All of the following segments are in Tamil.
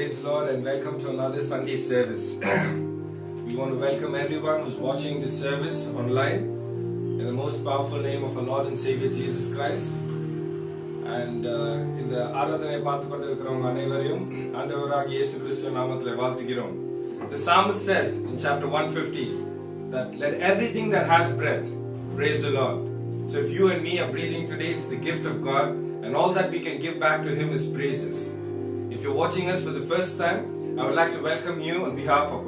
Praise the Lord and welcome to another Sunday service. We want to welcome everyone who's watching this service online in the most powerful name of our Lord and Savior Jesus Christ. And in the ஆராதனை பார்த்து கொண்டிருக்கிறவங்க அனைவரையும் ஆண்டவராகிய இயேசு கிறிஸ்து நாமத்திலே வாழ்த்துகிறோம். The psalmist says in chapter 150 that let everything that has breath praise the Lord. So if you and me are breathing today, it's the gift of God, and all that we can give back to Him is praises. If you're watching us for the first time, I would like to welcome you on behalf of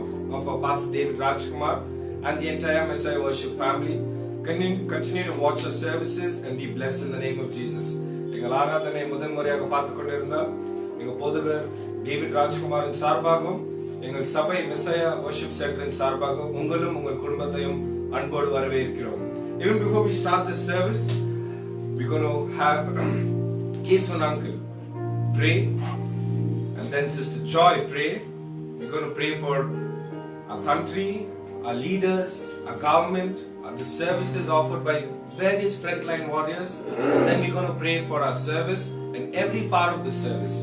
our Pastor David Rajkumar and the entire Messiah Worship family. Continue to watch our services and be blessed in the name of Jesus. எங்கள் ஆராதனை முதன் முறையாக பார்த்து கொண்டிருந்தால் எங்கள் போதகர் டேவிட் ராஜ்குமாரின் சார்பாகவும் எங்கள் சபை மெஸ்ஸையா வர்ஷிப் சென்டரின் சார்பாகவும் உங்களும் உங்கள் குடும்பத்தையும் அன்போடு வரவேற்கிறோம். Even before we start this service, we're going to have Keswan uncle pray, and then Sister Joy pray. We're going to pray for our country, our leaders, our government, the services offered by various frontline warriors, and then we're going to pray for our service and every part of the service.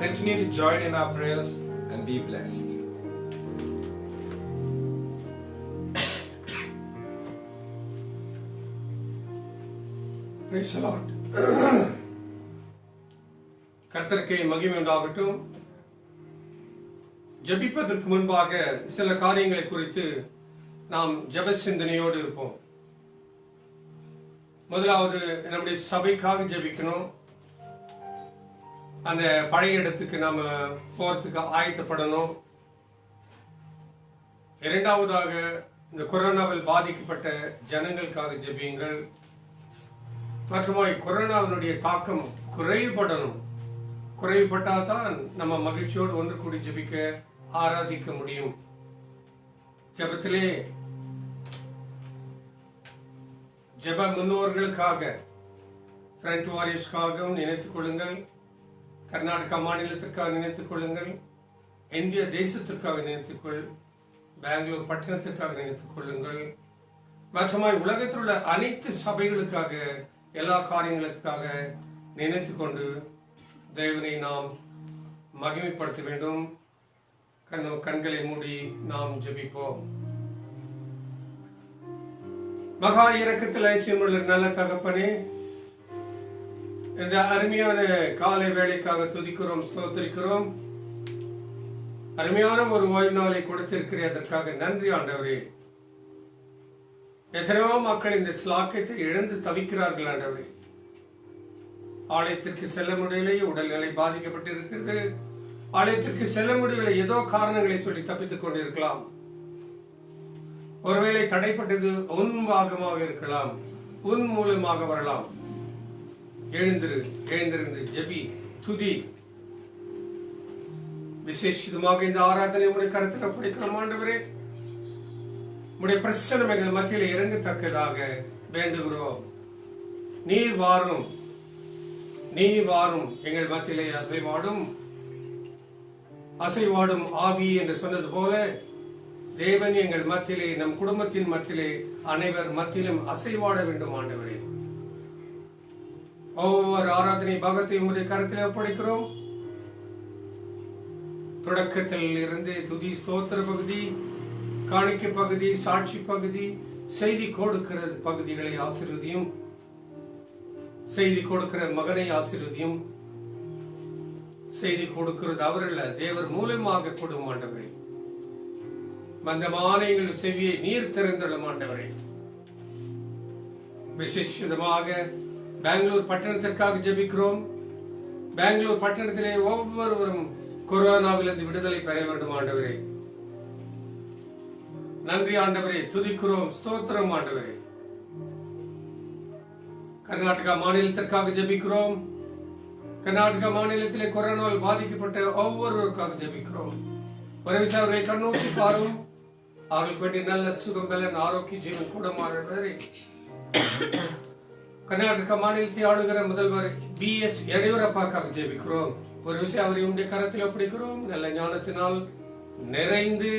Continue to join in our prayers and be blessed. Praise the Lord. கர்த்தருக்கு மகிமை உண்டாகட்டும். ஜெபிப்பதற்கு முன்பாக சில காரியங்களை குறித்து நாம் ஜெப சிந்தனையோடு இருப்போம். முதலாவது நம்முடைய சபைக்காக ஜெபிக்கணும். அந்த பழைய இடத்துக்கு நாம போறதுக்கு ஆயத்தப்படணும். இரண்டாவதாக இந்த கொரோனாவில் பாதிக்கப்பட்ட ஜனங்களுக்காக ஜெபியுங்கள். மற்றுமாய் கொரோனாவினுடைய தாக்கம் குறைபடணும். குறைபட்டால் தான் நம்ம மகிழ்ச்சியோடு ஒன்று கூடி ஜெபிக்க ஆராதிக்க முடியும். ஜெபத்திலே ஜெப முன்னோர்களுக்காக ஃப்ரண்ட் வாரியர்ஸ்க்காகவும் நினைத்துக் கொள்ளுங்கள். கர்நாடகா மாநிலத்திற்காக நினைத்துக் கொள்ளுங்கள். இந்திய தேசத்திற்காக நினைத்துக்கொள். பெங்களூர் பட்டணத்திற்காக நினைத்துக் கொள்ளுங்கள். மற்றுமாய் உலகத்தில் உள்ள அனைத்து சபைகளுக்காக எல்லா காரியங்களுக்காக நினைத்துக் கொண்டு தேவனை நாம் மகிமைப்படுத்த வேண்டும். கண்களை மூடி நாம் ஜெபிப்போம். மகா இரக்கத்தில் ஐசியமுள்ள நல்ல தகப்பனே, இந்த அருமையான காலை வேளைக்காக துதிக்கிறோம், ஸ்தோத்திரிக்கிறோம். அருமையான ஒரு ஓய்வு நாளை கொடுத்திருக்கிறேன், அதற்காக நன்றி ஆண்டவரே. எத்தனையோ மக்கள் இந்த ஸ்லாக்கியத்தை இழந்து தவிக்கிறார்கள் ஆண்டவரே. ஆலயத்திற்கு செல்ல முடியவில்லை, உடல்நிலை பாதிக்கப்பட்டிருக்கிறது. ஆலயத்திற்கு செல்ல முடியவில்லை, ஏதோ காரணங்களை சொல்லி தப்பித்துக் கொண்டிருக்கலாம். ஒருவேளை தடைப்பட்டது உன் பாகமாக இருக்கலாம், உன் மூலமாக வரலாம். எழுந்திருந்து ஜெபி, துதி. விசேஷமாக இந்த ஆராதனை உடைய கருத்தில் ஒப்படைக்கிறோம் ஆண்டவரே. உடைய பிரசன்னம் எங்கள் மத்தியில் இறங்கத்தக்கதாக வேண்டுகிறோம். நீர் வாரும், எங்கள் மத்தியிலே அசைவாடும் ஆவி என்று சொன்னது போல தேவன் எங்கள் மத்தியிலே, நம் குடும்பத்தின் மத்தியிலே, அனைவர் மத்தியிலும் அசைவாட வேண்டும் ஆண்டவரே. ஒவ்வொரு ஆராதனை பாகத்தையும் உடைய கருத்தில் ஒப்படைக்கிறோம். தொடக்கத்தில் இருந்து துதி ஸ்தோத்திர பகுதி, காணிக்கை பகுதி, சாட்சி பகுதி, செய்தி கொடுக்கிற பகுதிகளை ஆசீர்வதியும். செய்தி கொடுக்கிற மகனை ஆசீர்வதியும். செய்தி கொடுக்கிறது அவரல்ல, தேவர் மூலமாக கொடும் ஆண்டவரே. மந்தமான எங்கள் செவியை நீர் திறந்துள்ள ஆண்டவரே. விசேஷமாக பெங்களூர் பட்டணத்திற்காக ஜெபிக்கிறோம். பெங்களூர் பட்டணத்திலே ஒவ்வொருவரும் கொரோனாவிலிருந்து விடுதலை பெற வேண்டும் ஆண்டவரே. நன்றி ஆண்டவரே, துதிக்கிறோம், ஸ்தோத்திரம் ஆண்டவரே. கர்நாடகா மாநிலத்திற்காக ஜெபிக்கிறோம். கர்நாடகா மாநிலத்திலே கொரோனாவில் பாதிக்கப்பட்ட ஒவ்வொருவருக்காக ஜெபிக்கிறோம். அவர்களை கண்ணோக்கி பாரும். அவர்களுக்கு வேண்டிய நல்ல சுகம், பலன், ஆரோக்கிய ஜீவன் கூட மாறுவரே. கர்நாடகா மாநிலத்தை ஆளுகிற முதல்வர் BS எடியூரப்பாக்காக ஜெபிக்கிறோம். ஒரு விஷயம் அவரை உடைய கரத்தில் ஒப்படைக்கிறோம். நல்ல ஞானத்தினால் நிறைந்து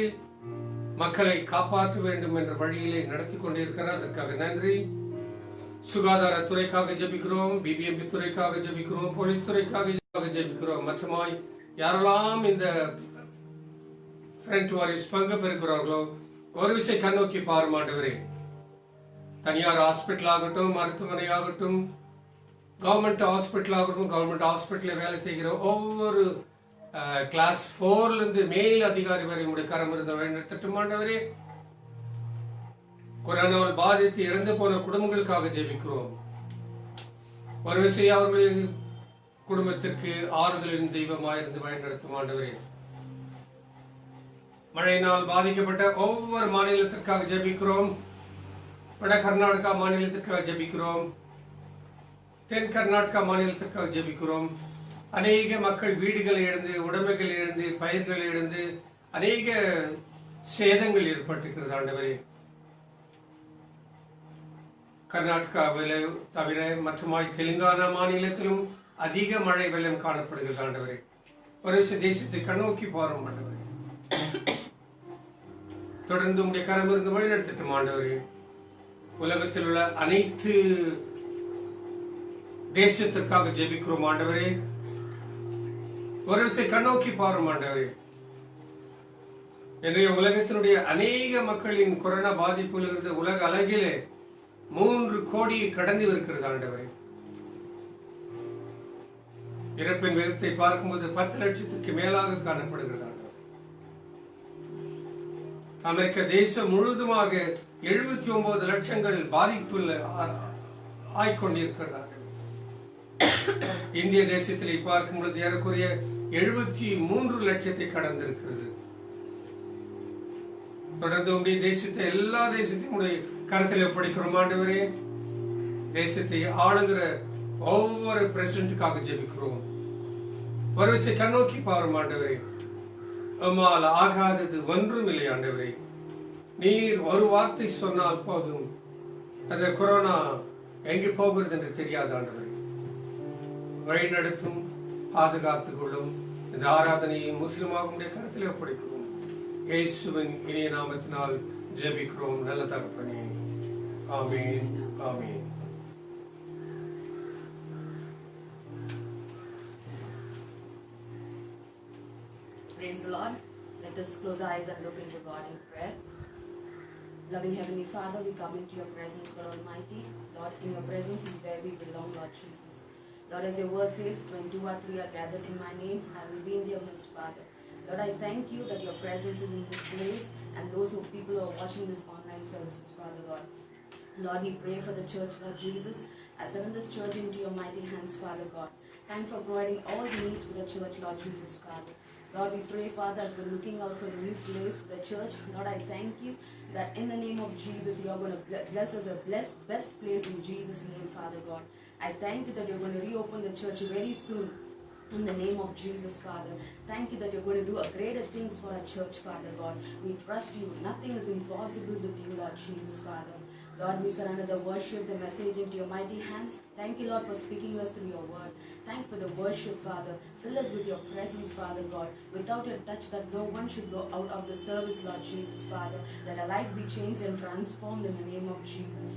மக்களை காப்பாற்ற வேண்டும் என்ற வழியிலே நடத்தி கொண்டிருக்கிறார், அதற்காக நன்றி. சுகாதாரத்துறைக்காக ஜெபிக்கிறோம். BBMP துறைக்காக ஜெபிக்கிறோம். போலீஸ் துறைக்காக ஜெபிக்கிறோம். மற்றுமாய் யாரெல்லாம் இந்த ஃப்ரண்ட் வாரிஸ் பங்கு பெறுகிறார்களோ ஒரு விஷயம் கண்ணோக்கி பாரும் ஆண்டவரே. தனியார் ஹாஸ்பிட்டல் ஆகட்டும், மருத்துவமனை ஆகட்டும், கவர்மெண்ட் ஹாஸ்பிட்டல் ஆகட்டும், கவர்மெண்ட் ஹாஸ்பிட்டலில் வேலை செய்கிற ஒவ்வொரு கிளாஸ் 4 மேல் அதிகாரி வரை உங்களுடைய கரம் இருந்த வழிநடத்தட்டும் ஆண்டவரே. கொரோனாவால் பாதித்து இறந்து போன குடும்பங்களுக்காக ஜெபிக்கிறோம். ஒரு விஷயம் அவர்களுடைய குடும்பத்திற்கு ஆறுதலின் தெய்வமாயிருந்து வழிநடத்தும் ஆண்டவரே. மழையினால் பாதிக்கப்பட்ட ஒவ்வொரு மாநிலத்திற்காக ஜெபிக்கிறோம். வட கர்நாடகா மாநிலத்திற்காக ஜெபிக்கிறோம். தென் கர்நாடகா மாநிலத்திற்காக ஜெபிக்கிறோம். அநேக மக்கள் வீடுகளை இழந்து, உடைமைகள் இழந்து, பயிர்கள் இழந்து அநேக சேதங்கள் ஏற்பட்டிருக்கிறது ஆண்டவரே. கர்நாடகாவில் தவிர மற்றுமாய் தெலுங்கானா மாநிலத்திலும் அதிக மழை வெள்ளம் காணப்படுகிறது ஆண்டவரே. ஒரு விஷய தேசத்தை கண்ணோக்கி பாரும் ஆண்டவரே. தொடர்ந்து உடைய கரம் இருந்து வழிநடத்தட்டும் ஆண்டவரே. உலகத்தில் உள்ள அனைத்து தேசத்திற்காக ஜெபிக்கிறோம் ஆண்டவரே. ஒரு விஷயம் கண்ணோக்கி பாரும் ஆண்டவரே. இன்றைய உலகத்தினுடைய அநேக மக்களின் கொரோனா பாதிப்பு உலக அளவிலே 3 கோடியை கடந்து இருக்கிறது ஆண்டவரே. இறப்பின் விகிதத்தை பார்க்கும்போது 10 லட்சத்துக்கு மேலாக காணப்படுகிறது ஆண்டவரே. அமெரிக்க தேசம் முழுவதுமாக 79 லட்சங்கள் பாதிப்பு ஆய்கொண்டிருக்கிறார்கள். இந்திய தேசத்திலே பார்க்கும்போது ஏறக்குறைய 73 லட்சத்தை கடந்திருக்கிறது. தொடர்ந்து உடைய தேசத்தை எல்லா தேசத்தையும் உடைய கருத்தில் ஒப்படைக்கிறோம் ஆண்டவரே. தேசத்தை ஆளுகிற ஒவ்வொரு பிரசிடென்ட்டுக்காக ஜெபிக்கிறோம். ஒரு விஷயம் கண்ணோக்கி பாரும் ஆண்டவரே. உம்மால் ஆகாதது ஒன்றும் இல்லை ஆண்டவரே. நீர் ஒரு வார்த்தை சொன்னால் போதும், அந்த கொரோனா எங்கு போகிறது என்று தெரியாது ஆண்டவரே. வழிநடத்தும், பாதுகாத்துக் கொள்ளும். இந்த ஆராதனையை முற்றிலுமாக உடைய கருத்தில் ஒப்படைக்கிறோம். இயேசுவின் இனிய நாமத்தினால் ஜெபிக்கிறோம் நல்ல தகப்பனே. ஆமென், ஆமென். Praise the Lord. Let us close our eyes and look into God in prayer. Loving Heavenly Father, we come into your presence, God Almighty. Lord, in your presence is where we belong, Lord Jesus. Lord, as your word says, when 2 or 3 are gathered in my name, I will be in their midst, Father. Lord, I thank you that your presence is in this place and those people who are watching this online services, Father God. Lord, we pray for the church, Lord Jesus. I surrender this church into your mighty hands, Father God. Thank you for providing all the needs for the church, Lord Jesus, Father. Lord, we pray, Father, as we're looking out for a new place for the church. Lord, I thank you that in the name of Jesus, you're going to bless us a best place in Jesus' name, Father God. I thank you that you're going to reopen the church very soon. In the name of Jesus, Father. Thank you that you're going to do greater things for our church, Father God. We trust you. Nothing is impossible with you, Lord Jesus, Father. Lord, we surrender the worship, the message into your mighty hands. Thank you, Lord, for speaking to us through your word. Thank you for the worship, Father. Fill us with your presence, Father God. Without your touch, that no one should go out of the service, Lord Jesus, Father. That our life be changed and transformed in the name of Jesus.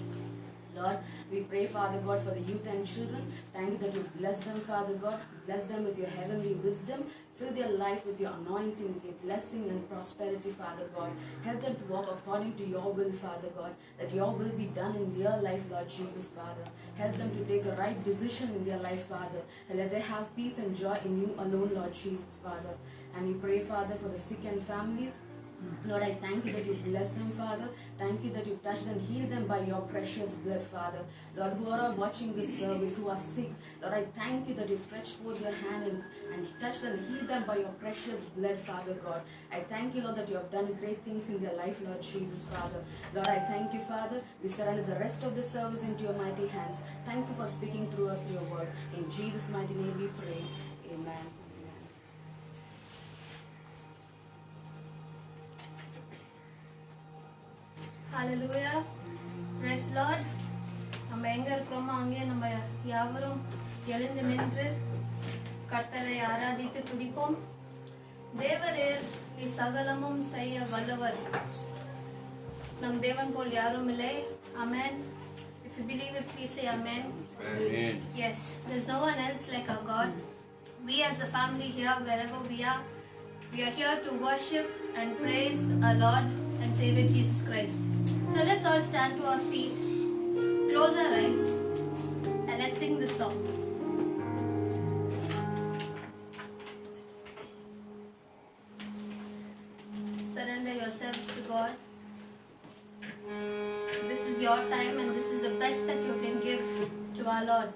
Lord, we pray, Father God, for the youth and children. Thank you that you bless them, Father God. Bless them with your heavenly wisdom. Fill their life with your anointing, with your blessing and prosperity, Father God. Help them to walk according to your will, Father God. That your will be done in their life, Lord Jesus, Father. Help them to take a right decision in their life, Father. And let they have peace and joy in you alone, Lord Jesus, Father. And we pray, Father, for the sick and families. Lord, I thank you that you bless them, Father. Thank you that you touch them, heal them by your precious blood, Father. Lord, who are watching this service, who are sick, Lord, I thank you that you stretch forth your hand and touch them, heal them by your precious blood, Father God. I thank you, Lord, that you have done great things in their life, Lord Jesus, Father. Lord, I thank you, Father. We surrender the rest of the service into your mighty hands. Thank you for speaking through us through your word. In Jesus' mighty name we pray. Amen. Hallelujah. Praise the Lord. நம்ம எங்க இருக்கிறோமோ அங்கே நம்ம யாவரும் எழுந்து நின்று கர்த்தரை ஆராதித்து துதிப்போம். தேவரீர் நீ சகலமும் செய்ய வல்லவர். நம் தேவன் போல் யாரும் இல்லை. Amen. If you believe it, please say amen. Amen. Yes, there's no one else like our God. we as a family here, wherever we are here to worship and praise our Lord and Savior Jesus Christ. So let's all stand to our feet, close our eyes, and let's sing this song. Surrender yourselves to God. This is your time and this is the best that you can give to our Lord.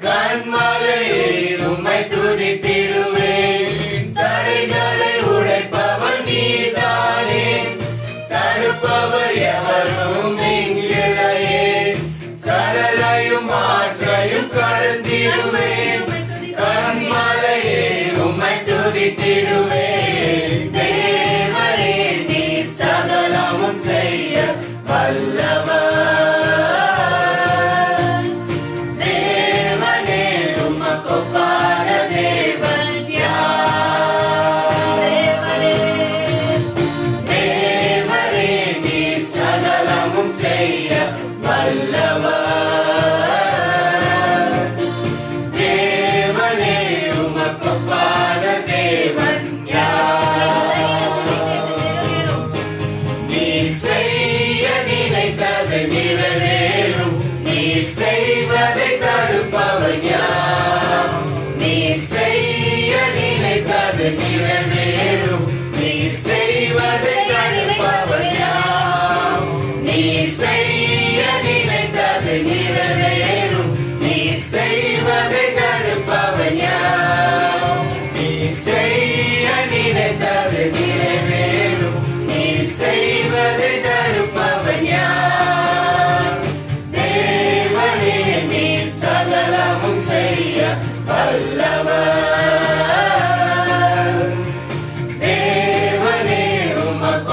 கண்மலையை உம்மை துதித்திடுவேன், தடைகளை உடைப்பவர்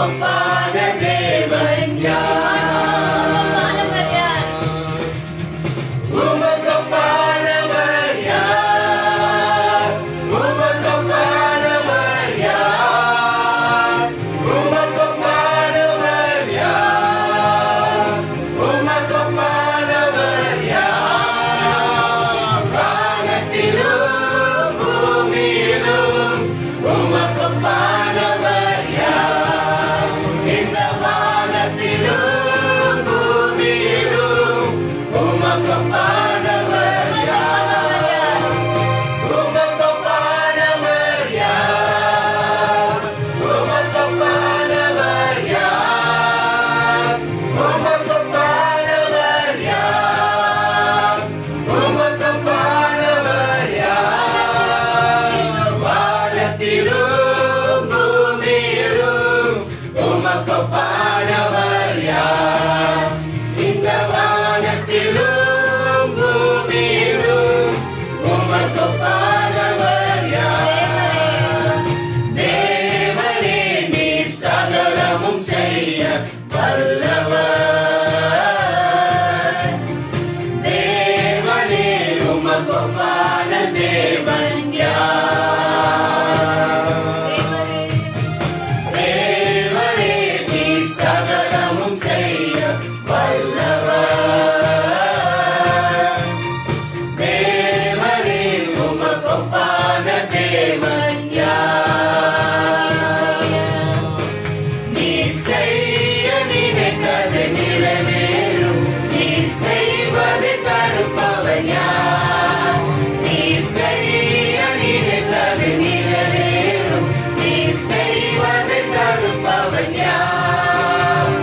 ஒப்பான தேவன் யார்? உமக்கு ஒப்பானவர் யார்? உமக்கு ஒப்பானவர் யார்? உமக்கு ஒப்பானவர் யார்? உமக்கு ஒப்பானவர் யார்? வானத்திலும் பூமியிலும் உமக்கு ஒப்பானவர் யார்? இந்த வானத்திலும் பூமியிலும் உமக்கு ஒப்பானவர் யார்? உமக்கு ஒப்பானவர் யார்? உமக்கு ஒப்பானவர் யார்? உமக்கு ஒப்பானவர் யார்? உமக்கு ஒப்பானவர் யார்? வானத்திலும் பூமியிலும் உமக்கு ஒப்பானவர் யார்? இந்த வானத்திலும் பூமியிலும் உமக்கு ஒப்பானவர் யார்? தேவனே நீர் சகலமும் செய்ய வல்லவர். தேவனே உமக்கு ஒப்பான தேவன் யார்? தேவனே நீர் சகலமும் செய்ய வல்லவர். தேவனே உமக்கு ஒப்பான தேவன் யார்? நீர் செய்ய நினைத்தது நிறைவேறும். நீர் செய்வது தடுப்பவன் யார்? நீர் செய்ய நினைத்தது நிறைவேறும். நீர் செய்வது தடுப்பவன் யார்?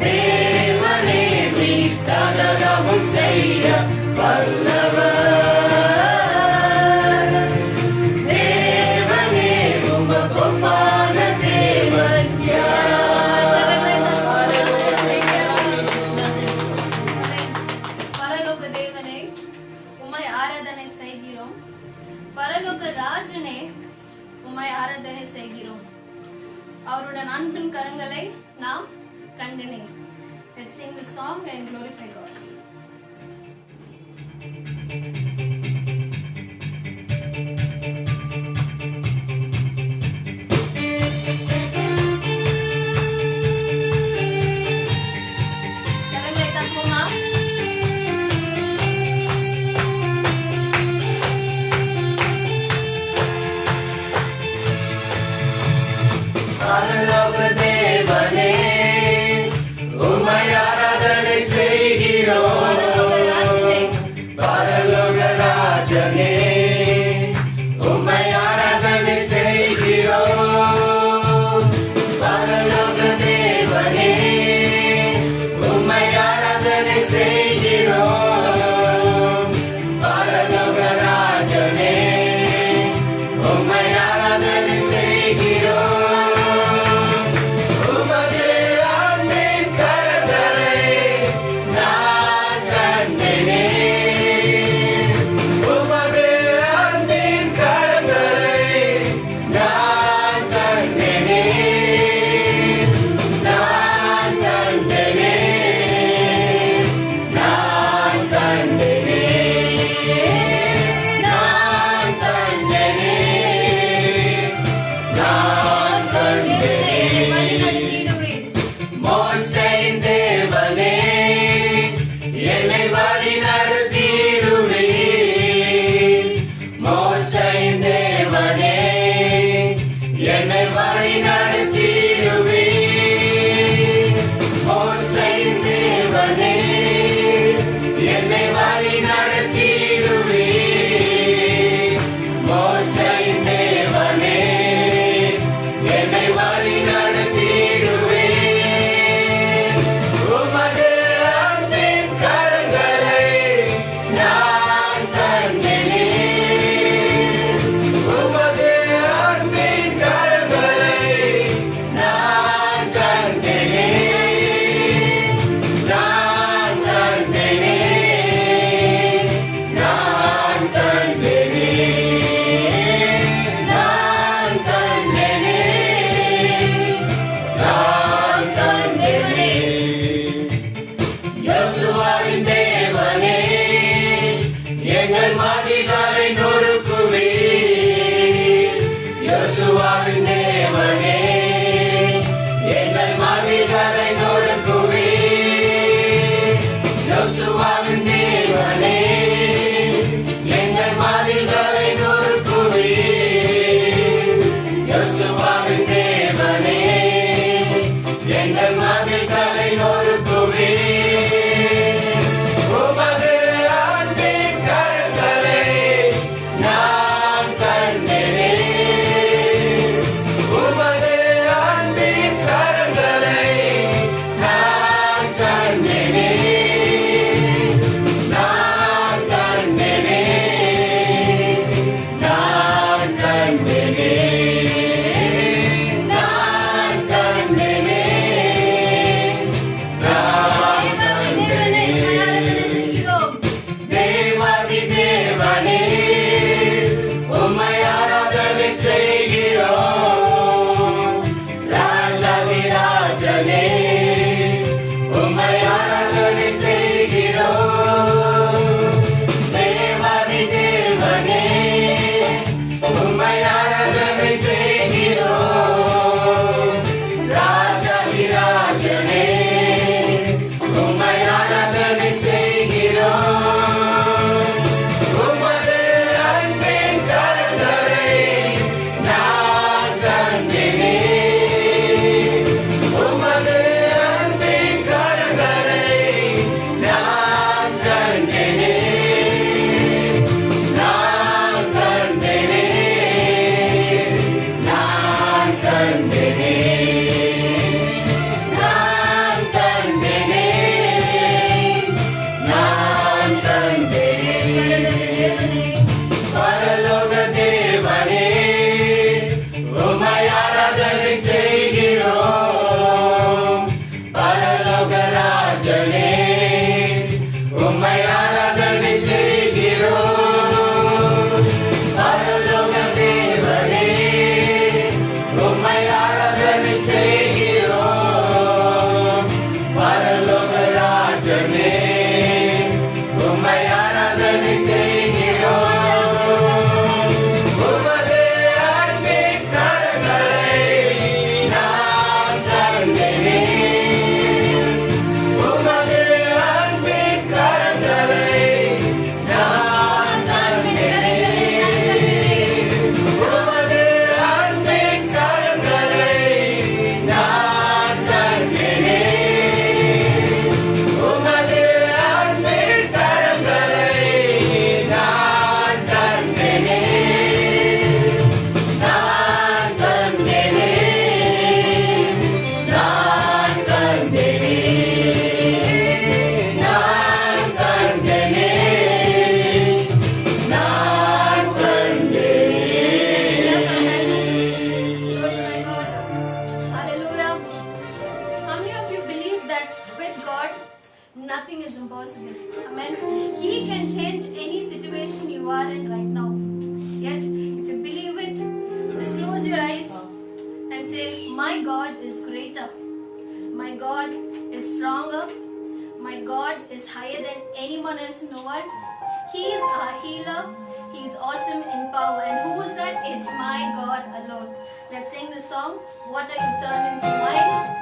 தேவனே நீர் சகலமும் செய்ய வல்லவர். தேவனே உமக்கு ஒப்பான தேவன் பரலோக தேவனே உம்மை ஆராதனை செய்கிறோம். பரலோக ராஜனே உம்மை ஆராதனை செய்கிறோம். அவருடைய அன்பின் கரங்களை நாம் கண்டினேன். Let's sing the song and glorify God. கரங்களை தட்டுவோமா? பரலோக தேவனே உம்மை ஆராதனை செய்கிறோம். பரலோக ராஜனே உம்மை ஆராதனை செய்கிறோம். பரலோக தேவனே உம்மை ஆராதனை செய்கிறோம். பரலோக ராஜனே உம்மை ஆராதனை செய்கிறோம். உமது அன்பின் கரங்களை நான் கண்டேன். உமது அன்பின் கரங்களை நான் கண்டேன். நான் கண்டேன். நான் கண்டேன். நான் கண்டேன். நான் கண்டேன். வழி நடத்திடுவேன். மோசேயின் தேவனே என்னை வழி நடத்திடுவீர். மோசேயின் தேவனே என்னை வழி நடத்திடுவீர். மோசேயின் தேவனே என்னை வழி நடத்திடுவீர். மோசேயின் தேவனே என்னை வழி nothing is impossible. Amen. He can change any situation you are in right now. Yes, if you believe it, just close your eyes and say, my God is greater. My God is stronger. My God is higher than anyone else in the world. He is our healer. He is awesome in power. And who is that? It's my God alone. Let's sing the song, What Are You Turning to Wine?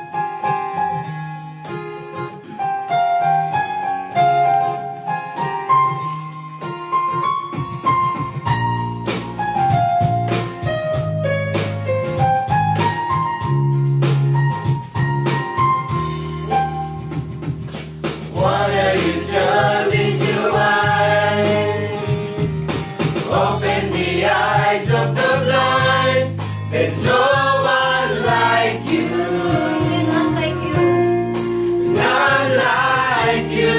There's no one like you, None like you. none like you.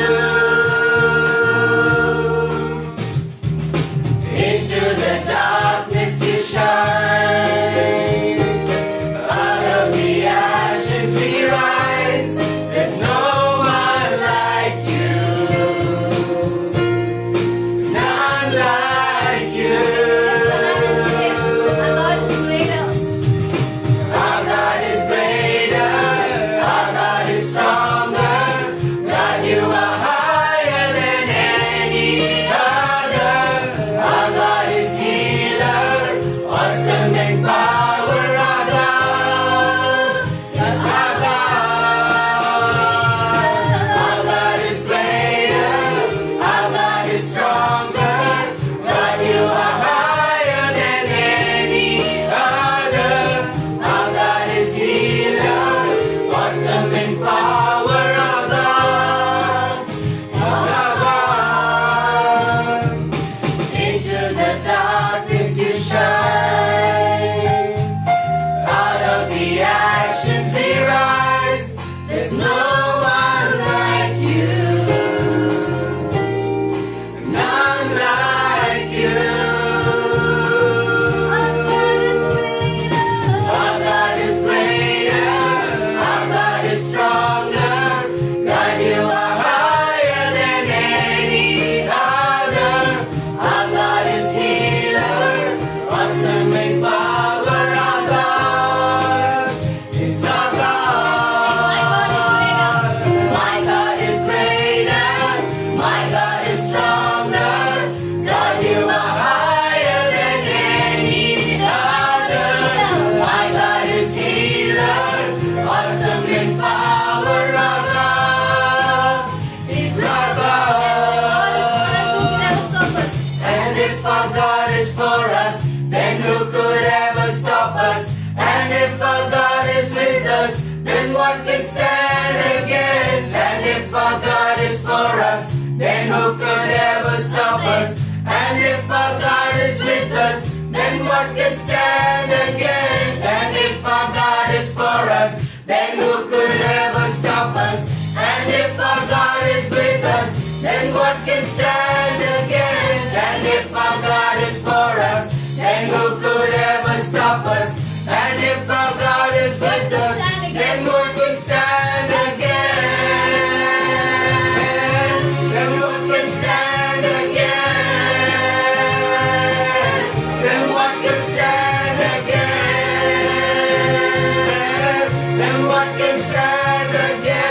Into the darkness you shine, out of the ashes we rise. There's no one like you, none like you. Our God is greater. Our God is stronger. God, you are higher than any other. Our God is healer, awesome in power. Our God is our God. Our God is greater. Our God is stronger. God, you are higher than any other. Our God is healer, awesome in power. Our God is our God. Into the darkness you shine, out of the ashes we rise. There's no one like you, none like you. Our God is greater, our God is stronger. God, you are higher than any other. Our God is healer, awesome in power. Our God is our God. My God is greater, my God is stronger. God, you are higher than any other. My God is healer, awesome in power. Our God is our God. And if our God is for us, then who could ever stop us? And if our God is with us, then what can stand against? And if our God is for us, then who could ever stop us? And if our God is with us, then what can stand against? And if our God is for us, then who could ever stop us? And if our God is with us, then what can stand against? And if our God is for us, then who could ever stop us? And if our God is with us, then what can stand again? Then what can stand again? Then what can stand again? Then what can stand again?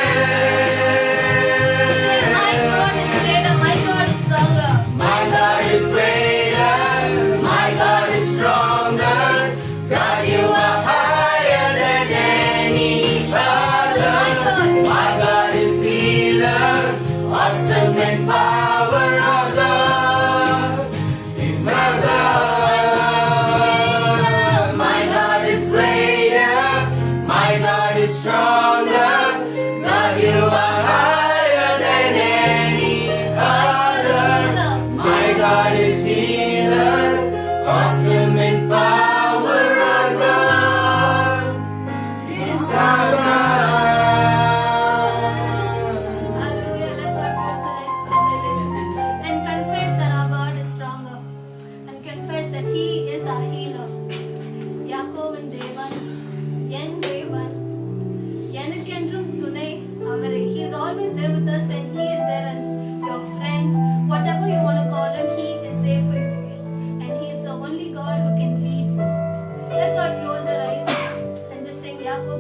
My God is greater. My God is stronger. My God is greater, my God is stronger. God, you are higher than any other.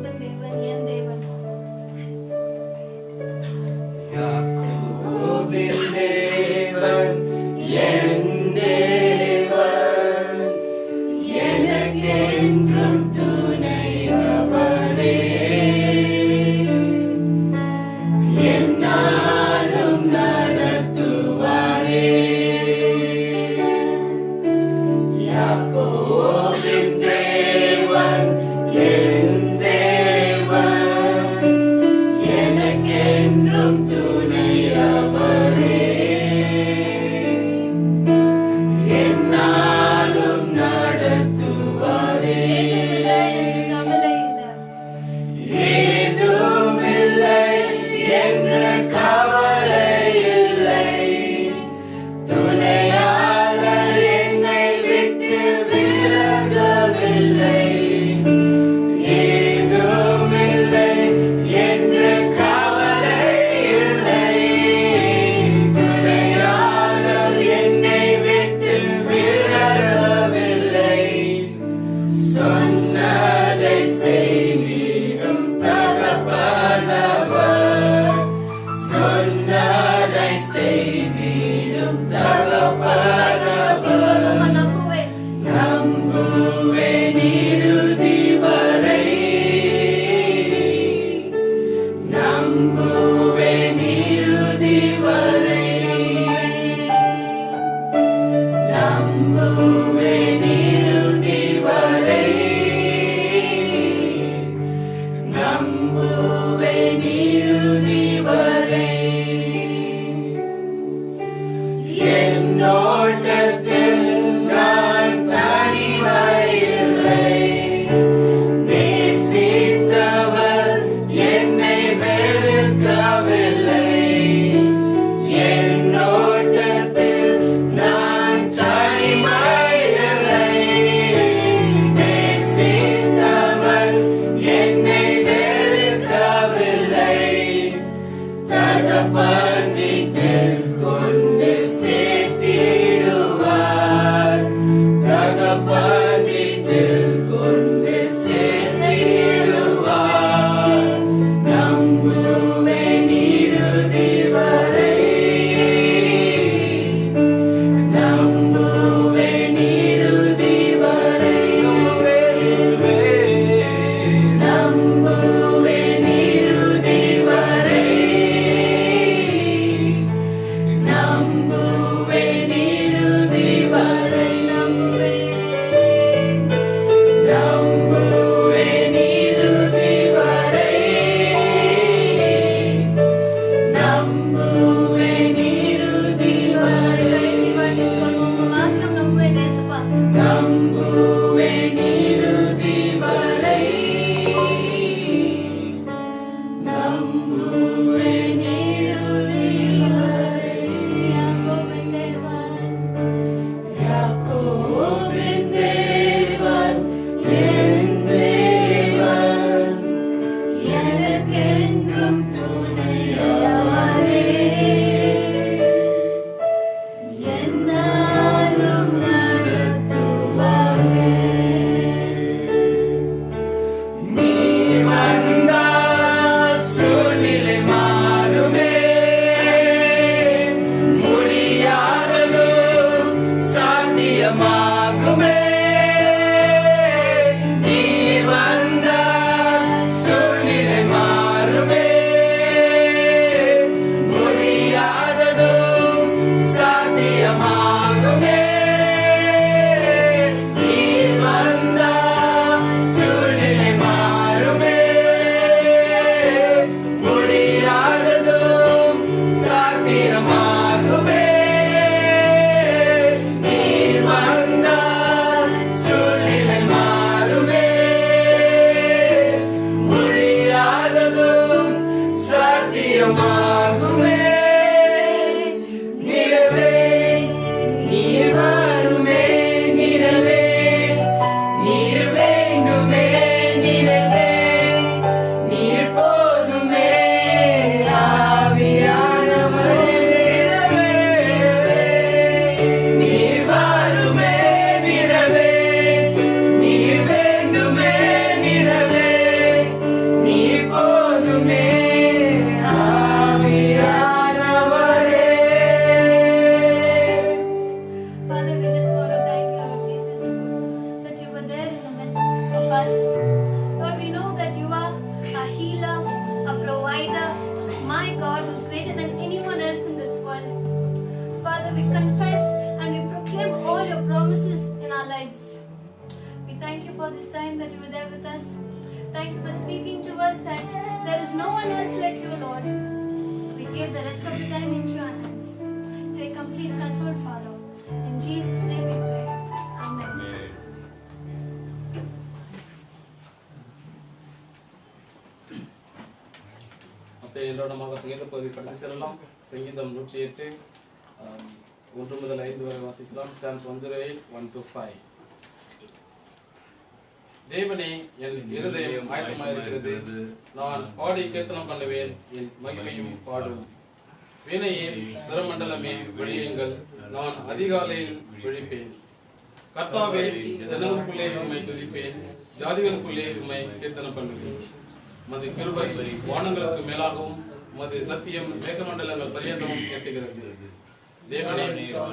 யாக்கோபின் தேவன் என் தேவன். யாக்கோபின் தேவன் என் தேவன், எனக்கென்றும் துணையவரே. என்னாலும் நடத்துவாரே. யாக்கோபின் தேவன் என் தேவன், எனக்கென்றும் துணையவரே. என்னாலும் நடத்துவாரே. ஏதுமில்லை என்ற கவலை இல்லை, துணையாளர் என்னை விட்டு விலகவில்லை. ஏதுமில்லை என்ற கவலை இல்லை, துணையாளர் என்னை விட்டு விலகவில்லை. சொன்னதை செய்திடும் தகப்பனவர், சொன்னதை செய்திடும் தகப்பனவர். நம்புவேன் இறுதி வரை, நம்புவேன் இறுதி வரை, நம்புவேன் இறுதி வரை, நம்புவேன் இறுதி வரை. என்னோட்டத்தில் நான் தனிமையில்லை, நேசித்தவர் என்னை வெறுக்கவில்லை. என்னோட்டத்தில் நான் தனிமையில்லை, நேசித்தவர் என்னை வெறுக்கவில்லை. தகப்பன் வீட்டில் கொண்டு சேர்த்திடுவார், தகப்பன் வீட்டில் கொண்டு சேர்த்திடுவார். நம்புவேன் இறுதி வரை, நம்புவேன் இறுதி வரை, நம்புவேன் இறுதி வரை, நம்புவேன் இறுதி வரை, நம்புவேன் இறுதி வரை, நம்புவேன் இறுதி வரை, நம்புவேன் இறுதி வரை, நம்புவேன் இறுதி வரை. யாக்கோபின் தேவன் என் தேவன், எனக்கென்றும் துணையவரே. என்னாலும் நடத்துவாரே. நீ வந்தால் சூழ்நிலை மாறுமே, முடியாததும் சாத்தியமாகுமே. நீ வந்தால் சூழ்நிலை மாறுமே, முடியாததும் சாத்தியமாகுமே. நீ வந்தால் சூழ்நிலை மாறுமே, முடியாததும் சாத்தியமாகுமே. நீ வந்தால் சூழ்நிலை மாறுமே, முடியாததும் சாத்தியமாகுமே. நிலவே நீர் வாருமே, நிலவே நீர் வேண்டுமே, நிலவே நீர் போதுமே. ஆவியானவரே, நிலவே நீர் வாருமே, நிலவே நீர் வேண்டுமே, நிலவே speaking to us that there is no one else like you, Lord. We give the rest of the time into your hands. Take complete control, Father. In Jesus' name we pray. Amen. என்னோடமாக சங்கீத பகுதி கடந்து செல்லலாம். சங்கீதம் 108 1 முதல் 5 வரை வாசிக்கலாம். Psalms 108 1-5. தேவனே, என் இருதயம் ஆயத்தமாயிருக்கிறது, நான் பாடி கீர்த்தனம் பண்ணுவேன், என் மகிமையும் பாடும். வீணையே, சுரமண்டலமே விழியுங்கள், நான் அதிகாலையில் விழிப்பேன். கர்த்தாவே, ஜனங்களுக்குள்ளே உம்மை துதிப்பேன், ஜாதிகளுக்குள்ளே உம்மை கீர்த்தனம் பண்ணுவேன். மது கிருபை வானங்களுக்கு மேலாகவும் மது சத்தியம் மேகமண்டலங்கள் பரியந்தமும் எட்டுகிறது. தேவனே,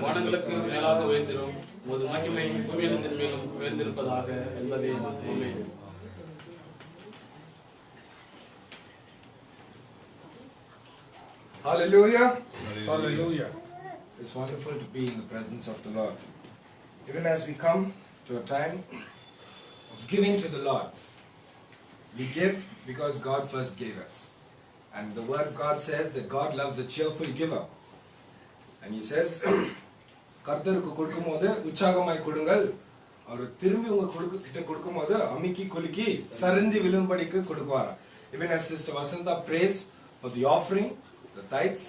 வானங்களுக்கு மேலாக உயர்ந்திரும், மது மகிமை பூமியினத்தின் மேலும் உயர்ந்திருப்பதாக என்பதே உண்மை. Hallelujah. Hallelujah. It's wonderful to be in the presence of the Lord. Even as we come to a time of giving to the Lord, we give because God first gave us. And the word of God says that God loves a cheerful giver. And he says, கர்த்தருக்கு கொடுக்கும்போது உற்சாகமாய் கொடுங்கள், அவர் திரும்பி உங்க கிட்ட கொடுக்கும்போது அமிக்கி குலுக்கி சரிந்து விழும்படிக்கு கொடுக்குவார். Even as Sister Vasanta prays for the offering, the tithes,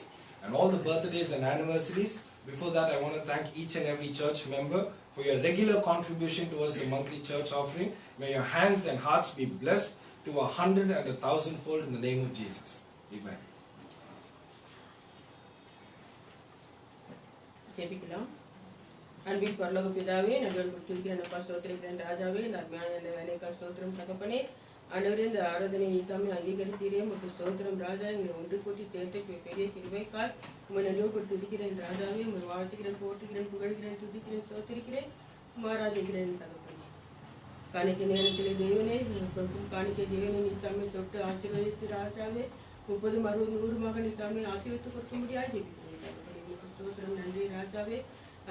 and all the birthdays and anniversaries, before that I want to thank each and every church member for your regular contribution towards the monthly church offering. May your hands and hearts be blessed to 100 and 1,000-fold in the name of Jesus. Amen. ஜெபிக்கலாம். அன்பின் பரலோக பிதாவே, நடுவன் கொடுத்திருக்கிற அப்பா ஸ்தோத்திரிக்கிறேன். ராஜாவே, இந்த அருமையான வேலைக்காக ஸ்தோத்திரம் தகப்பனே. ஆண்டவரே, இந்த ஆராதனை தாமே அங்கீகரித்தீரே, உங்களுக்கு ஸ்தோத்திரம் ராஜா. எங்களை ஒன்று கூட்டி சேர்த்து பெரிய கிருபைக்காய் உங்களை நினைவுபடுத்தி இருக்கிறேன் ராஜாவே. உங்களை வாழ்த்துக்கிறேன், போற்றுகிறேன், புகழ்கிறேன், துதிக்கிறேன், ஸ்தோத்திரிக்கிறேன், மாறாதிக்கிறேன் தகப்பனே. காணிக்கை நேரத்திலே தேவனே, கொடுக்கும் காணிக்கை தேவனை நீ தாமே தொட்டு ஆசீர்வதித்து ராஜாவே, 30, 60, 100 மகன் நீ தாமே ஆசீர்வதித்து கொடுக்க முடியாது ஜெபிக்கிறேன் தகப்பனே. உங்களுக்கு ஸ்தோத்திரம், நன்றி ராஜாவே.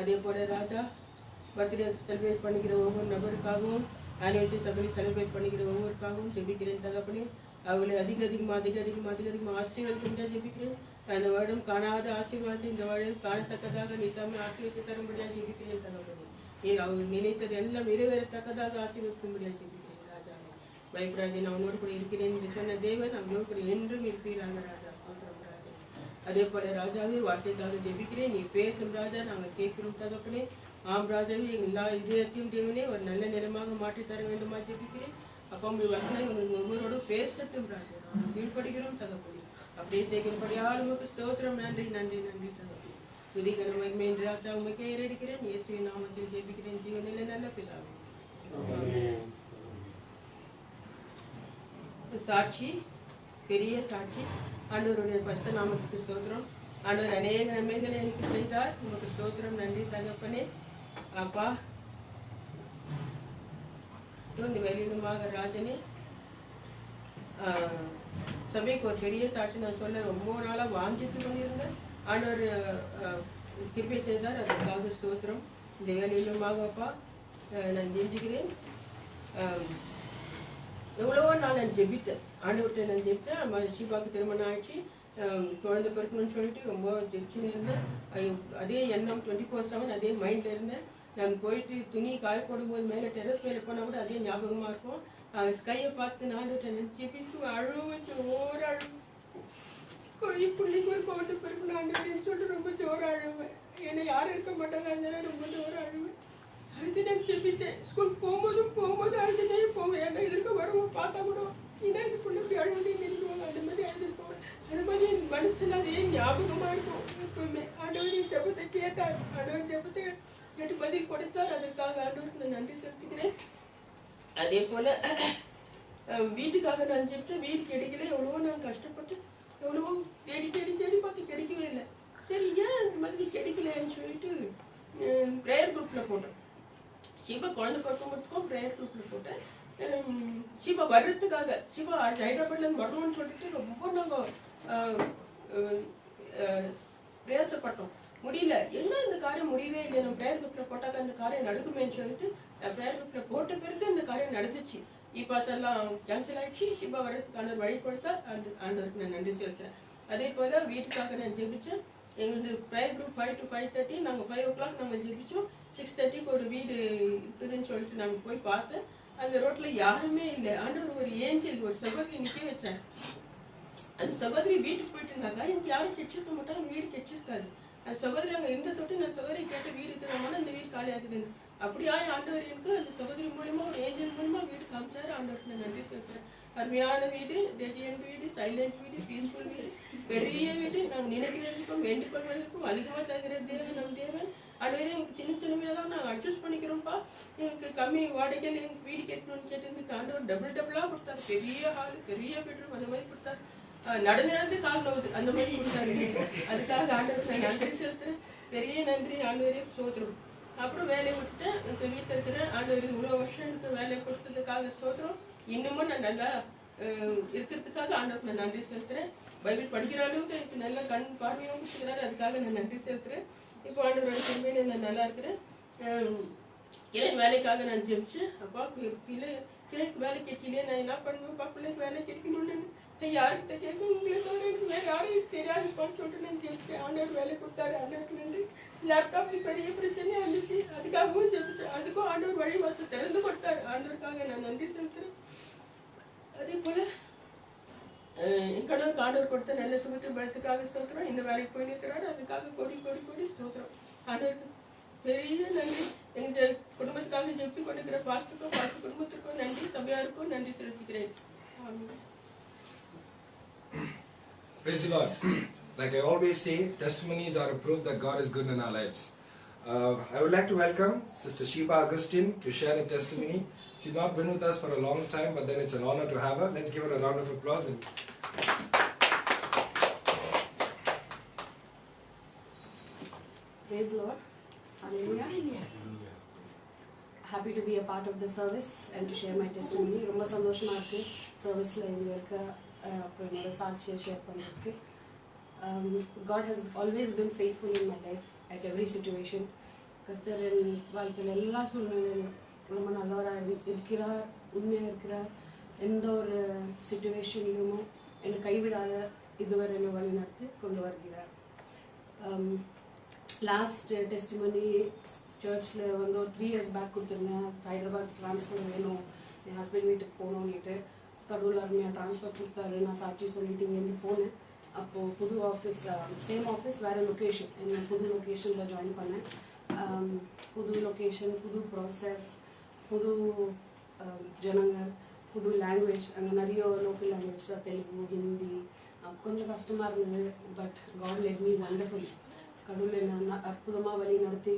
அதே போல ராஜா, பர்த்டே செலிப்ரேட் பண்ணிக்கிற ஒவ்வொரு நபருக்காகவும், ஆனிவர்சரி சபை செலிப்ரேட் பண்ணிக்கிற ஒவ்வொருக்காகவும் ஜெபிக்கிறேன் தகப்பனே. அவர்களை அதிகமாக ஆசீர்வதிக்க முடியாது ஜெபிக்கிறேன். அந்த வருடம் காணாத ஆசீர்வாதத்தை இந்த வருடம் காணத்தக்கதாக நீ தாமே ஆசீர்வதித்து தர முடியாது ஜெபிக்கிறேன் தகப்பனே. அவர்கள் நினைத்தது எல்லாம் நிறைவேறத்தக்கதாக ஆசீர்வதிக்க முடியாது ஜெபிக்கிறேன் ராஜாவே. பயப்படாதே, நான் உன்னோடு கூட இருக்கிறேன் என்று சொன்ன தேவன் அவனோடு கூட என்றும் இருப்பீராங்க ராஜா. அதே போல ராஜாவே, வார்த்தைக்காக ஜெபிக்கிறேன், நீ பேசும் ராஜா, நாங்கள் கேட்கிறோம் தகப்பனே. ஆம் ராஜாவே, எல்லா இதயத்தையும் தேவனே ஒரு நல்ல நிலமாக மாற்றி தர வேண்டுமா ஜெபிக்கிறேன். அப்போ உங்கள் வசனம் ஒவ்வொருவரோடு பேசட்டும் ராஜா, நாங்கள் கீழ்படுகிறோம் தகப்பனே. அப்படியே செய்கிறபடியால் உங்களுக்கு ஸ்தோத்திரம், நன்றி நன்றி நன்றி தகப்பனே. துதிக்கிற மகிமை ராஜா உமக்கே ஏறெடுக்கிறேன். இயேசுவின் நாமத்தில் ஜெபிக்கிறேன் ஜீவனிலே நல்ல பிதாவே. சாட்சி, பெரிய சாட்சி. ஆண்டவருடைய பரிசுத்த நாமத்துக்கு ஸ்தோத்திரம். ஆண்டவர் அநேக நன்மைகளை எனக்கு செய்தார். உங்களுக்கு ஸ்தோத்திரம், நன்றி தகப்பனே. அப்பா, இந்த வெளியிலுமாக ராஜனே, சபைக்கு ஒரு பெரிய சாட்சி நான் சொல்ல ரொம்ப நாளாக வாஞ்சித்து கொண்டிருந்தேன். ஆண்டவர் கிருபை செய்தார், அதற்காக ஸ்தோத்திரம். இந்த வேலையிலுமாக அப்பா நான் ஜெயிச்சுக்கிறேன். எவ்வளவோ நாள் நான் ஜெபித்தேன், ஆண்டவர்கிட்ட நான் ஜெபித்தேன். ஷீபாவுக்கு திருமணம் ஆயிடுச்சு, குழந்தை பிறக்கணும்னு சொல்லிட்டு ரொம்ப ஜெபிச்சுன்னு இருந்தேன். அதே எண்ணம் 24/7 அதே மைண்டில் இருந்தேன். நான் போயிட்டு துணி காய போடும்போது மேலே டெரஸ் மேலே போனால் கூட அதே ஞாபகமாக இருக்கும். ஸ்கையை பார்த்து நான் ஆண்டவர்கிட்ட ஜெபித்து அழுவேன், ஜோர அழுவேன். பிள்ளைக்கு ஒரு குழந்தை பிறக்கணும் ஆண்டவர்னு சொல்லிட்டு ரொம்ப ஜோர அழுவேன். ஏன்னா யாரும் இருக்க மாட்டாங்க, அதனால ரொம்ப ஜோர அழுவேன். அழுது நான் ஜெபிச்சேன். ஸ்கூலுக்கு போகும்போது அழுதுனே போவேன். ஏன்னா இருக்க வரவும் பார்த்தா கூட ஏன்னா இந்த பிள்ளை இப்படி அழுவதே நினைக்குவாங்க, அந்த மாதிரி அழுது போவேன். அது மாதிரி என் மனசில் அதே ஞாபகமாக இருக்கும் எப்பவுமே. ஆண்டவர் ஜெபத்தை கேட்டார், ஆண்டவர் ஜெபத்தை கேட்டு பதில் கொடுத்தார். அதற்காக ஆண்டவருக்கு நான் நன்றி செலுத்துகிறேன். அதே போல் வீட்டுக்காக நான் ஜெபிச்சேன், வீடு கிடைக்கல. எவ்வளவோ நான் கஷ்டப்பட்டு எவ்வளவோ தேடி பார்த்து கிடைக்கவே இல்லை. சரி, ஏன் அந்த மாதிரி கிடைக்கலன்னு சொல்லிட்டு ப்ரேயர் குரூப்பில் போட்டேன். ஷீபா குழந்தை பிறக்கும்போதுக்கும் ப்ரேயர் குரூப்பில் போட்டேன். ஷீபா வர்றதுக்காக, ஷீபா ஹைதராபாத்லேருந்து வரணும்னு சொல்லிட்டு ரொம்ப நாங்கள் பிரயாசப்பட்டோம். முடியல, என்ன இந்த காரியம் முடியவே இல்லை. நம்ம ப்ரேயர் குரூப்பில் போட்டாக்க அந்த காரியம் நடக்குமேன்னு சொல்லிட்டு ப்ரேயர் குரூப்பில் போட்ட பிறகு இந்த காரியம் நடந்துச்சு. பாஸ் எல்லாம் கேன்சல் ஆயிடுச்சு. ஷிபா வரதுக்கு ஆண்டவர் வழி கொடுத்தார். ஆண்டவருக்கு நான் நன்றி செலுத்துறேன். அதே போல் வீட்டுக்காக நான் ஜெபிச்சேன். எங்களது ப்ரேயர் குரூப் 5 to 5:30, நாங்கள் 5 o'clock நாங்கள் ஜெபிச்சோம். 6:30 ஒரு வீடு இருக்குதுன்னு சொல்லிட்டு நாங்கள் போய் பார்த்தேன். அந்த ரோட்டில் யாருமே இல்லை. ஆண்டவர் ஒரு ஏஞ்சல் ஒரு சகோதரி நிற்க வச்சார். அந்த சகோதரி வீட்டுக்கு போயிட்டு இருந்தாக்கா எனக்கு யாரும் கெச்சிருக்க மாட்டாங்க, அந்த வீடு கெச்சிருக்காது. அந்த சகோதரி அங்கே இருந்த தொட்டு நான் சகோதரி கேட்ட வீடு இருக்குதாமான அந்த வீடு காலி ஆகுதுன்னு. அப்படியா ஆண்டவர் எனக்கு அந்த சகோதரி மூலியமா ஒரு ஏஞ்சல் மூலியமா வீடு காமிச்சாரு. ஆண்டவருக்கு நான் நன்றி செலுத்துறேன். அருமையான வீடு, டெடியன் வீடு, சைலண்ட் வீடு, பீஸ்ஃபுல் வீடு, பெரிய வீடு. நாங்கள் நினைக்கிறதுக்கும் வேண்டிக் கொள்வதற்கும் அதிகமாக தருகிற தேவன் நம் தேவன். ஆண்டவரே எனக்கு சின்ன சின்ன வீடாக தான் நாங்கள் அட்ஜஸ்ட் பண்ணிக்கிறோம்ப்பா. எனக்கு கம்மி வாடகையில் எனக்கு வீடு கேட்கணும்னு கேட்டதுக்கு ஆண்டவர் டபுளாக கொடுத்தாரு. பெரிய ஹால், பெரிய பெட்ரூம் அந்த மாதிரி கொடுத்தாரு. நடந்து கால் நோவுது அந்த மாதிரி கொடுத்தாரு. அதுக்காக ஆண்டவருக்கு நான் நன்றி செலுத்துறேன். பெரிய நன்றி ஆண்டவரே, சோத்திரம். அப்புறம் வேலையை விட்டுட்டேன். இப்போ வீட்டில் இருக்கிறேன். ஆண்டவர் இவ்வளோ வருஷம் எனக்கு வேலையை கொடுத்ததுக்காக சோத்திரம். இன்னமும் நான் நல்லா இருக்கிறதுக்காக ஆண்டவருக்கு நான் நன்றி செலுத்துறேன். பைபிள் படிக்கிற அளவுக்கு எனக்கு நல்ல கண் பார்வையும் கொடுத்துக்கிறாரு. அதுக்காக நான் நன்றி செலுத்துறேன். இப்போ ஆண்டவரோட திரும்பியில நான் நல்லா இருக்கிறேன். கிரண் வேலைக்காக நான் ஜெபிச்சேன். அப்பா கிரணுக்கு வேலை கிடைக்கலையே, நான் என்ன பண்ணுவேன்ப்பா, பிள்ளைக்கு வேலை கிடைக்கணும்னு யார்கிட்ட கேட்க உங்களை தவிர எனக்கு வேறு யாரும் தெரியாதுப்பான்னு சொல்லிட்டு நான் ஜெபிச்சேன். ஆண்டவர் வேலை கொடுத்தாரு. ஆண்டவருக்கு நன்றி. லேப்டாப்ல பெரிய பிரச்சனையாக இருந்துச்சு, அதுக்காகவும் ஜெபிச்சேன். அதுக்கும் ஆண்டவர் வழி வாசல் திறந்து கொடுத்தாரு. ஆண்டவருக்காக நான் நன்றி செலுத்துறேன். அதே போல என் கடவுளுக்கு ஆண்டவர் கொடுத்த நல்ல சுகத்தை பலத்துக்காக ஸ்தோத்திரம். இந்த வேலைக்கு போய் நிற்கிறாரு. அதுக்காக கோடி கோடி கோடி ஸ்தோத்திரம். ஆண்டவருக்கு பெரிய நன்றி. எங்கள் குடும்பத்துக்காக ஜெபித்து கொண்டிருக்கிற பாஸ்டருக்கும் பாஸ்டர் குடும்பத்திற்கும் நன்றி, சபையாருக்கும் நன்றி செலுத்துகிறேன். Praise the Lord. Like I always say, testimonies are a proof that God is good in our lives. I would like to welcome Sister Sheba Augustine to share a testimony. She's not been with us for a long time, but then it's an honor to have her. Let's give her a round of applause. Praise the Lord. Hallelujah. Happy to be a part of the service and to share my testimony. ரொம்ப சந்தோஷமா இருக்கு சர்வீஸ்ல இங்க இருக்க அப்புறம் என்னோட சாட்சியை ஷேர் பண்ணுறதுக்கு. God has always been faithful in my life at every situation. கர்த்தர் என் வாழ்க்கையில் எல்லா சூழ்நிலையிலும் ரொம்ப நல்லவராக இருக்கிறார், உண்மையாக இருக்கிறார். எந்த ஒரு சுச்சுவேஷன்லையும் என்னை கைவிடாத இதுவரை என்னை வழி நடத்தி கொண்டு வருகிறார். லாஸ்ட் டெஸ்டிமனி சர்ச்சில் வந்து ஒரு 3 years பேக் கொடுத்துருந்தேன். ஹைதராபாத் ட்ரான்ஸ்ஃபர் வேணும், என் ஹஸ்பண்ட் வீட்டுக்கு போகணுன்னுட்டு கடவுள் அருமையாக ட்ரான்ஸ்ஃபர் கொடுத்தாரு. நான் சாட்சி சொல்லிட்டு இங்கேருந்து போனேன். அப்போது புது ஆஃபீஸ், சேம் ஆஃபீஸ் வேறு லொக்கேஷன், என்ன புது லொக்கேஷனில் ஜாயின் பண்ணேன். புது லொக்கேஷன், புது ப்ராசஸ், புது ஜனங்கள், புது லாங்குவேஜ். அங்கே நிறைய லோக்கல் லாங்குவேஜ் தான், தெலுங்கு, ஹிந்தி. கொஞ்சம் கஷ்டமாக இருந்தது. But God led me wonderfully. கடவுள் என்ன அற்புதமாக வழி நடத்தி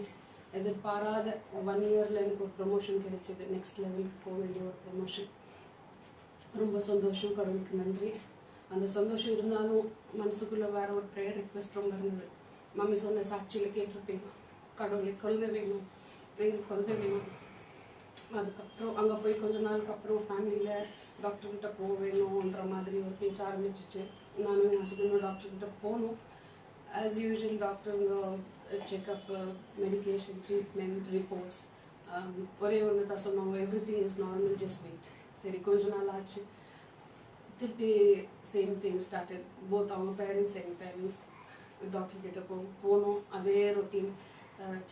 எதிர்பாராத 1 yearல எனக்கு ஒரு ப்ரொமோஷன் கிடைச்சிது. நெக்ஸ்ட் லெவலுக்கு போக வேண்டிய ஒரு ப்ரொமோஷன். ரொம்ப சந்தோஷம், கடவுளுக்கு நன்றி. அந்த சந்தோஷம் இருந்தாலும் மனசுக்குள்ளே வேறு ஒரு ப்ரேயர் ரிக்வெஸ்ட் ரொம்ப இருந்தது. மம்மி சொன்ன சாட்சியில் கேட்டிருப்பீங்க, கடவுளை குழந்தை வேணும், எங்களுக்கு குழந்தை வேணும். அதுக்கப்புறம் அங்கே போய் கொஞ்ச நாளுக்கு அப்புறம் ஃபேமிலியில் டாக்டர்கிட்ட போக வேணுன்ற மாதிரி ஒரு பேச்சு ஆரம்பிச்சிச்சு. நானும் என் ஹஸ்பண்டும் டாக்டர்கிட்ட போனோம். ஆஸ் யூஷுவல் டாக்டருங்க செக்அப், மெடிக்கேஷன், ட்ரீட்மெண்ட், ரிப்போர்ட்ஸ் ஒரே ஒன்று தான் சொன்னாங்க, everything is normal, just wait. சரி, கொஞ்ச நாள் ஆச்சு. திருப்பி சேம் திங் ஸ்டார்டட். போத் அவங்க பேரண்ட்ஸ், எங்கள் பேரண்ட்ஸ் டாக்டர் கிட்ட போனோம். அதே routine,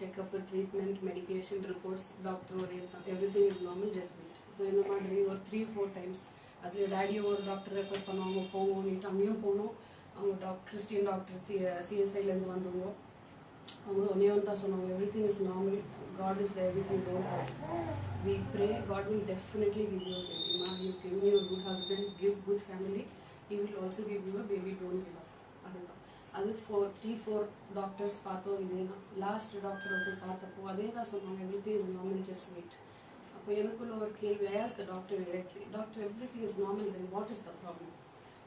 checkup, treatment, medication, reports. Doctor ஒரே தான், everything is normal, just wait. So இந்த மாதிரி ஒரு 3-4 times. அதில் டேடியும் ஒரு டாக்டர் ரெஃபர் பண்ணுவாங்க, போங்கன்னுட்டு அங்கேயும் போனோம். அவங்க கிறிஸ்டியன் டாக்டர் CSIலேருந்து வந்தவங்க. அவங்க ஒன்றே ஒன்று தான் சொன்னாங்க, everything is normal, God is there with you, don't worry. We pray, God will definitely give you a baby. Ma, He is giving you a good husband, give good family. He will also give you a baby, don't give up. அதுதான். அது 3-4 டாக்டர்ஸ் பார்த்தோம். இதே தான் லாஸ்ட் டாக்டரை போய் பார்த்தப்போ அதே தான் சொன்னாங்க, everything is normal, just wait. அப்போ எனக்குள்ள ஒரு கேள்வி, I asked the doctor directly, Doctor, everything is normal, then what is the problem?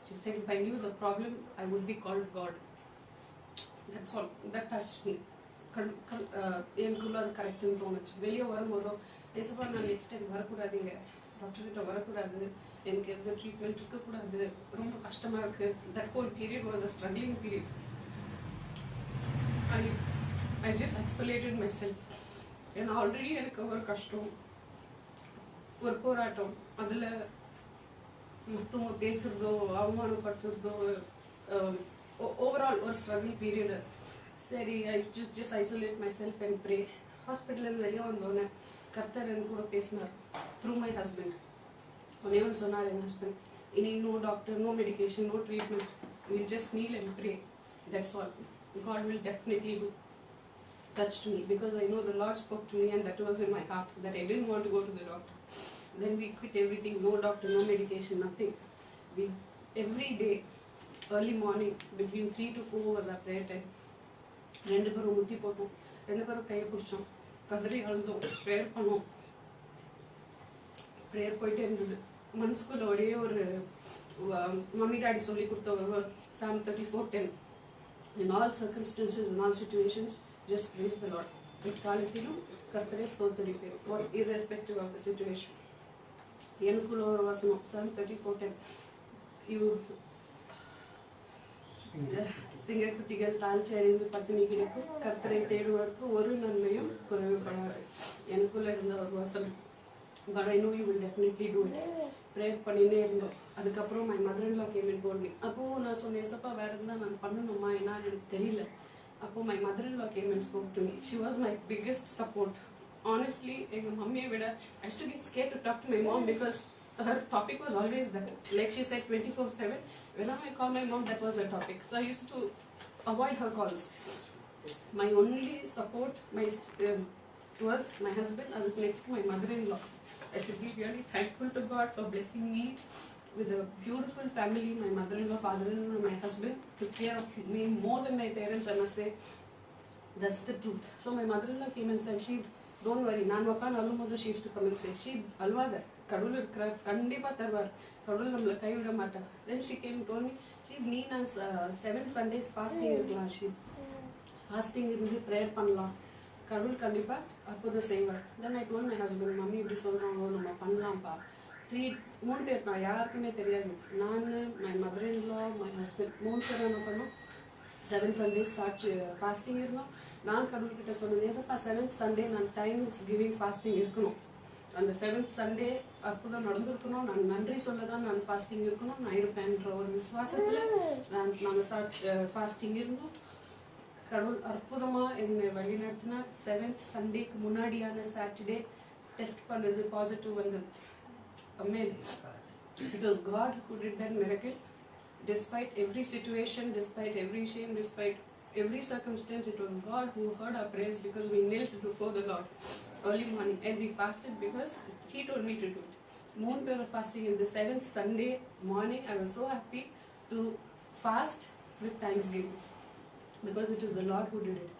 She said, if I knew the problem, I would be called God. That's all. That touched me. எனக்குள்ள அது கரெக்டுன்னு தோணுச்சு. வெளியே வரும்போதும் ஏசப்பா, நான் நெக்ஸ்ட் டைம் வரக்கூடாதுங்க, டாக்டர்கிட்ட வரக்கூடாது, எனக்கு எந்த ட்ரீட்மெண்ட் இருக்கக்கூடாது, ரொம்ப கஷ்டமாக இருக்குது. That whole period was a struggling period. I just isolated myself. ஏன்னா ஆல்ரெடி எனக்கு ஒரு கஷ்டம். ஒரு போராட்டம். அதில் மற்றவங்க பேசுகிறதோ அவமானப்படுத்துறதோ ஓவரால் ஒரு ஸ்ட்ரகிள் பீரியடு. சரி, I just isolate my self and pray. ஹாஸ்பிட்டலேருந்து வெளியே வந்தோடனே கர்த்தர் என் கூட பேசினார் த்ரூ மை ஹஸ்பண்ட். ஒன்னே ஒன்று சொன்னார் என் ஹஸ்பண்ட், இனி no doctor, no medication, no treatment, will just kneel and pray. That's all. God will definitely do. Touched me because I know the Lord spoke to me and that was in my heart that I didn't want to go to the doctor. Then we quit everything, no doctor, no medication, nothing. We every day early morning between 3 to 4 was our prayer time. ரெண்டு பேரும் முட்டி போட்டோம், ரெண்டு பேரும் கையை பிடிச்சோம், கதறி அழுதோம், ப்ரேயர் பண்ணோம். ப்ரேயர் போயிட்டே இருந்தது. மனசுக்குள்ள ஒரே ஒரு மம்மி டாடி சொல்லி கொடுத்த ஒரு Psalm 34:10. In all circumstances, in all situations, just praise the Lord. எக்காலத்திலும் கர்த்தரை ஸ்தோத்திரிப்பேன், irrespective of the situation. எனக்குள்ள ஒரு வசனம் Psalm 34:10. சிங்கக்குட்டிகள் தாழ்ச்சி அறிந்து பட்டினி கிடக்கும், கர்த்தரை தேடுவதற்கு ஒரு நன்மையும் குறைவுபடாது. எனக்குள்ள இருந்த ஒரு வசனம். But I know you will definitely do it. ப்ரேயர் பண்ணினே இருந்தோம். அதுக்கப்புறம் my mother-in-law came in support me. அப்போது நான் சொன்னேன், ஏசப்பா வேறு இருந்தால் நான் பண்ணணுமா என்னன்னு எனக்கு தெரியல. அப்போது my mother-in-law came and spoke to me. She was my biggest support. Honestly எங்கள் மம்மியை விட I used to get scared to talk to my mom because her topic was always that. Like she said 24/7. Whenever I call my mom, that was her topic. So I used to avoid her calls. My only support was my husband and next my mother-in-law. I should be really thankful to God for blessing me with a beautiful family. My mother-in-law, father-in-law, my husband took care of me more than my parents, I must say. That's the truth. So my mother-in-law came and said, she, don't worry, நான் உட்காந்து அழும்போது she used to come and say, she அழுவாத, கடவுள் இருக்கிறார், கண்டிப்பாக தருவார், கடவுள் நம்மளை கைவிட மாட்டார். தென் she came told me, she நீ நான் 7 Sundays ஃபாஸ்டிங் இருக்கலாம், she ஃபாஸ்டிங் இருந்து ப்ரேயர் பண்ணலாம், கடவுள் கண்டிப்பாக அப்போதான் செய்வார். Then I told my husband, mummy இப்படி சொல்கிறாங்க, நம்ம பண்ணலாம்ப்பா. 3 பேர் தான், யாருக்குமே தெரியாது. நான், மை மதர்-இன்-லா, மை ஹஸ்பண்ட், 3 பேர் என்ன பண்ணோம். 7 Sundays ஃபாஸ்டிங் இருந்தோம். நான் கடவுள்கிட்ட சொன்னது, ஏசப்பா 7th Sunday நான் தேங்க்ஸ் கிவிங் ஃபாஸ்டிங் இருக்கணும், அந்த 7th Sunday அற்புதம் நடந்திருக்கணும், நான் நன்றி சொல்ல தான் நான் ஃபாஸ்டிங் இருக்கணும், நான் இருப்பேன்ற ஒரு விசுவாசத்தில் நாங்கள் ஃபாஸ்டிங் இருந்தோம். கடவுள் அற்புதமாக என்னை வழிநடத்தினார். 7th Sundayக்கு முன்னாடியான சாட்டர்டே டெஸ்ட் பண்ணது பாசிட்டிவ் வந்தது. Amen. It was God who did that miracle. Despite every situation, despite every shame, despite every circumstance, it was God who heard our prayers because we knelt before the Lord early morning and we fasted because He told me to do it. Moon prayer fasting in the 7th Sunday morning, I was so happy to fast with thanksgiving because it is the Lord who did it.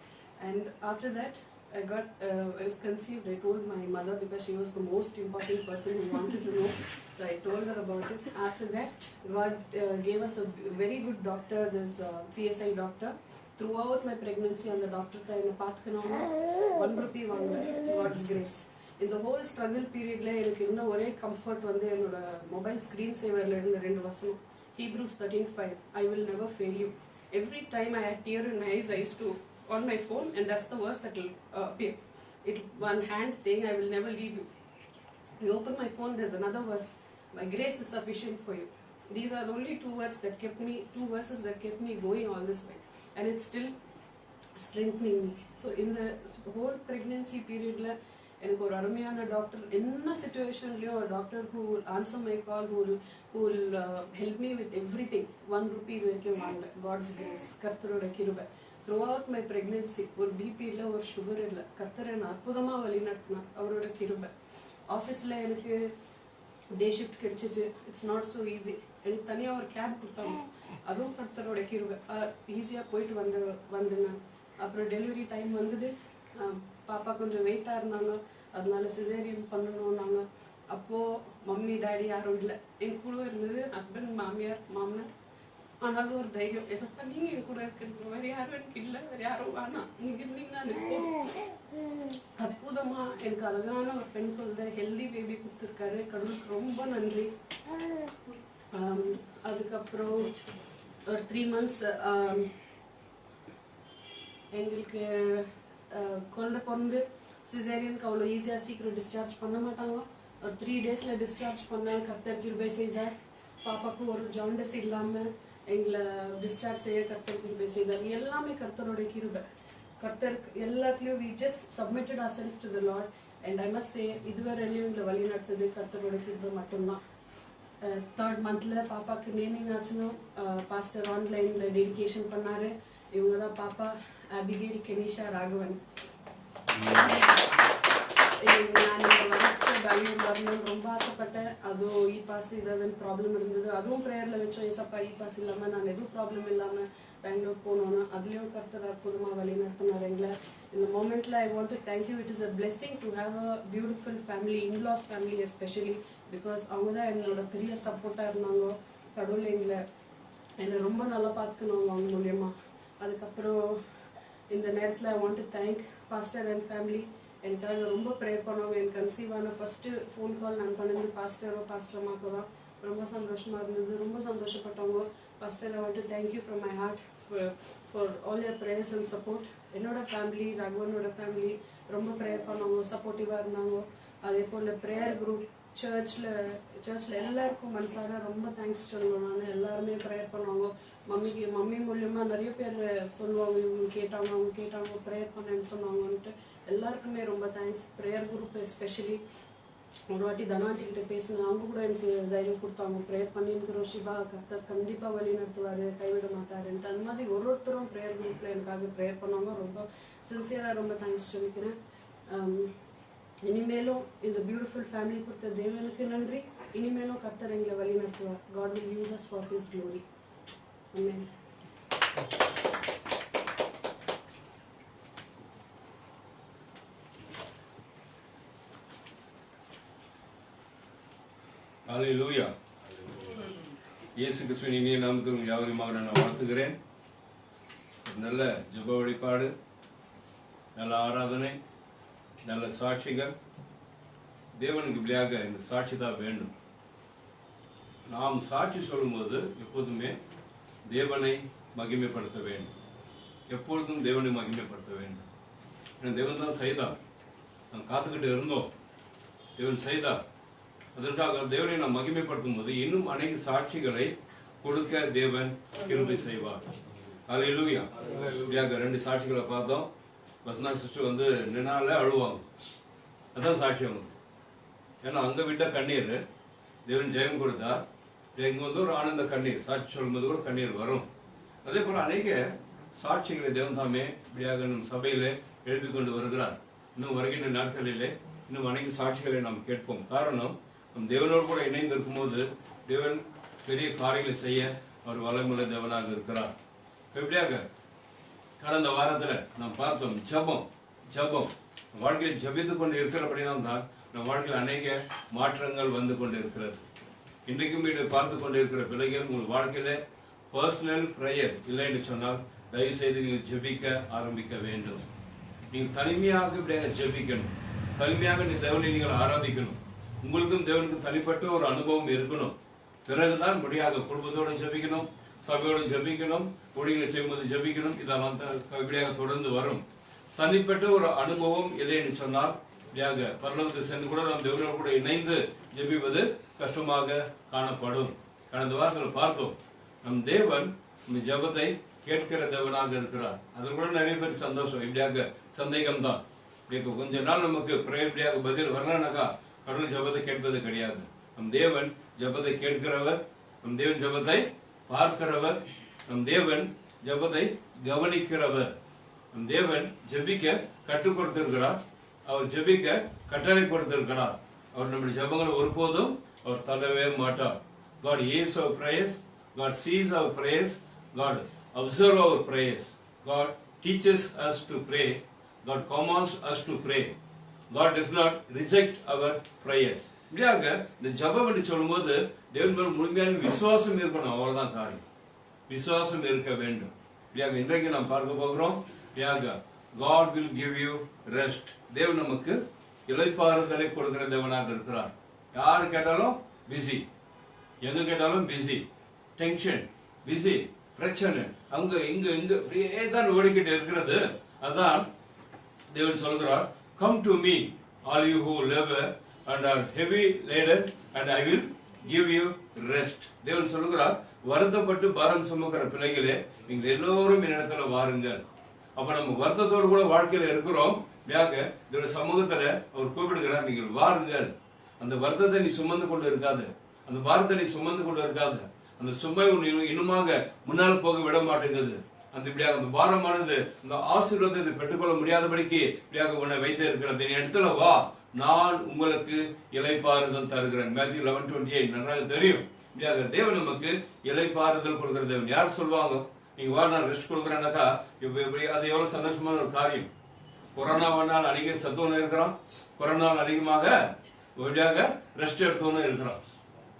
And after that, I was conceived. I told my mother because she was the most important person who wanted to know. So I told her about it. After that, God gave us a very good doctor, this CSI doctor. Throughout my pregnancy, and the doctor I paathukanona 1 rupee vaanga. God's grace. In the whole struggle period la enakku irundha ore comfort vandu enoda mobile screen saver la irundha rendu vasanam. Hebrews 13:5. I will never fail you. Every time I had tear in my eyes, I used to on my phone, and that's the verse that will appear. It one hand saying, I will never leave you. You open my phone, there's another verse. My grace is sufficient for you. These are the only two verses that kept me going all this way. And it's still strengthening me. So in the whole pregnancy period, எனக்கு ஒரு அருமையான டாக்டர், என்ன சிச்சுவேஷன்லையும் ஒரு doctor who will answer my call, who will help me with everything. 1 rupee வரைக்கும் வாங்கல. God's grace, கர்த்தரோட கிருபை. Throughout my pregnancy, ஒரு பிபி இல்லை, ஒரு சுகர் இல்லை, கர்த்தர் என்னை அற்புதமாக வழி நடத்தினார், அவரோட கிருபை. ஆஃபீஸில் எனக்கு டே ஷிஃப்ட் கிடைச்சிச்சு. It's not so easy. எனக்கு தனியாக ஒரு கேப் கொடுத்தாங்க, அதுவும் கர்த்தரோட கிருபை. ஈஸியாக போயிட்டு வந்துங்க. அப்புறம் டெலிவரி டைம் வந்தது. பாப்பா கொஞ்சம் வெயிட்டாக இருந்தாங்க, அதனால சிசேரியன் பண்ணணும்னாங்க. அப்போது மம்மி டாடி யாரும் இல்லை, என் கூட இருந்தது ஹஸ்பண்ட், மாமனார். ஆனாலும் ஒரு தைரியம், ஏசப்பா நீங்கள் என் கூட இருக்கிறது, வேறு யாரும் எனக்கு இல்லை, வேறு யாரும் வேணாம், நீங்கள் இருந்தீங்கன்னா எனக்கு அற்புதமாக எனக்கு அழகான ஒரு பெண் குழந்தை, ஹெல்தி பேபி கொடுத்துருக்காரு. கடவுளுக்கு ரொம்ப நன்றி. அதுக்கப்புறம் ஒரு 3 months எங்களுக்கு குழந்தை பிறந்து சிசேரியனுக்கு அவ்வளோ ஈஸியாக சீக்கிரம் டிஸ்சார்ஜ் பண்ண மாட்டாங்க. ஒரு 3 டேஸில் டிஸ்சார்ஜ் பண்ண கர்த்தர் கிருபை செய்தார். பாப்பாவுக்கு ஒரு ஜாண்டஸ் இல்லாமல் எங்களை டிஸ்சார்ஜ் செய்ய கர்த்தர் கிருபை செய்தார். எல்லாமே கர்த்தருடைய கிருபை. கர்த்தர் எல்லாத்துலேயும் we just submitted ourselves to the Lord and I must say இதுவரையிலையும் எங்களை வழி நடத்துது கர்த்தருடைய கிருபை மட்டும்தான். 3rd monthல பாப்பாவுக்கு நேமிங் ஆச்சுன்னா பாஸ்டர் ஆன்லைனில் டெடிகேஷன் பண்ணார். இவங்க தான் பாப்பா அபிகேல் கெனிஷா ராகவன். நான் இங்கே வரக்கு பெங்களூர் வரணும்னு ரொம்ப ஆசைப்பட்டேன். அதுவும் இ பாஸ் ஏதாவது ப்ராப்ளம் இருந்தது, அதுவும் ப்ரேயரில் வச்சோம். ஏசப்பா இ பாஸ் இல்லாமல் நான் எதுவும் ப்ராப்ளம் இல்லாமல் பெங்களூர் போகணுன்னு அதுலேயும் கர்த்தர் அற்புதமாக வழி நடத்தினார் எங்களை. இந்த மோமெண்ட்டில் I want to thank you. It is a blessing to have a beautiful family, in-laws family especially, because அவங்க தான் என்னோட பெரிய சப்போர்ட்டாக இருந்தாங்க. கடவுள் என்னை ரொம்ப நல்லா பார்த்துக்கணும் அவங்க மூலியமாக. அதுக்கப்புறம் இந்த நேரத்தில் ஐ want to thank pastor and family. எனக்காக ரொம்ப ப்ரேயர் பண்ணுவாங்க. எனக்கு கன்சீவ் ஆன ஃபஸ்ட்டு ஃபோன் கால் நான் பண்ணது பாஸ்டர் அம்மாவுக்கு தான். ரொம்ப சந்தோஷமாக இருந்தது, ரொம்ப சந்தோஷப்பட்டவங்க. Pastor I want to thank you from my heart for all your prayers and support. என்னோட ஃபேமிலி, ராகவனோட ஃபேமிலி ரொம்ப ப்ரேயர் பண்ணவங்க, சப்போர்ட்டிவாக இருந்தாங்க. அதே போல் ப்ரேயர் குரூப் சர்ச்சில் எல்லாருக்கும் மனசார ரொம்ப தேங்க்ஸ் சொல்லணும். நான் எல்லாருமே ப்ரேயர் பண்ணுவாங்க. மம்மி மூலியமாக நிறைய பேர் சொல்லுவாங்க, இவங்க கேட்டாங்க ப்ரேயர் பண்ணேன்னு சொன்னாங்கன்ட்டு. எல்லாருக்குமே ரொம்ப தேங்க்ஸ். ப்ரேயர் குரூப் எஸ்பெஷலி ஒரு வாட்டி தனாட்டிக்கிட்ட பேசினேன். அவங்க கூட எனக்கு தைரியம் கொடுத்தாங்க. ப்ரேயர் பண்ணியிருக்கிறோம் ஷிபா, கர்த்தர் கண்டிப்பாக வழி நடத்துவார், கைவிட மாட்டாருன்ட்டு. அந்த மாதிரி ஒருத்தரும் ப்ரேயர் குரூப்பில் எனக்காக ப்ரேயர் பண்ணுவாங்க. ரொம்ப சின்சியராக ரொம்ப தேங்க்ஸ் சொல்லிக்கிறேன். இனிமேலும் இந்த பியூட்டிஃபுல் ஃபேமிலி கொடுத்த தேவனுக்கு நன்றி. இனிமேலும் கர்த்தர் எங்களை வழி நடத்துவார். God will use us for His glory. Amen. ஹல்லேலூயா. இயேசு கிறிஸ்துவின் இனிய நாமத்தில் யாவரையுமாக நான் வாழ்த்துகிறேன். நல்ல ஜெப வழிபாடு, நல்ல ஆராதனை, நல்ல சாட்சிகள். தேவனுக்கு இப்படியாக இந்த சாட்சி தான் வேண்டும். நாம் சாட்சி சொல்லும்போது எப்போதுமே தேவனை மகிமைப்படுத்த வேண்டும். எப்பொழுதும் தேவனை மகிமைப்படுத்த வேண்டும். ஏன்னா தேவன் தான் செய்தார். நாம் காத்துக்கிட்டு இருந்தோம், தேவன் செய்தார். அதற்காக தேவனை நாம் மகிமைப்படுத்தும் போது இன்னும் அநேக சாட்சிகளை கொடுக்க தேவன் கிருபை செய்வார். ஹல்லேலூயா. இப்படியாக 2 சாட்சிகளை பார்த்தோம். வசனா சிஸ்டர் வந்து நின்னால அழுவாங்க, அதான் சாட்சி அவங்க. ஏன்னா அங்கே விட்ட கண்ணீர் தேவன் ஜெயம் கொடுத்தார். இங்கே வந்து ஒரு ஆனந்த கண்ணீர், சாட்சி சொல்லும்போது கூட கண்ணீர் வரும். அதே போல் அநேக சாட்சிகளை தேவன் தாமே இப்படியாக நம் சபையில் எழுப்பி கொண்டு வருகிறார். இன்னும் வருகின்ற நாட்களிலே இன்னும் அநேக சாட்சிகளை நாம் கேட்போம். காரணம், நம் தேவனோடு கூட இணைந்து இருக்கும்போது தேவன் பெரிய காரியங்களை செய்ய அவர் வல்லமையுள்ள தேவனாக இருக்கிறார். எப்படியாக கடந்த வாரத்தில் நாம் பார்த்தோம், ஜபம் வாழ்க்கையில் ஜபித்து கொண்டு இருக்கிறபடினால் தான் நம் வாழ்க்கையில் அநேக மாற்றங்கள் வந்து கொண்டு இருக்கிறது. இன்றைக்கும் வீடு பார்த்து கொண்டு இருக்கிற பிள்ளைகள், உங்கள் வாழ்க்கையில பர்சனல் ப்ரேயர் இல்லை என்று சொன்னால் தயவு செய்து நீங்கள் ஜெபிக்க ஆரம்பிக்க வேண்டும். நீங்கள் தனிமையாக இப்படியாக ஜெபிக்கணும். தனிமையாக தேவனை நீங்கள் ஆராதிக்கணும். உங்களுக்கும் தேவனுக்கும் தனிப்பட்ட ஒரு அனுபவம் இருக்கணும். பிறகுதான் முடியாத குடும்பத்தோடு ஜெபிக்கணும், சபையோடு ஜெபிக்கணும், ஊழியர்களை செய்யும்போது ஜெபிக்கணும். இதெல்லாம் இப்படியாக தொடர்ந்து வரும். தனிப்பட்ட ஒரு அனுபவம் இல்லை என்று சொன்னால் இப்படியாக பரலோகத்தை சென்று கூட நாம் தேவனோடு கூட இணைந்து ஜெபிப்பது கஷ்டமாக காணப்படும். கடந்த வாரத்தில் பார்த்தோம், நம் தேவன் நம் ஜெபத்தை கேட்கிற தேவனாக இருக்கிறார். அதில் கூட நிறைய பேர் சந்தோஷம். இப்படியாக சந்தேகம் தான். கொஞ்ச நாள் நமக்கு இப்படியாக பதில் வரலனாக்கா கடவுள் ஜெபத்தை கேட்பது கிடையாது. நம் தேவன் ஜெபத்தை கேட்கிறவர், நம் தேவன் ஜெபத்தை பார்க்கிறவர், நம் தேவன் ஜெபத்தை கவனிக்கிறவர். நம் தேவன் ஜெபிக்க கற்றுக் கொடுத்திருக்கிறார். அவர் ஜெபிக்க கட்டளை கொடுத்திருக்கிறார். அவர் நம்முடைய ஜெபங்களை ஒருபோதும் அவர் தள்ளவே மாட்டார். God hears our prayers, God sees our prayers, God observes our prayers, God teaches us to pray, God commands us to pray. God does not reject our prayers. இப்படியாக இந்த ஜெபம் என்று சொல்லும்போது தேவன் மேல் முழுமையான விசுவாசம் இருக்கணும். அவ்வளவுதான் காரியம். விசுவாசம் இருக்க வேண்டும். இப்படியாக இன்றைக்கு நாம் பார்க்க போகிறோம். இப்படியாக God will give you rest. தேவன் நமக்கு இளைப்பாறுதலை கொடுக்கிற தேவனாக இருக்கிறார். யாரு கேட்டாலும் பிஸி, எங்க கேட்டாலும் பிஸி, டென்ஷன், பிஸி, பிரச்சனை, அங்க இங்க இங்க இப்படியே தான் ஓடிக்கிட்டு இருக்கிறது. அதான் தேவன் சொல்கிறார், come to me all you who labor and are heavy laden and I will give you rest. தேவன் சொல்லுகிறார், வருத்தப்பட்டு பாரம் சுமக்கிற பிள்ளைகளே நீங்கள் எல்லோரும் என்னிடத்துல வாருங்கள். அப்ப நம்ம வருத்தத்தோடு கூட வாழ்க்கையில இருக்கிறோம். இதோட சமூகத்துல அவர் கூப்பிடுகிறார், நீங்கள் வாருங்கள். அந்த வருத்தத்தை நீ சுமந்து கொண்டு இருக்காது, அந்த பாரத்தை நீ சுமந்து கொண்டு இருக்காது, அந்த சுமை இன்னுமாக முன்னால் போக விட மாட்டேங்குது. அந்த இப்படியாக அந்த பாரமானது அந்த ஆசீர்வாதத்தை பெற்றுக்கொள்ள முடியாதபடிக்கு இப்படியாக உன்னை வைத்து இருக்கிறது. நீ இடத்துல வா, நான் உங்களுக்கு இளைப்பாறுதல் தருகிறேன். மேத்யூ 11:28 நன்றாக தெரியும். இப்படியாக தேவன் நமக்கு இளைப்பாறுதல் கொடுக்கிற தேவன். யார் சொல்லுவாங்க நீங்க வா நான் ரெஸ்ட் கொடுக்குறேன்னாக்கா அது எவ்வளவு சந்தோஷமான ஒரு காரியம். கொரோனா வந்தால் அதிக சத்துவம் இருக்கிறோம், கொரோனா அதிகமாக இப்படியாக ரெஸ்ட் எடுத்தவனும் இருக்கிறோம்.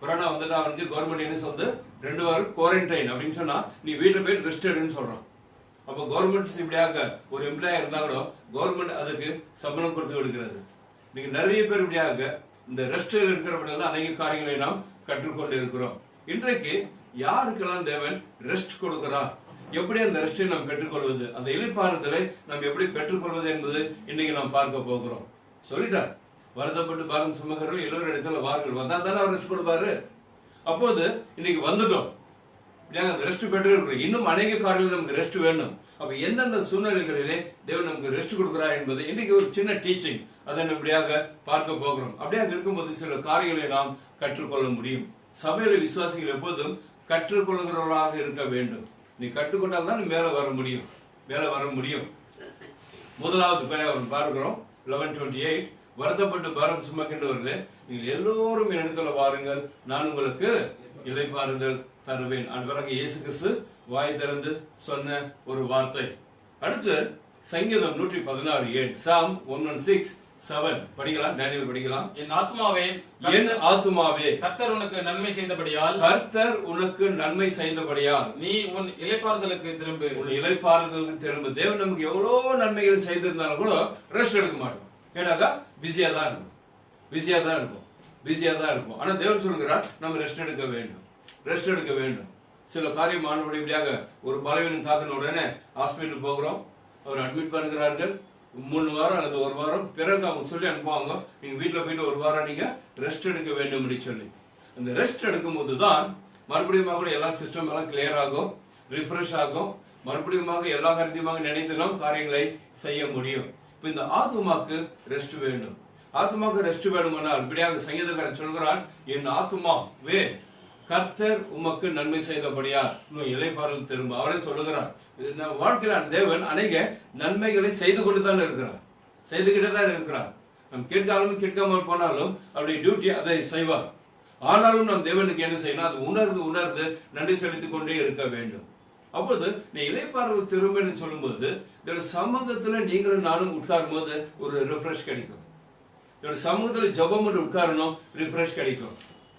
கொரோனா வந்துட்டு அவனுக்கு கவர்மெண்ட் என்ன சொல்லுது, 2 வாரம் குவாரண்டைன் அப்படின்னு சொன்னா நீ வீட்டுல போய் ரெஸ்ட் எடுன்னு சொல்றான். அப்ப கவர்மெண்ட் இப்படியாக ஒரு எம்ப்ளாயி இருந்தாங்களோ கவர்மெண்ட் அதுக்கு சம்பளம் கொடுத்து விடுகிறது. நீங்க நிறைய பேர் இப்படியாக இந்த ரெஸ்டில் இருக்கிறவர்கள் அநேக காரியங்களை நாம் கற்றுக்கொண்டு இருக்கிறோம். இன்றைக்கு யாருக்கெல்லாம் தேவன் ரெஸ்ட் கொடுக்கிறார், எப்படி அந்த ரெஸ்டை நாம் பெற்றுக்கொள்வது, அந்த இளைப்பாறுதலை நாம் எப்படி பெற்றுக்கொள்வது என்பது இன்னைக்கு நாம் பார்க்க போகிறோம். சொல்லிட்டார், வருத்தப்பட்டு பாரம் சுமக்கிறவர்கள் எல்லோரும் இடத்துல வாருங்கள். வந்தா தானே அவர் ரெஸ்ட் கொடுப்பாரு. அப்போது இன்னைக்கு வந்துட்டோம், அந்த ரெஸ்ட் பெற்று இருக்கிறோம். இன்னும் அநேக காரியங்கள் நமக்கு ரெஸ்ட் வேணும். அப்ப எந்தெந்த சூழ்நிலைகளிலே தேவன் நமக்கு ரெஸ்ட் கொடுக்கிறார் என்பது இன்னைக்கு ஒரு சின்ன டீச்சிங், அதை நம்ம இப்படியாக பார்க்க போகிறோம். அப்படியாக இருக்கும்போது சில காரியங்களை நாம் கற்றுக்கொள்ள முடியும். சபையில விசுவாசிகள் எப்போதும் கற்றுக்கொள்கிறவர்களாக இருக்க வேண்டும். நீ கற்றுக்கொண்டால் தான் மேல வர முடியும், மேல வர முடியும். முதலாவது பார்க்கிறோம் 11:28, வருத்தப்பட்டு பாரம் சுமக்கின்றவர்களே நீங்கள் எல்லோரும் என்னிடத்துல வாருங்கள், நான் உங்களுக்கு இளைப்பாறுதல் தருவேன். அந்த பிறகு இயேசு கிறிஸ்து வாய் திறந்து சொன்ன ஒரு வார்த்தை. அடுத்து சங்கீதம் 116:7, சாம் 116:7 படிக்கலாம். டேனியல் படிக்கலாம். என் ஆத்துமாவே, என் ஆத்துமாவே, கர்த்தர் உனக்கு நன்மை செய்தபடியால், கர்த்தர் உனக்கு நன்மை செய்தபடியால் நீ உன் இளைப்பாறுதலுக்கு திரும்பு, உன் இளைப்பாறுதலுக்கு திரும்ப. தேவன் நமக்கு எவ்வளவு நன்மைகள் செய்திருந்தாலும் கூட ரெஸ்ட் எடுக்க மாட்டோம். ஏன்னாக்கா பிஸியா தான் இருக்கும், பிஸியா தான் இருப்போம், பிஸியா தான் இருப்போம். ஆனா தேவன் சொல்கிறார் நம்ம ரெஸ்ட் எடுக்க வேண்டும், ரெஸ்ட் எடுக்க வேண்டும். சில காரியம் ஆனபடியாக ஒரு பலவீனம் தாக்கின உடனே ஹாஸ்பிட்டல் போகிறோம், அவர் அட்மிட் பண்ணுகிறார்கள். 3 வாரம் அல்லது 1 வாரம் பிறகு அவங்க சொல்லி அனுப்புவாங்க, நீங்க வீட்டுல போயிட்டு 1 வாரம் நீங்க ரெஸ்ட் எடுக்க வேண்டும் என்று சொல்லி. அந்த ரெஸ்ட் எடுக்கும் போதுதான் மறுபடியும் கூட எல்லா சிஸ்டம் எல்லாம் கிளியர் ஆகும், ரிஃப்ரெஷ் ஆகும். மறுபடியும் எல்லா காரியமாக நினைத்து நாம் காரியங்களை செய்ய முடியும். இப்ப இந்த ஆத்துமாக்கு ரெஸ்ட் வேண்டும். ஆத்துமாக்கு ரெஸ்ட் வேண்டுமானால் இப்படியாக சங்கீதக்காரன் சொல்கிறான், என் ஆத்துமாவே கர்த்தர் உமக்கு நன்மை செய்தபடியா இன்னும் இளைப்பாறுதல் திரும்ப. அவரே சொல்லுகிறார், வாழ்க்கையில தேவன் அநேக நன்மைகளை செய்து கொண்டு தான் இருக்கிறார், செய்துகிட்டே தான் இருக்கிறார். நம் கேட்காலும் கேட்காமல் போனாலும் அவருடைய டியூட்டி அதை செய்வார். ஆனாலும் நம் தேவனுக்கு என்ன செய்யணும், அது உணர்ந்து உணர்ந்து நன்றி செலுத்திக் கொண்டே இருக்க வேண்டும். அப்போது நீ இளைப்பாறுதல் திரும்ப என்று சொல்லும்போது இதோட சமூகத்துல நீங்களும் நானும் உட்காரும் போது ஒரு ரிஃப்ரெஷ் கிடைக்கும். இதோட சமூகத்துல ஜபம் என்று உட்காரணும், ரிஃப்ரெஷ் கிடைக்கும்.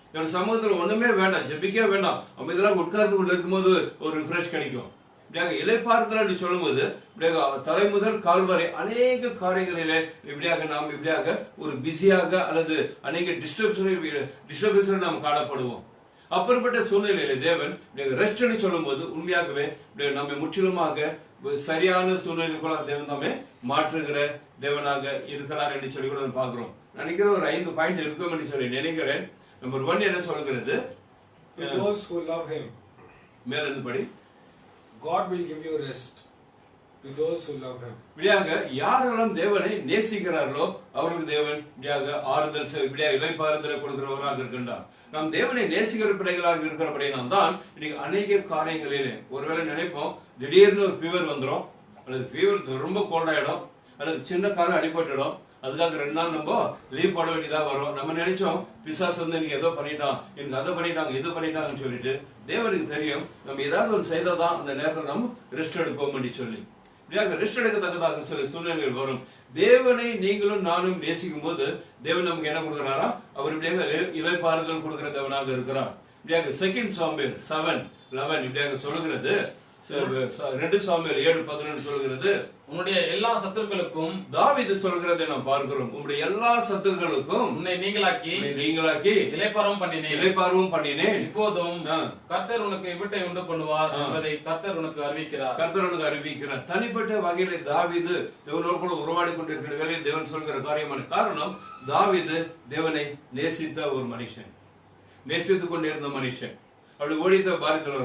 இதோட சமூகத்துல ஒண்ணுமே வேண்டாம், ஜபிக்க வேண்டாம், நம்ம இதெல்லாம் உட்கார்ந்து கொண்டு இருக்கும்போது ஒரு ரிஃப்ரெஷ் கிடைக்கும். இப்படியாக இளைப்பாறுதல் அப்படி சொல்லும் போது இப்படியாக தலை முதல் கால் வரை அநேக காரியங்களிலே இப்படியாக நாம் இப்படியாக ஒரு பிஸியாக அல்லது அநேக டிஸ்டர்பன்ஸ் நாம் காணப்படுவோம். அப்படிப்பட்ட சூழ்நிலையில தேவன் ரெஸ்ட் சொல்லும் போது உண்மையாகவே நம்மை முற்றிலுமாக சரியான சூழ்நிலைக்குள்ள தேவன் தாமே மாற்றுகிற தேவனாக இருக்கிறார் என்று சொல்லி கூட பார்க்கிறோம். நினைக்கிறேன் ஒரு 5 பாயிண்ட் இருக்கும் என்று சொல்லி நினைக்கிறேன். நம்பர் 1 என்ன சொல்கிறது, those who love him, மேல இருந்து படி, God will give you rest to those who love him. இப்படியாக யாரெல்லாம் தேவனை நேசிக்கிறார்களோ அவர்களுக்கு தேவன் இப்படியாக ஆறுதல் இப்படியாக இளைப்பாறுதலை கொடுக்கிறவராக இருக்கின்றார். நாம் தேவனை நேசிக்கிற பிள்ளைகளாக இருக்கிறபடினால் தான் இன்னைக்கு அநேக காரியங்களிலே ஒருவேளை நினைப்போம் திடீர்னு ஒரு ஃபீவர் வந்துடும், அல்லது ஃபீவர் ரொம்ப கோல்டாயிடும், அல்லது சின்ன காலம் அடிபட்டுடும், அதுக்காக 2 நாள் நம்ம லீவ் போட வேண்டியதா வரும். நம்ம நினைச்சோம் பிசாசு வந்து நீங்க ஏதோ பண்ணிட்டான், எனக்கு அதை பண்ணிட்டாங்க இது பண்ணிட்டாங்கன்னு சொல்லிட்டு தேவனுக்கு தெரியும் நம்ம ஏதாவது ஒன்று செய்தாதான் அந்த நேரத்தில் நம்ம ரெஸ்ட் எடுப்போம் அப்படின்னு சொல்லி இப்படியாக ரெஸ்ட் எடுக்கத்தக்கதாக சில சூழ்நிலைகள் வரும். தேவனை நீங்களும் நானும் நேசிக்கும் போது தேவன் நமக்கு என்ன கொடுக்கிறாரா, அவர் இப்படியாக இளைப்பாறுதல் கொடுக்கிற தேவனாக இருக்கிறார். இப்படியாக 2 சாமுவேல் 7:11 இப்படியாக சொல்லுகிறது, 2 சாமுவேல் 7:11 சொல்கிறது, உன்னுடைய எல்லா சத்துருக்களுக்கும் தாவீது சொல்கிறதை நாம் பார்க்கிறோம், உங்களுடைய எல்லா சத்துருக்களுக்கும் உன்னை நீங்களாக்கி இளைப்பாறும் பண்ணினேன். இப்போதும் கர்த்தர் உனக்கு விட்டை உண்டு பண்ணுவார் என்பதை கர்த்தர் உனக்கு அறிவிக்கிறார். தனிப்பட்ட வகையில தாவீது தேவனோடு கூட உருவாடி கொண்டிருக்கிற வேலையில் தேவன் சொல்கிற காரியமான காரணம், தாவீது தேவனை நேசித்த ஒரு மனுஷன், நேசித்துக் கொண்டிருந்த மனுஷன். அப்படி ஓடித்த பாரத்தில்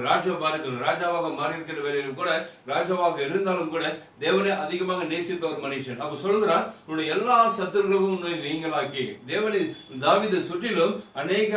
ராஜாவாக மாறி இருக்கிற வேலையிலும் கூட, ராஜாவாக இருந்தாலும் கூட தேவனை அதிகமாக நேசித்த ஒரு மனுஷன். அப்ப சொல்கிறார், உன்னுடைய எல்லா சத்துருகளும் உன்னை நீங்களாக்கி. தேவனை தாவீது சுற்றிலும் அநேக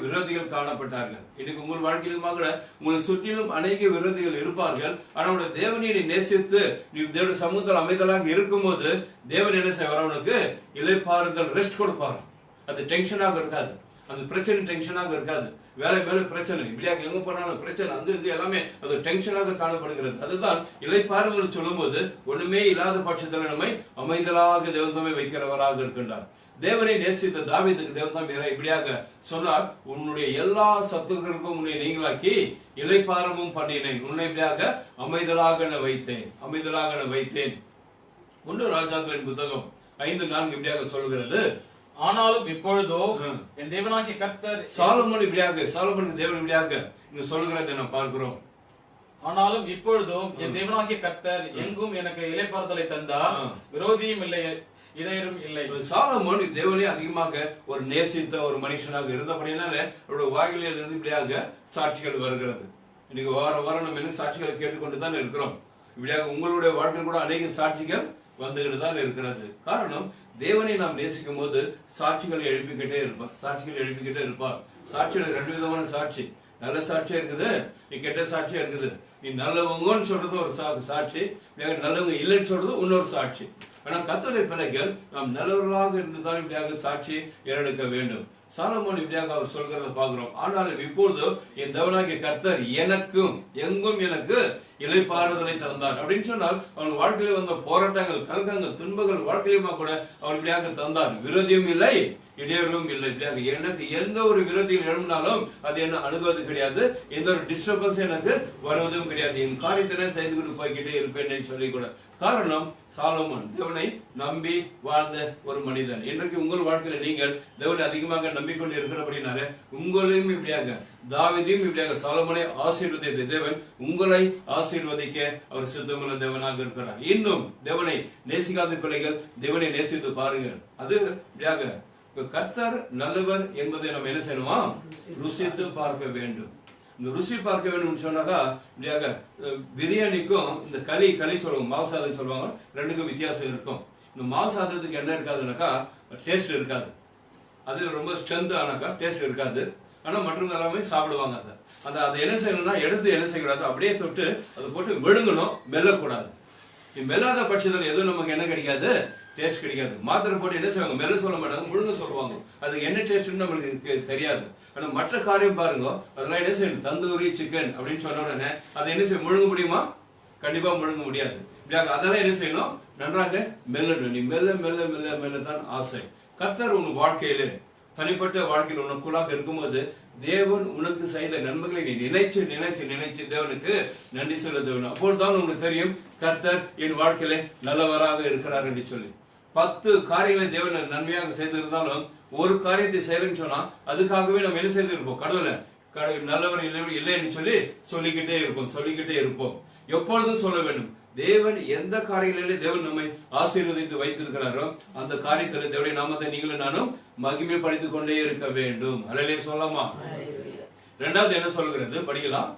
விரோதிகள் காணப்பட்டார்கள். இன்னைக்கு உங்கள் வாழ்க்கையிலுமா கூட உங்களை சுற்றிலும் அநேக விரோதிகள் இருப்பார்கள். ஆனால் தேவனை நேசித்து நீ தேவனுடைய சமூகத்தில் அமைதலாக இருக்கும்போது தேவன் என்ன செய்வார்? உனக்கு இளைப்பாறுதல், ரெஸ்ட் கொடுப்பார். அது டென்ஷனாக இருக்காது, அந்த பிரச்சனை டென்ஷனாக இருக்காது. வேலை மேல பிரச்சனை, இப்படியாக எங்க போனாலும் பிரச்சனை, அங்கு இங்கு எல்லாமே அது டென்ஷனாக காணப்படுகிறது. அதுதான் இளைப்பாறுதல் சொல்லும் போது ஒண்ணுமே இல்லாத பட்சத்தில் நம்மை அமைதலாக தேவன் தாமே வைக்கிறவராக இருக்கின்றார். தேவனை நேசித்த தாவீதுக்கு தேவன் தாம் இப்படியாக சொன்னார், உன்னுடைய எல்லா சத்துருக்களுக்கும் உன்னை நீங்களாக்கி இளைப்பாறமும் பண்ணினேன், உன்னை இப்படியாக அமைதலாக வைத்தேன். 1 ராஜாக்களின் புத்தகம் 5:4 இப்படியாக சொல்கிறது, ஆனாலும் இப்பொழுதோ என் தேவனாகிய கர்த்தர், சாலமோனுக்கு தேவன் இப்படியாக இங்க சொல்லுகிறதை நாம் பார்க்கிறோம். ஆனாலும் இப்பொழுதும் என் தேவனாகிய கர்த்தர் எங்கும் எனக்கு இளைப்பாறுதலை தந்தார், விரோதியும் இல்லை, இடையரும் இல்லை. சாலமோன் தேவனை அதிகமாக ஒரு நேசித்த ஒரு மனுஷனாக இருந்தபடினால அவருடைய வாயிலில் இருந்து இப்படியாக சாட்சிகள் வருகிறது. இன்னைக்கு வாரம் நம்ம என்ன சாட்சிகளை கேட்டுக்கொண்டுதான் இருக்கிறோம். இப்படியாக உங்களுடைய வாழ்க்கையில் கூட அநேக சாட்சிகள் வந்துகிட்டு தான் இருக்கிறது. காரணம், தேவனை நாம் நேசிக்கும் போது சாட்சிகளை எழுப்பிக்கிட்டே இருப்பார். சாட்சிகள் 2 விதமான சாட்சி. நல்ல சாட்சியா இருக்குது, நீ கெட்ட சாட்சியா இருக்குது. நீ நல்லவங்கன்னு சொல்றது ஒரு சாட்சி, நல்லவங்க இல்லைன்னு சொல்றது இன்னொரு சாட்சி. ஆனா கர்த்தருடைய பிள்ளைகள் நாம் நல்லவர்களாக இருந்துதான் இப்படியாக சாட்சி ஏறெடுக்க வேண்டும். சாலமோன் இப்படியாக அவர் சொல்கிறத பார்க்கிறோம். ஆனாலும் இப்பொழுது என் தேவனாகிய கர்த்தர் எனக்கும் எங்கும் எனக்கு இளைப்பாறுதலை தந்தார் அப்படின்னு சொன்னால், அவன் வாழ்க்கையில வந்த போராட்டங்கள், கலக்கங்கள், துன்பங்கள் வாழ்க்கையிலுமா கூட அவர் இப்படியாக தந்தார். விரோதியும் இல்லை, இடையூறும் இல்லை. எனக்கு எந்த ஒரு விரோதிகள் எழுப்பினாலும் அது என்ன அணுகுவது கிடையாது, எந்த ஒரு டிஸ்டர்பன்ஸ் எனக்கு வருவதும் கிடையாது. என் காரியத்தினை செய்து கொண்டு போய்கிட்டே இருப்பேன் சொல்லி கூட. காரணம், சாலமோன் தேவனை நம்பி வாழ்ந்த ஒரு மனிதன். இன்றைக்கு உங்கள் வாழ்க்கையில நீங்கள் தேவனை அதிகமாக நம்பிக்கொண்டு இருக்கிறபடினால உங்களையும் இப்படியாக, தாவீதையும் இப்படியாக சாலமோனை ஆசீர்வதித்த தேவன் உங்களை ஆசீர்வதிக்க அவர் சித்தமுள்ள தேவனாக இருக்கிறார். இன்னும் தேவனை நேசிக்காத பிள்ளைகள் தேவனை நேசித்து பாருங்கள். அது இப்படியாக கர்த்தர் நல்லவர் என்பதை நம்ம என்ன செய்யணுமா? ருசித்து பார்க்க வேண்டும். இந்த ருசி பார்க்க வேண்டும் சொன்னாக்கா, இப்படியாக பிரியாணிக்கும் இந்த களி சொல்லுவாங்க, மாவு சாதம் சொல்லுவாங்க, ரெண்டுக்கும் வித்தியாசம் இருக்கும். இந்த மாவு சாதத்துக்கு என்ன இருக்காதுனாக்கா டேஸ்ட் இருக்காது, அது ரொம்ப ஸ்ட்ரென்த் ஆனாக்கா டேஸ்ட் இருக்காது. ஆனா மற்றவங்க எல்லாமே சாப்பிடுவாங்க. அதை என்ன செய்யணும்னா, எடுத்து என்ன செய்யக்கூடாது, அப்படியே தொட்டு அதை போட்டு விழுங்கணும், மெல்லக்கூடாது. மெல்லாத பட்சத்தில் எதுவும் நமக்கு என்ன கிடைக்காது, டேஸ்ட் கிடைக்காது. மாத்திரை போட்டு என்ன செய்வாங்க, மெல்ல சொல்ல மாட்டாங்க, முழுங்க சொல்லுவாங்க. அதுக்கு என்ன டேஸ்ட்னு நம்மளுக்கு தெரியாது. ஆனா மற்ற காரியம் பாருங்க, அதெல்லாம் என்ன செய்யணும், தந்தூரி சிக்கன் அப்படின்னு சொன்ன உடனே அதை என்ன செய்ய முழுங்க முடியுமா? கண்டிப்பா முழுங்க முடியாது. அதெல்லாம் என்ன செய்யணும், நன்றாக மெல்லணும். நீ மெல்ல தான் ஆசை. கர்த்தர் உன் வாழ்க்கையில, தனிப்பட்ட வாழ்க்கையில் உனக்குள்ளாக இருக்கும்போது தேவன் உனக்கு செய்த நன்மைகளை நீ நினைச்சு தேவனுக்கு நன்றி சொல்ல தேவன். அப்போதுதான் உங்களுக்கு தெரியும் கர்த்தர் என் வாழ்க்கையில நல்லவராக இருக்கிறார் என்று சொல்லி. 10 காரியங்களை தேவன் நன்மையாக செய்திருந்தாலும் ஒரு காரியத்தை செய்யலன்னு சொன்னா அதுக்காகவே நம்ம என்ன செய்திருப்போம், கடவுளை நல்லவர் இல்லை என்று சொல்லிக்கிட்டே இருப்போம். எப்பொழுதும் சொல்ல வேண்டும், தேவன் எந்த காரியங்களிலே தேவன் நம்மை ஆசீர்வதித்து வைத்திருக்கிறாரோ அந்த காரியத்தில் தேவனுடைய நாமத்தை நீங்களும் நானும் மகிமை படித்துக் கொண்டே இருக்க வேண்டும். அல்லேலூயா சொல்லலாமா? இரண்டாவது என்ன சொல்கிறது, படிக்கலாம்.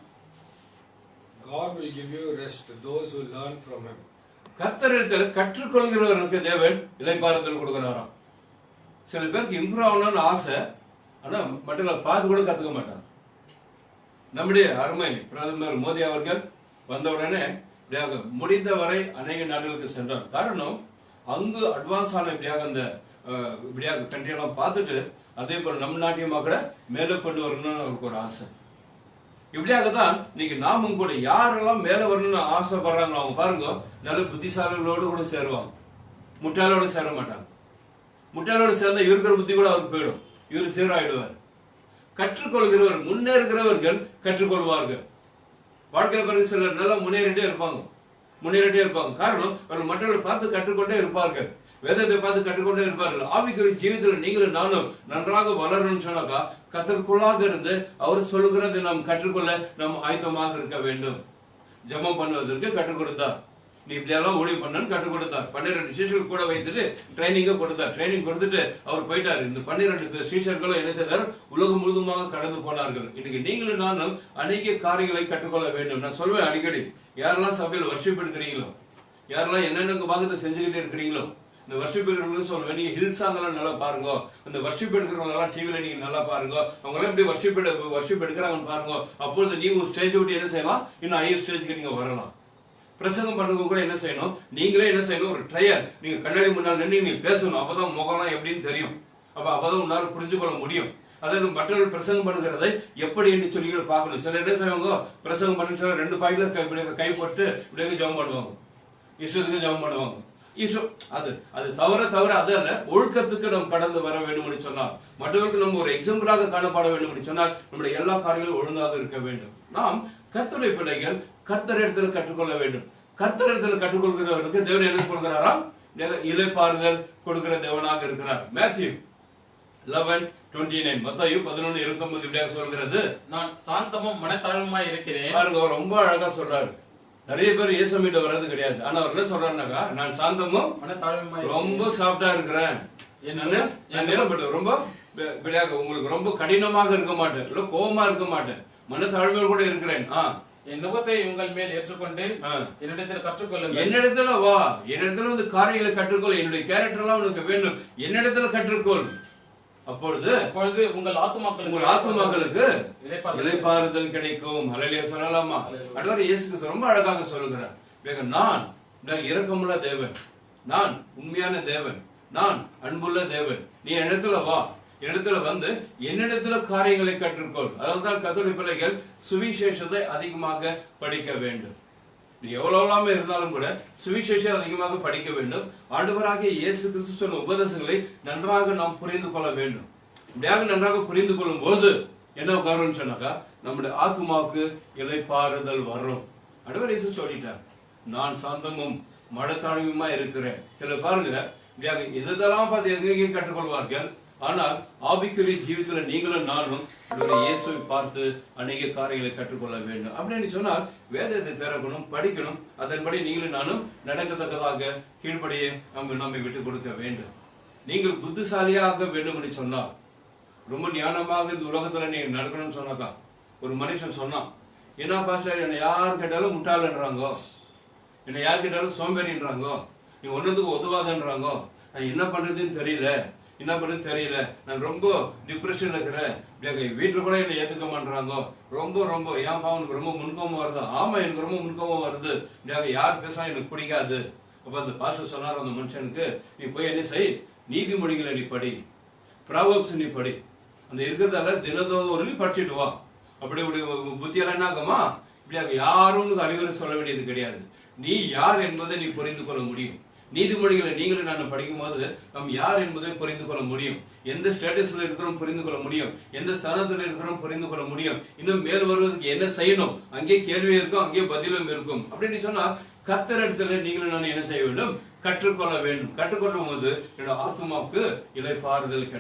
God will give you rest to those who learn from him. கர்த்தரிடத்தில் கற்றுக்கொள்கிறவர்களுக்கு தேவன் இளைப்பாறுதல் கொடுக்கிறாராம். சில பேருக்கு இம்ப்ரூவ் ஆகணும்னு ஆசை, ஆனா மற்றவங்களை பார்த்து கூட கத்துக்க மாட்டாங்க. நம்முடைய அருமை பிரதமர் மோடி அவர்கள் வந்தவுடனே முடிந்தவரை அநேக நாடுகளுக்கு சென்றார். காரணம், அங்கு அட்வான்ஸ் ஆன இப்படியாக கண்ட்ரியெல்லாம் பார்த்துட்டு அதே போல நம் நாட்டியமா கூட மேலே கொண்டு வரணும்னு அவருக்கு ஒரு ஆசை. இப்படியாகத்தான் இன்னைக்கு நாமும் கூட யாரெல்லாம் மேல வரணும்னு ஆசைப்படுறாங்களோ அவங்க பாருங்க, நல்ல புத்திசாலிகளோடு கூட சேருவாங்க, முட்டாளோடு சேர மாட்டாங்க. முட்டாளோடு சேர்ந்தா இருக்கிற புத்தி கூட அவருக்கு போயிடும், இவர் சீராயிடுவார். கற்றுக்கொள்கிறவர், முன்னேறுகிறவர்கள் கற்றுக்கொள்வார்கள். வாழ்க்கையில பிறகு சிலர் நல்லா முன்னேறிட்டே இருப்பாங்க. காரணம் அவர்கள் மற்றவர்களை பார்த்து கற்றுக்கொண்டே இருப்பார்கள், வேதத்தை பார்த்து கற்றுக்கொண்டே இருப்பார்கள். ஆவிக்குரிய ஜீவிதத்தில் நீங்களும் நானும் நன்றாக வளரணும்னு சொன்னாக்கா கர்த்தருக்குள்ளாக இருந்து அவர் சொல்லுகிறதை நாம் கற்றுக்கொள்ள நாம் ஆயத்தமாக இருக்க வேண்டும். ஜெபம் பண்ணுவதற்கு கற்றுக் கொடுத்தார், நீ இப்படியெல்லாம் ஊழியம் பண்ணு கற்றுக் கொடுத்தார். 12 சீஷர்கள் கூட வைத்துட்டு ட்ரைனிங்க கொடுத்தார். ட்ரைனிங் கொடுத்துட்டு அவர் போயிட்டார். இந்த 12 சீஷர்களும் என்ன செய்தார்? உலகம் முழுதுமாக கடந்து போனார்கள். இன்னைக்கு நீங்களும் நானும் அநேக காரியங்களை கற்றுக்கொள்ள வேண்டும். நான் சொல்வேன் அடிக்கடி, யாரெல்லாம் சபையில் வர்ஷிப் எடுக்கிறீங்களோ, யாரெல்லாம் என்னென்ன பாகத்தை செஞ்சுக்கிட்டே இருக்கிறீங்களோ, இந்த வர்ஷிப் எடுக்கிறவங்க சொல்லுவேன், நீங்க ஹில் சாங் எல்லாம் நல்லா பாருங்க. இந்த வர்ஷிப் எடுக்கிறவங்க எல்லாம் டிவில நீங்க நல்லா பாருங்க, அவங்க எல்லாம் எப்படி வர்ஷிப் எடுக்கிறாங்கன்னு பாருங்க. அப்பொழுது நீங்க ஒரு ஸ்டேஜ் விட்டு என்ன செய்யலாம்? இன்னும் ஹையர் ஸ்டேஜ்க்கு நீங்க வரலாம். பிரசங்கம் பண்ணுறவங்க கூட என்ன செய்யணும்? நீங்களே என்ன செய்யணும்? ஒரு ட்ரையல். நீங்க கண்ணாடி முன்னால் நின்று நீங்க பேசணும். அப்பதான் முகம்லாம் எப்படின்னு தெரியும். அப்பதான் உன்னால புரிஞ்சு கொள்ள முடியும். அதாவது மற்றவர்கள் பிரசங்கம் பண்ணுகிறதை எப்படி என்று சொல்லி பார்க்கணும். சில என்ன செய்வாங்க? பிரசங்கம் பண்ணு சொல்ல 2 பாயில கை போட்டு இப்படியே ஜெபம் பண்ணுவாங்க, இஷ்டத்துக்கு ஜெபம் பண்ணுவாங்க. அது தவிர அது அல்ல. ஒழுக்கத்துக்கு நாம் கடந்து வர வேண்டும் என்று சொன்னால், மற்றவர்களுக்கு நம்ம ஒரு எக்ஸாம்பிளாக காணப்பட வேண்டும் என்று சொன்னால் நம்முடைய எல்லா காரியங்களும் ஒழுங்காக இருக்க வேண்டும். நாம் கர்த்தருடைய பிள்ளைகள் கர்த்தரிடத்தில் கற்றுக்கொள்ள வேண்டும். கர்த்தரிடத்தில் கற்றுக்கொள்கிறவர்களுக்கு தேவன் என்ன சொல்கிறாராம்? இளைப்பாறுதல் கொடுக்கிற தேவனாக இருக்கிறார். மேத்யூ 11:29, மத்தேயு 11:29 இப்படியாக சொல்கிறது, நான் சாந்தமும் மனத்தாழ்வுமாய் இருக்கிறேன். பாருங்க, ரொம்ப அழகா சொல்றாரு. நிறைய பேர் இயேசுமிட்ட வர்றது கிடையாது. ஆனா அவர் என்ன சொல்றாருனாக்கா, நான் சாந்தமும் மனத்தாழ்வுமாய் ரொம்ப சாஃப்டா இருக்கிறேன். என்னன்னு ரொம்ப உங்களுக்கு ரொம்ப கடினமாக இருக்க மாட்டேன், இல்ல கோபமா இருக்க மாட்டேன், மனத்தாழ்மையோடு கூட இருக்கிறேன். என் நுகத்தை உங்கள் மேல் ஏற்றுக்கொண்டு என்னிடத்தில் கற்றுக்கொள்ளுங்கள். என்னிடத்துல வா, என்னிடத்துல வந்து காரியங்களை கற்றுக்கொள், என்னுடைய கேரக்டர் எல்லாம் உனக்கு வேண்டும், என்னிடத்துல கற்றுக்கொள். அப்பொழுது உங்கள் ஆத்துமாக்களுக்கு இளைப்பாறுதல் கிடைக்கும். ஹல்லேலூயா சொல்லலாமா? அடுத்த இயேசு ரொம்ப அழகாக சொல்லுகிறார், நான் இரக்கமுள்ள தேவன், நான் உண்மையான தேவன், நான் அன்புள்ள தேவன். நீ என்னிடத்துல வா, என்னிடத்துல வந்து என்னிடத்துல காரியங்களை கற்றுக்கொள். அதான் கர்த்தருடைய பிள்ளைகள் சுவிசேஷத்தை அதிகமாக படிக்க வேண்டும். நீ எவ்வளவு இருந்தாலும் கூட சுவிசேஷம் அதிகமாக படிக்க வேண்டும். ஆண்டவராகிய இயேசு கிறிஸ்து சொன்ன உபதேசங்களை நன்றாக நாம் புரிந்து கொள்ள வேண்டும். இப்படியாக நன்றாக புரிந்து கொள்ளும் போது என்ன காரணம் சொன்னாக்கா, நம்முடைய ஆத்மாவுக்கு இளைப்பாறுதல் வரும். ஆண்டவர் இயேசு சொல்லிட்டார், நான் சாந்தமும் மனத்தாழ்மையுமா இருக்கிறேன். சில பாருங்க, இதெல்லாம் பார்த்து எங்கேயும் கற்றுக்கொள்வார்கள். ஆனால் ஆவிக்குரிய ஜீவிதத்தில் நீங்களும் நானும் இயேசுவை பார்த்து அநேக காரியங்களை கற்றுக்கொள்ள வேண்டும். அப்படின்னு சொன்னால் வேதத்தை திறக்கணும், படிக்கணும். அதன்படி நீங்களும் நானும் நடக்கத்தக்கதாக கீழ்படியே நம்மை விட்டுக் கொடுக்க வேண்டும். நீங்கள் புத்திசாலியாக வேண்டும் என்று சொன்னால், ரொம்ப ஞானமாக இந்த உலகத்துல நீங்க நடக்கணும்னு சொன்னாக்கா, ஒரு மனுஷன் சொன்னான், என்ன பாஸ்டர் என்னை யார் கேட்டாலும் முட்டாளன்றாங்க, என்னை யார் கேட்டாலும் சோம்பேறின்றாங்க, நீ ஒன்னதுக்கு உதவாதன்றாங்க, நான் என்ன பண்றதுன்னு தெரியல, நான் ரொம்ப டிப்ரெஷன்ல இருக்கிறேன், வீட்டுல கூட என்னை ஏத்துக்க மாட்டாங்க, ரொம்ப ஏன் பாவனுக்கு ரொம்ப முன்கோமம் வருது. ஆமா, எனக்கு ரொம்ப முன்கோமம் வருது, யார் பேசலாம் எனக்கு பிடிக்காது. அப்ப அந்த பாஸ்டர் சொன்னார் அந்த மனுஷனுக்கு, நீ போய் என்ன செய், நீதிமொழிகளை நீ படி, ப்ராவர்ப்ஸ் நீ படி, அந்த இருக்கிறதால தினதோறும் படிச்சுட்டு வா. அப்படி புத்தியெல்லாம் என்ன ஆகுமா? இப்படியாக யாரும் அறிவுரை சொல்ல வேண்டியது கிடையாது. நீ யார் என்பதை நீ புரிந்து கொள்ள முடியும். நீதிமொழிகளை நீங்களும் நான் படிக்கும் போது நாம் யார் என்பதை புரிந்து கொள்ள முடியும். எந்த ஸ்டேட்டஸ்ல இருக்கிறோம் புரிந்து கொள்ள முடியும், எந்த ஸ்தானத்தில் இருக்கிறோம் புரிந்து கொள்ள முடியும். இன்னும் மேல் வருவதற்கு என்ன செய்யணும், அங்கே கேள்வி இருக்கும், அங்கே பதிலும் இருக்கும். அப்படின்னு சொன்னா கர்த்தரிடத்துல நீங்களும் நான் என்ன செய்ய வேண்டும்? கற்றுக்கொள்ள வேண்டும். கற்றுக்கொள்ளும் போது என்னோட ஆத்மாவுக்கு இளைப்பாறுதல்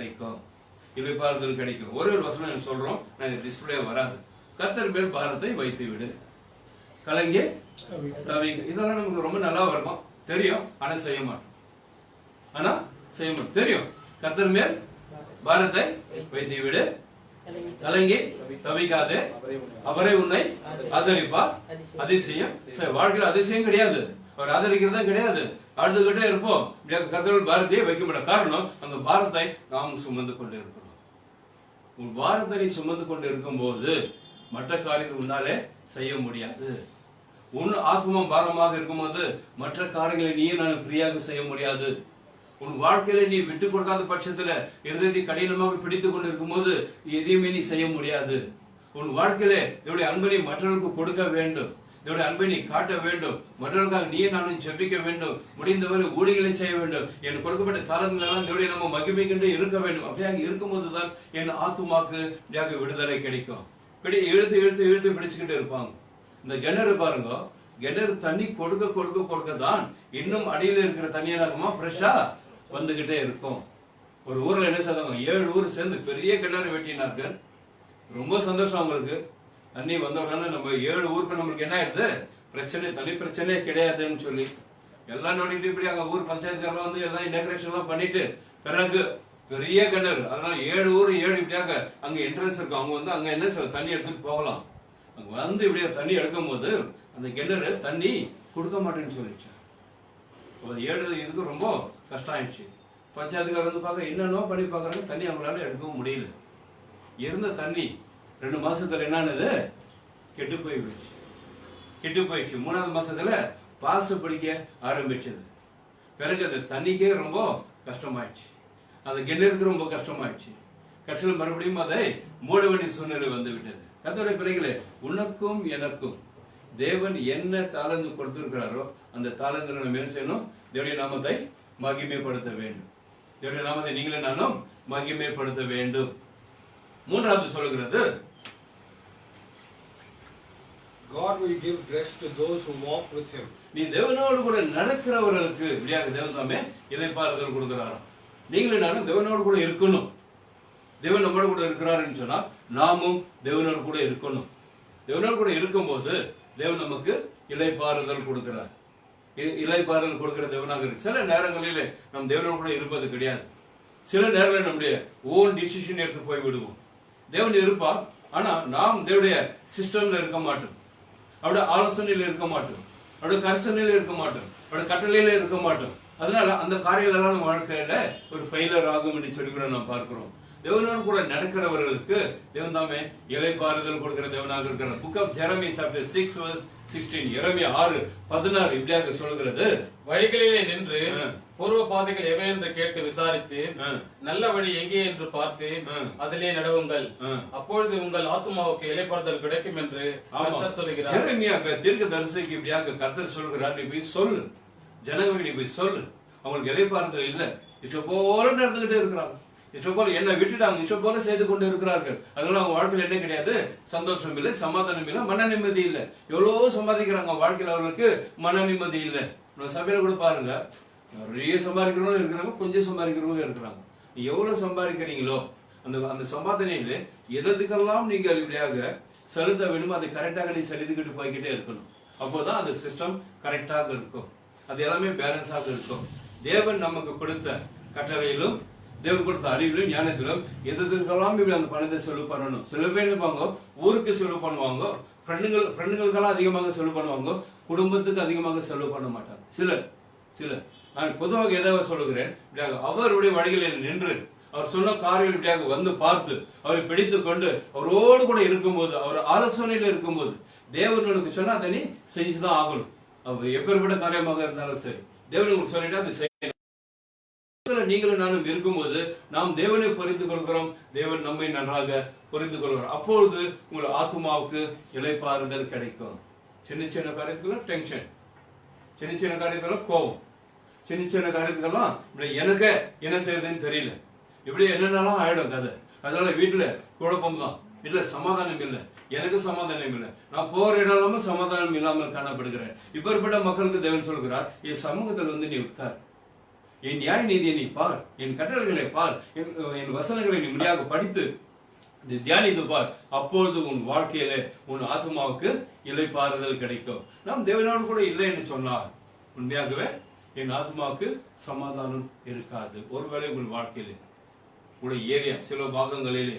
கிடைக்கும். ஒரு வசனம் சொல்றோம், நான் டிஸ்பிளே வராது. கர்த்தர் மேல் பாரத்தை வைத்து விடு, கலங்கி கவிங்க. இதெல்லாம் நமக்கு ரொம்ப நல்லா இருக்கும், தெரியும். ஆனா செய்ய மாட்டோம். தெரியும், கர்த்தர் மேல் பாரத்தை வைத்து விடு, கலங்கி தவிக்காதே, அவரை உன்னை ஆதரிப்பார். அதிசயம் வாழ்க்கையில் அதிசயம் கிடையாது, அவர் ஆதரிக்கிறதா கிடையாது. அழுதுகிட்டே இருப்போம். கர்த்தர் பாரத்தையே வைக்க மாட்டோம். காரணம், அந்த பாரத்தை நாம் சுமந்து கொண்டு இருக்கிறோம். உன் பாரத்தை நீ சுமந்து கொண்டு இருக்கும் போது மற்ற காரியத்தை உன்னாலே செய்ய முடியாது. உன் ஆத்மா பாரமாக இருக்கும்போது மற்ற காரியங்களை நீ நான் ஃப்ரீயாக செய்ய முடியாது. உன் வாழ்க்கையில நீ விட்டு கொடுக்காத பட்சத்துல இருதயத்தை கடினமாக பிடித்துக் கொண்டு இருக்கும் போது எதையுமே நீ செய்ய முடியாது. உன் வாழ்க்கையில இதோடைய அன்பை நீ மற்றவர்களுக்கு கொடுக்க வேண்டும், இதோடைய அன்பை நீ காட்ட வேண்டும், மற்றவர்களுக்காக நீ நானும் ஜெபிக்க வேண்டும், முடிந்தவரை ஊழியர்களை செய்ய வேண்டும். எனக்கு கொடுக்கப்பட்ட தாளங்களெல்லாம் இதோடைய நம்ம மகிமைக்கின்றே இருக்க வேண்டும். அப்படியாக இருக்கும்போதுதான் என் ஆத்மாக்கு விடுதலை கிடைக்கும். இழுத்து பிடிச்சுக்கிட்டு இருப்பாங்க. இந்த கிணறு பாருங்க, கிணறு தண்ணி கொடுக்க கொடுக்க கொடுக்க தான் இன்னும் அடியில் இருக்கிற தண்ணி என்ன ஃப்ரெஷ்ஷா வந்துகிட்டே இருக்கும். ஒரு ஊர்ல என்ன செய்தாங்க, 7 ஊர் சேர்ந்து பெரிய கிணறு வெட்டினார்கள். ரொம்ப சந்தோஷம் அவங்களுக்கு. தண்ணி வந்த உடனே நம்ம 7 ஊருக்கு நம்மளுக்கு என்ன ஆயிடுது, பிரச்சனை, தண்ணி பிரச்சனையே கிடையாதுன்னு சொல்லி எல்லாம் நோண்டிட்டு இப்படி அங்க ஊர் பஞ்சாயத்துக்காரலாம் வந்து எல்லாம் டெக்கரேஷன் எல்லாம் பண்ணிட்டு பிறகு பெரிய கிணறு, அதனால 7 ஊர் 7 இப்படியாக அங்க என்ட்ரன்ஸ் இருக்கும். அவங்க வந்து அங்க என்ன செய்ய தண்ணி எடுத்துட்டு போகலாம். அங்க வந்து இப்படியே தண்ணி எடுக்கும் போது அந்த கிணறு தண்ணி கொடுக்க மாட்டேன்னு சொல்லிச்சு. 7 இதுக்கு ரொம்ப கஷ்டம் ஆயிடுச்சு. பஞ்சாயத்துக்காரர் வந்து பார்க்க என்னென்னோ பண்ணி பார்க்கறாங்க, தண்ணி அவங்களால எடுக்கவும் முடியல. இருந்த தண்ணி 2 மாசத்துல என்னன்னு கெட்டு போயிடுச்சு. 3ஆவது மாசத்துல பாசு பிடிக்க ஆரம்பிச்சது. பிறகு அந்த தண்ணிக்கே ரொம்ப கஷ்டமாயிடுச்சு, அந்த கிணறுக்கு ரொம்ப கஷ்டமாயிடுச்சு. கடைசியில் மறுபடியும் அதை மூட வேண்டிய சூழ்நிலை வந்து விட்டது. கர்த்தருடைய பிள்ளைகளே, உனக்கும் எனக்கும் தேவன் என்ன தாளந்து கொடுத்திருக்கிறாரோ அந்த தாளந்து நம்ம என்ன செய்யணும், தேவனுடைய நாமத்தை மகிமைப்படுத்த வேண்டும். தேவனுடைய நாமத்தை நீங்களே நானும் மகிமைப்படுத்த வேண்டும். 3வது சொல்லுகிறது, God will give rest to those who walk with him. நீ தேவனோடு கூட நடக்கிறவர்களுக்கு இப்படியாக தேவன் தாமே இளைப்பாறுதல் கொடுக்கிறாராம். நீங்களும் நானும் தேவனோடு கூட இருக்கணும். தேவன் நம்மோடு கூட இருக்கிறாருன்னு சொன்னா நாமும் தேவனோடு கூட இருக்கணும். தேவனோடு கூட இருக்கும்போது தேவன் நமக்கு இளைப்பாறுதல் கொடுக்கிறார். இளைப்பாறுதல் கொடுக்கிற தேவனாக இருக்கு. சில நேரங்களிலே நம் தேவனோடு கூட இருப்பது கிடையாது. சில நேரங்களில் நம்முடைய ஓன் டிசிஷன் எடுத்து போய் விடுவோம். தேவன் இருப்பார், ஆனா நாம் தேவனுடைய சிஸ்டம்ல இருக்க மாட்டோம், அவருடைய ஆலோசனையில இருக்க மாட்டோம், அவருடைய கரிசனையில இருக்க மாட்டோம், அவருடைய கட்டளையில இருக்க மாட்டோம். அதனால அந்த காரியங்கள் எல்லாம் நம்ம வாழ்க்கையில ஒரு ஃபெயிலர் ஆகும் என்று சொல்லி கூட நாம் பார்க்கிறோம். தேவனோடு கூட நடக்கிறவர்களுக்கு தேவன் தாமே இளைப்பாறுதல் கொடுக்கிற தேவனாக இருக்கிறார். புக் ஆஃப் ஜெரமியா சாப்டர் 6:16, எரேமியா 6:16 இப்படியாக சொல்கிறது, வழிகளிலே நின்று பூர்வ பாதைகள் எவை என்று கேட்டு விசாரித்து நல்ல வழி எங்கே என்று பார்த்து அதிலே நடவுங்கள், அப்பொழுது உங்கள் ஆத்துமாவுக்கு இளைப்பாறுதல் கிடைக்கும் என்று கர்த்தர் சொல்கிறார். ஜெரமியா தீர்க்கதரிசிக்கு இப்படியாக கர்த்தர் சொல்கிறார், நீ போய் சொல்லு, ஜனங்களுக்கு நீ போய் சொல்லு, அவங்களுக்கு இளைப்பாறுதல் இல்லை, இஷ்டம் போல நடந்துகிட்டே இருக்கிறாங்க, இஷ்டம் போல என்ன விட்டுட்டாங்க, இஷ்டம் போல செய்து கொண்டு இருக்கிறார்கள். அதனால அவங்க வாழ்க்கையில் என்ன கிடையாது, சந்தோஷம் இல்லை, சமாதானம் இல்லை, மன நிம்மதி இல்லை. எவ்வளவு சம்பாதிக்கிறாங்க, வாழ்க்கையில் அவர்களுக்கு மன நிம்மதி இல்லை. நம்ம சபையில கூட பாருங்க, நிறைய சம்பாதிக்கிறவங்களும் இருக்கிறாங்க, கொஞ்சம் சம்பாதிக்கிறவங்களும் இருக்கிறாங்க. எவ்வளவு சம்பாதிக்கிறீங்களோ அந்த சம்பாதனையில எதற்கெல்லாம் நீங்கள் இப்படியாக செலுத்த வேணுமோ அதை கரெக்டாக நீ செலுத்திக்கிட்டு போய்கிட்டே இருக்கணும். அப்போதான் அந்த சிஸ்டம் கரெக்டாக இருக்கும், அது எல்லாமே பேலன்ஸாக இருக்கும். தேவன் நமக்கு கொடுத்த கட்டளையிலும் தேவன் கொடுத்த அறிவிலும் ஞானத்திலும் எதற்கெல்லாம் இப்படி அந்த பணத்தை செலவு பண்ணணும். சில பேர் இருப்பாங்க ஊருக்கு செலவு பண்ணுவாங்க, ஃப்ரெண்டுகளுக்கெல்லாம் அதிகமாக செலவு பண்ணுவாங்க, குடும்பத்துக்கு அதிகமாக செலவு பண்ண மாட்டாங்க. சிலர் நான் பொதுவாக ஏதாவது சொல்லுகிறேன், அவருடைய வழிகளில் நின்று அவர் சொன்ன காரியங்கள் இப்படியாக வந்து பார்த்து அவரை பிடித்து கொண்டு அவரோடு கூட இருக்கும்போது, அவர் ஆலோசனையில் இருக்கும்போது தேவனுக்கு சொன்னா தனி செஞ்சுதான் ஆகணும். அவர் எப்பேற்பட்ட காரியமாக இருந்தாலும் சரி, தேவனுக்கு சொல்லிட்டு அது செய்யணும். நீங்களும் நானும் இருக்கும்போது நாம் தேவனை புரிந்து கொள்கிறோம், தேவன் நம்மை நன்றாக புரிந்து கொள்கிறோம். அப்பொழுது உங்கள் ஆத்மாவுக்கு இளைப்பாறுதல் கிடைக்கும். சின்ன சின்ன காரியத்துக்குள்ள டென்ஷன், சின்ன சின்ன காரியத்துல கோபம், சின்ன சின்ன காரியத்துக்கெல்லாம் இப்படி எனக்கு என்ன செய்யறதுன்னு தெரியல, இப்படி என்னென்னலாம் ஆயிடும் கதை. அதனால வீட்டுல குழப்பம் தான், வீட்டுல சமாதானம் இல்லை, எனக்கு சமாதானம் இல்லை, நான் போற இடம் சமாதானம் இல்லாமல் காணப்படுகிறேன். இப்பேற்பட்ட மக்களுக்கு தேவன் சொல்கிறார், என் சமூகத்தில் வந்து நீ உட்கார், என் நியாய நீதியை நீ பார், என் கட்டளைகளை பார், என் வசனங்களை நீ முறையாக படித்து தியானித்து பார், அப்பொழுது உன் வாழ்க்கையில உன் ஆத்மாவுக்கு இளைப்பாறுதல் கிடைக்கும். நாம் தேவனோடு கூட இல்லை என்று சொன்னார் உண்மையாகவே என் ஆத்மாவுக்கு சமாதானம் இருக்காது. ஒருவேளை உங்கள் வாழ்க்கையிலே உங்களுடைய ஏரியா சில பாகங்களிலே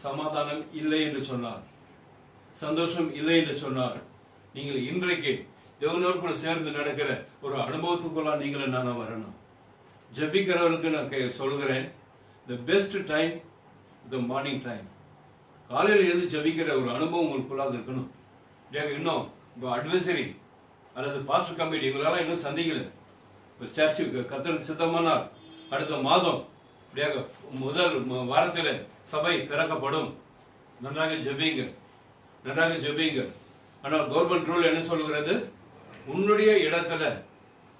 சமாதானம் இல்லை என்று சொன்னார், சந்தோஷம் இல்லை என்று சொன்னார், நீங்கள் இன்றைக்கு தேவனோடு கூட சேர்ந்து நடக்கிற ஒரு அனுபவத்துக்குள்ள நீங்களும் நானும் வரணும். ஜபிக்கிறவர்களுக்கு நான் சொல்கிறேன், the best time the morning time. காலையில் எழுந்து ஜபிக்கிற ஒரு அனுபவம் உங்களுக்குள்ளாக இருக்கணும். இன்னும் இப்போ அட்வைசரி அல்லது பாஸ்டர் கமிட்டி இவங்களெல்லாம் இன்னும் சந்திக்கல. சர்ச்சு கர்த்தருக்கு சித்தமானால் அடுத்த மாதம் இப்படியாக முதல் வாரத்தில் சபை திறக்கப்படும். நன்றாக ஜபிங்க, நன்றாக ஜபிங்க. ஆனால் கவர்மெண்ட் ரூல் என்ன சொல்கிறது, உன்னுடைய இடத்துல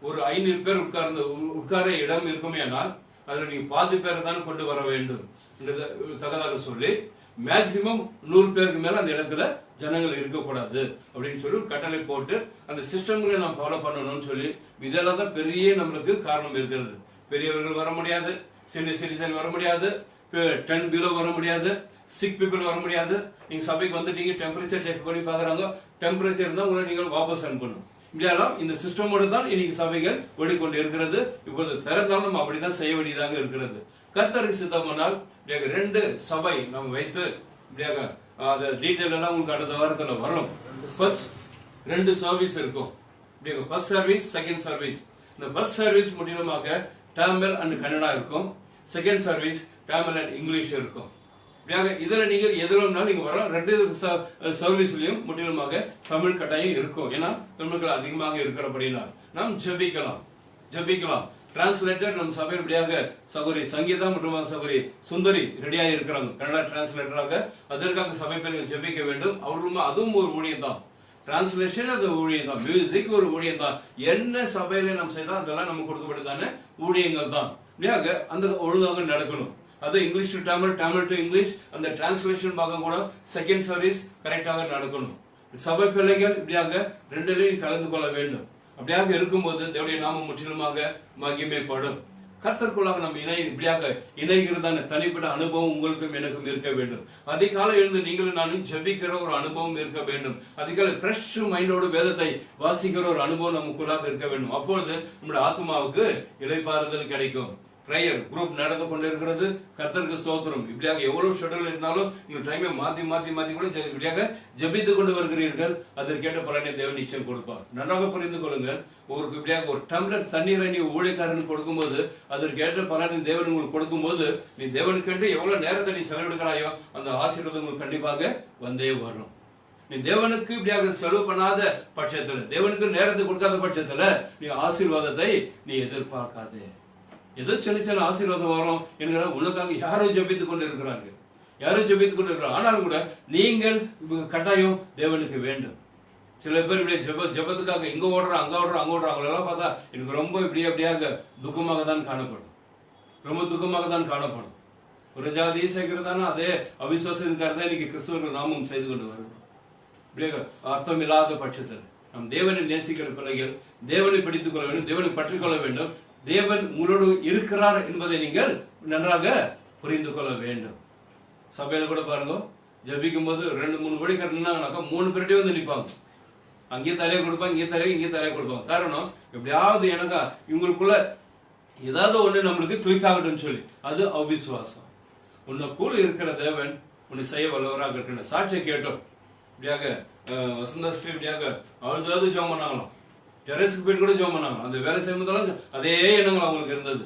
ஒரு 500 பேர் உட்கார இடம் இருக்குமே ஆனால் அதில் நீங்க பாதி பேரை தான் கொண்டு வர வேண்டும் என்று தகவலாக சொல்லி மேக்சிமம் 100 பேருக்கு மேல அந்த இடத்துல ஜனங்கள் இருக்கக்கூடாது அப்படின்னு சொல்லி ஒரு கட்டளை போட்டு அந்த சிஸ்டம்களை நாம் ஃபாலோ பண்ணணும்னு சொல்லி இதெல்லாம் தான் பெரிய நம்மளுக்கு காரணம் இருக்கிறது. பெரியவர்கள் வர முடியாது, சீனியர் சிட்டிசன் வர முடியாது, 10 பிலோ வர முடியாது, சிக் பீப்புள் வர முடியாது. நீங்க சபைக்கு வந்துட்டீங்க, டெம்பரேச்சர் செக் பண்ணி பாக்குறாங்க, டெம்பரேச்சர் இருந்தா உங்களை நீங்கள் வாபஸ் அனுப்பணும். இப்படியெல்லாம் இந்த சிஸ்டமோடு தான் இன்னைக்கு சபைகள் ஓடிக்கொண்டு இருக்கிறது. இப்போது திறந்தாலும் நம்ம அப்படிதான் செய்ய வேண்டியதாக இருக்கிறது. கர்த்தருக்கு சித்தமானால் 2 சபை நம்ம வைத்து இப்படியாக அது டீட்டெயில் எல்லாம் உங்களுக்கு அடுத்த வாரத்துல வரும். ஃபர்ஸ்ட் 2 சர்வீஸ் இருக்கும். First service, second service. இந்த ஃபர்ஸ்ட் சர்வீஸ் முற்றிலுமாக தமிழ் அண்ட் கன்னடா இருக்கும். Second service Tamil and English இருக்கும். இதுல நீங்கள் எதிலும் நீங்க வரலாம். 2 சர்வீஸ்லயும் முற்றிலுமாக தமிழ் கட்டாயம் இருக்கும். ஏன்னா தமிழ்கள் அதிகமாக இருக்கிறபடினால் நாம் ஜெபிக்கலாம். டிரான்ஸ்லேட்டர் நம் சபையில் இப்படியாக சகோதரி சங்கீதா மற்றும் சகோதரி சுந்தரி ரெடியாக இருக்கிறாங்க கன்னடா டிரான்ஸ்லேட்டராக. அதற்காக சபை பெண்கள் ஜெபிக்க வேண்டும். அவர்களும் அதுவும் ஒரு ஊழியம் தான். டிரான்ஸ்லேஷன் அது ஊழியம் தான். மியூசிக் ஒரு ஊழியம் தான். என்ன சபையில நம்ம செய்தால் அதெல்லாம் நமக்கு கொடுக்கப்பட்டதான ஊழியங்கள் தான். அந்த ஒழுங்காக நடக்கணும். அது English to Tamil, Tamil to English, அந்த டிரான்ஸ்லேஷன் பாகம் கூட செகண்ட் சர்வீஸ் கரெக்டாக நடக்கணும். சபை பிள்ளைகள் இப்படியாக 2லையும் கலந்து கொள்ள வேண்டும். அப்படியாக இருக்கும்போது தேவனுடைய நாமம் முற்றிலுமாக மகிமைப்படும். கர்த்தருக்குள்ளாக நம்ம இப்படியாக இணைகிறதான தனிப்பட்ட அனுபவம் உங்களுக்கும் எனக்கும் இருக்க வேண்டும். அதிகாலை எழுந்து நீங்களும் நானும் ஜெபிக்கிற ஒரு அனுபவம் இருக்க வேண்டும். அதிகாலை ஃப்ரெஷ் மைண்டோடு வேதத்தை வாசிக்கிற ஒரு அனுபவம் நமக்குள்ளாக இருக்க வேண்டும். அப்பொழுது நம்முடைய ஆத்மாவுக்கு இளைப்பாறுதல் கிடைக்கும். பிரேயர் குரூப் நடந்து கொண்டு இருக்கிறது. கர்த்தருக்கு ஸ்தோத்திரம். இப்படியாக எவ்வளவு ஷெட்யூல் இருந்தாலும் நீங்க டைமை மாத்தி கூட இப்படியாக ஜெபித்து கொண்டு வருகிறீர்கள். அதற்கேற்ற பலனை தேவன் நிச்சயம் கொடுப்பார். நன்றாக புரிந்து கொள்ளுங்கள். ஒரு இப்படியாக ஒரு டம்ளர் தண்ணீரை நீ ஊழியக்காரனுக்கு கொடுக்கும்போது அதற்கேற்ற பலனை தேவன் உங்களுக்கு கொடுக்கும்போது நீ தேவனுக்கென்று எவ்வளவு நேரத்தை நீ செலவிடுகிறாயோ அந்த ஆசீர்வாதம் உங்களுக்கு கண்டிப்பாக வந்தே வரும். நீ தேவனுக்கு இப்படியாக செலவு பண்ணாத பட்சத்துல, தேவனுக்கு நேரத்தை கொடுக்காத பட்சத்துல நீ ஆசீர்வாதத்தை நீ எதிர்பார்க்காதே. ஏதோ சின்ன ஆசீர்வாதம் வரும் என்கிற உனக்காக யாரோ ஜெபித்துக் கொண்டு இருக்கிறாங்க. ஆனாலும் கூட நீங்கள் கட்டாயம் தேவனுக்கு வேண்டும். சில பேர் இப்படியே ஜெபத்துக்காக இங்க ஓடுறாங்க, அங்க ஓடுறாங்க. அவங்களெல்லாம் பார்த்தா எனக்கு ரொம்ப இப்படியாக துக்கமாக தான் காணப்படும். ஒரு ஜாதி சேர்க்கிறதான அதே அவிசுவாசத்துக்காக இன்னைக்கு கிறிஸ்தவர்கள் நாமும் செய்து கொண்டு வருகிறோம். இப்படியே அர்த்தம் இல்லாத பட்சத்தில் நம் தேவனை நேசிக்கிற பிள்ளைகள் தேவனை பிடித்துக் கொள்ள வேண்டும், தேவனை பற்றிக் கொள்ள வேண்டும். தேவன் உங்களோடு இருக்கிறார் என்பதை நீங்கள் நன்றாக புரிந்து கொள்ள வேண்டும். சபையில கூட பாருங்க, ஜபிக்கும் போது 2-3 ஊழியக்காரனாக்கா 3 பேருடைய வந்து நிற்பாங்க. அங்கேயே தலையை கொடுப்பாங்க, இங்கே தலையை கொடுப்பாங்க. காரணம் எப்படியாவது எனக்கா இவங்களுக்குள்ள ஏதாவது ஒண்ணு நம்மளுக்கு கிளிக் ஆகட்டும் சொல்லி. அது அவிசுவாசம். உன்னைக்குள்ள இருக்கிற தேவன் உன்னை செய்ய வல்லவராக இருக்கிற சாட்சியை கேட்டோம். இப்படியாக வசந்தா ஸ்ரீ இப்படியாக அழுதாவது ஜெபம் பண்ணாங்களாம். டெரஸ்க்கு போயிட்டு கூட ஜெபம் பண்ணாங்க. அந்த வேலை செய்யும்போதெல்லாம் அதே எண்ணங்கள் அவங்களுக்கு இருந்தது.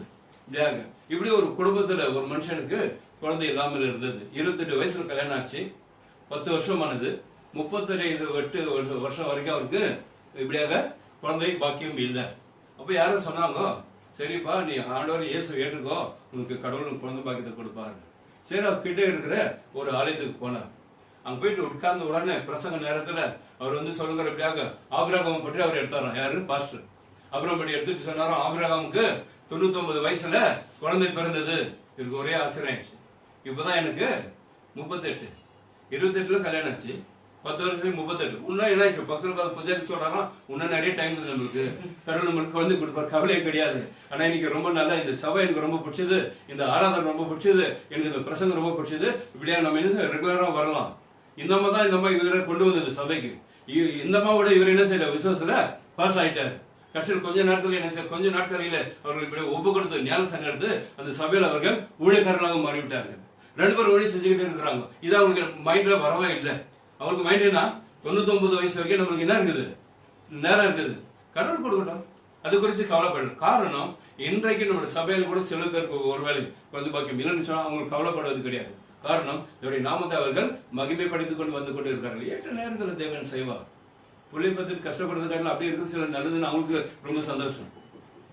இப்படி ஒரு குடும்பத்துல ஒரு மனுஷனுக்கு குழந்தை இல்லாமல் இருந்தது. 28 வயசுல கல்யாணம் ஆச்சு. 10 வருஷமானது. 38 வருஷம் வரைக்கும் அவருக்கு இப்படியாக குழந்தை பாக்கியம் இல்லை. அப்ப யாரும் சொன்னாங்க, சரிப்பா நீ ஆண்டவர் இயேசு ஏற்றுக்கோ, உனக்கு கடவுளுக்கு குழந்தை பாக்கியத்தை கொடுப்பாரு. சரி, அவர் கிட்டே இருக்கிற ஒரு ஆலயத்துக்கு போனார். அங்க போயிட்டு உட்கார்ந்த உடனே பிரசங்க நேரத்துல அவர் வந்து சொல்லுகிற இப்படியாக ஆபிரகாம் பற்றி அவர் எடுத்தாராம். யாரு? பாஸ்டர். அப்புறம் பற்றி எடுத்துட்டு சொன்னாரோ ஆபிரகாமுக்கு 99 வயசுல குழந்தை பிறந்தது. இதுக்கு ஒரே ஆச்சரியம் ஆயிடுச்சு. இப்பதான் எனக்கு 38, 28ல கல்யாணம் ஆச்சு. 10 வருஷம் 38. இன்னும் என்ன பக்கத்துல புஜாரி சொல்றாராம், இன்னும் நிறைய டைம் நம்மளுக்கு கடவுள் நம்மளுக்கு குழந்தை கொடுப்பார், கவலையே கிடையாது. ஆனா இன்னைக்கு ரொம்ப நல்லா இந்த சபை எனக்கு ரொம்ப பிடிச்சது, இந்த ஆராதனை ரொம்ப பிடிச்சது, எனக்கு இந்த பிரசங்கம் ரொம்ப பிடிச்சது. இப்படியா நம்ம என்ன ரெகுலரா வரலாம். இந்த மாதிரி இவரை கொண்டு வந்தது சபைக்கு. இந்த விட இவர் என்ன செய்யற விசுவாசத்துல பாஸ் ஆயிட்டாரு. கஷ்டம் கொஞ்ச நாட்களில அவர்கள் இப்படி ஒப்பு கொடுத்து ஞானஸ்தானம் எடுத்து அந்த சபையில அவர்கள் ஊழியக்காரர்களாக மாறிவிட்டார்கள். 2 பேர் ஊழியம் செஞ்சுக்கிட்டே இருக்கிறாங்க. இது அவங்களுக்கு மைண்ட்ல வரவே இல்லை. அவங்களுக்கு மைண்ட் என்ன, 99 வயசு வரைக்கும் நம்மளுக்கு என்ன இருக்குது, நேரம் இருக்குது, கடவுள் கொடுக்கட்டும், அது குறித்து கவலைப்படணும். காரணம் இன்றைக்கு நம்முடைய சபையில கூட சில பேருக்கு ஒருவேளை கொஞ்சம் பாக்கியம் இல்லைன்னு சொன்னா அவங்களுக்கு கவலைப்படுவது கிடையாது. காரணம் இவருடைய நாமத்தை அவர்கள் மகிமைப்படுத்திக் கொண்டு வந்து கொண்டு இருக்கிறார்கள். ஏற்ற நேரத்தில் தேவன் செய்வார். புள்ளி பத்தி கஷ்டப்படுறதுக்காக அப்படி இருக்கு. சில நல்லதுன்னு அவங்களுக்கு ரொம்ப சந்தோஷம்.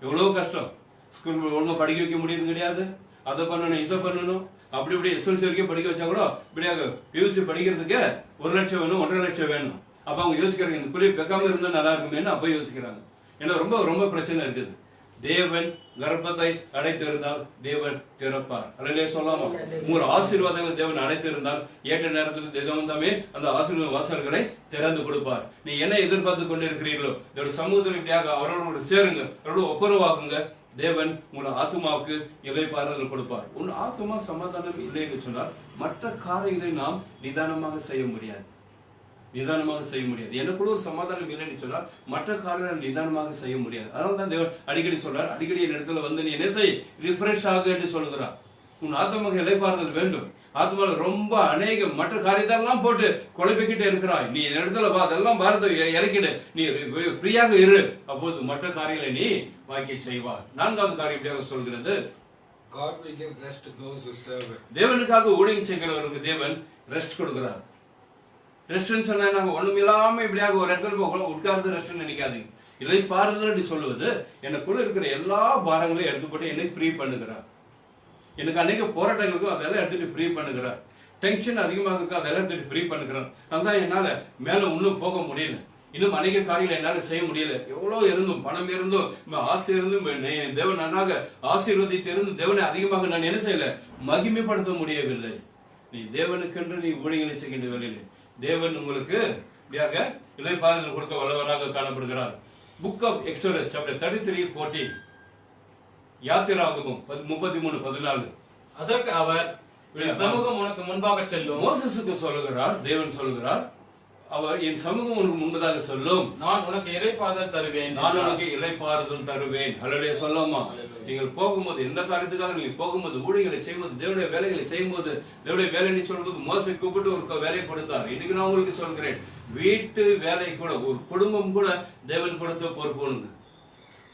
எவ்வளவு கஷ்டம், ஸ்கூல் ஒழுங்கா படிக்க வைக்க முடியாது கிடையாது, அதை பண்ணணும் இதை பண்ணணும். அப்படி இப்படி எஸ்எல்சி வரைக்கும் படிக்க வச்சா கூட இப்படியாக பியூசி படிக்கிறதுக்கு 1 லட்சம் வேணும், 1.5 லட்சம் வேணும். அப்ப அவங்க யோசிக்கிறாங்க, இந்த புள்ளி பெக்காம இருந்தா நல்லா இருக்குமேன்னு அப்ப யோசிக்கிறாங்க. ஏன்னா ரொம்ப ரொம்ப பிரச்சனை இருக்குது. தேவன் கர்ப்பத்தை அடைத்திருந்தால் தேவன் திறப்பார். அல்லேலூயா சொல்லாமா? உங்கள் ஆசீர்வாதங்களை தேவன் அடைத்திருந்தால் ஏற்ற நேரத்தில் தேவன் தாமே அந்த ஆசீர்வாத வாசல்களை திறந்து கொடுப்பார். நீ என்ன எதிர்பார்த்து கொண்டிருக்கிறீர்களோ இதோட சமூகத்தில் இப்படியாக அவரோடு சேருங்க, அவரோடு ஒப்புரவாக்குங்க. தேவன் உங்கள் ஆத்மாவுக்கு இளைப்பாறுதல் கொடுப்பார். உன் ஆத்மா சமாதானம் இல்லை என்று சொன்னால் மற்ற காரியங்களை நாம் நிதானமாக செய்ய முடியாது. எனக்குள்ள ஒரு சமாதானம் இல்லைன்னு சொன்னால் மற்ற காரியங்களை நிதானமாக செய்ய முடியாது. அதனால தான் தேவன் அடிக்கடி சொல்றார், அடிக்கடி என் இடத்துல வந்து நீ என்ன செய், ரிஃப்ரெஷ் ஆகு என்று சொல்கிறார். உன் ஆத்மாவுக்கு இளைப்பாறுதல் வேண்டும். ஆத்மாவில் ரொம்ப அநேக மற்ற காரியத்தெல்லாம் போட்டு குழப்பிக்கிட்டே இருக்கிறாய். நீ என் இடத்துல அதெல்லாம் பாரத இறக்கிடு, நீ ஃப்ரீயாக இரு, அப்போது மற்ற காரியங்களை நீ வாக்கி செய்வார். நான்காவது காரியம் இப்படியாக சொல்கிறது, God will give rest to those who serve Him. தேவனுக்காக ஊழியம் செய்கிறவர்களுக்கு தேவன் ரெஸ்ட் கொடுக்கிறார். ரெஸ்ட்னு சொன்னா நாங்க ஒண்ணுமில்லாம இப்படியாக ஒரு இடத்துல போக உட்கார்ந்து ரெஸ்ட் நினைக்காதீங்க. இளைப்பாறுதல் சொல்லுவது எனக்குள்ள இருக்கிற எல்லா பாரங்களையும் எடுத்துப்பட்டு என்னை ஃப்ரீ பண்ணுகிறார். எனக்கு அநேக போராட்டங்களுக்கும் அதெல்லாம் எடுத்துட்டு ஃப்ரீ பண்ணுகிறார். டென்ஷன் அதிகமாக இருக்கு, அதெல்லாம் எடுத்துட்டு ஃப்ரீ பண்ணுகிறார். அதான் என்னால மேல இன்னும் போக முடியல, இன்னும் அநேக காரியங்களை என்னால செய்ய முடியல. எவ்வளவு இருந்தும் பணம் இருந்தும் ஆசை இருந்தும் தேவன் நன்னாக ஆசீர்வதித்து இருந்தும் தேவனை அதிகமாக நான் என்ன செய்யல, மகிமைப்படுத்த முடியவில்லை. நீ தேவனுக்கென்று நீ ஊழியங்களை செய்கின்ற வேலையிலே தேவன் உங்களுக்கு இப்படியாக இளைப்பாறுதல் கொடுக்க வல்லவராக காணப்படுகிறார். புக் ஆஃப் எக்ஸோடஸ் சாப்டர் 33:14, யாத்திராகமம் 33:14. அதற்கு அவர், என் சமூகம் உனக்கு முன்பாக செல்லும். மோசேசுக்கு சொல்லுகிறார், தேவன் சொல்லுகிறார், அவர் என் சமூகம் உனக்கு முன்பதாக சொல்லும், நான் உனக்கு இளைப்பாறுதல் தருவேன். ஹல்லேலூயா சொல்லாமா? நீங்கள் போகும்போது எந்த காரியத்துக்காக நீங்க போகும்போது ஊழியர்களை செய்யும்போது தேவனுடைய வேலைகளை செய்யும்போது தேவனுடைய வேலைன்னு சொல்லும்போது மோசே கூப்பிட்டு ஒரு வேலையை கொடுத்தார். இன்னைக்கு நான் உங்களுக்கு சொல்கிறேன், வீட்டு வேலை கூட ஒரு குடும்பம் கூட தேவன் கொடுத்த பொறுப்புங்க.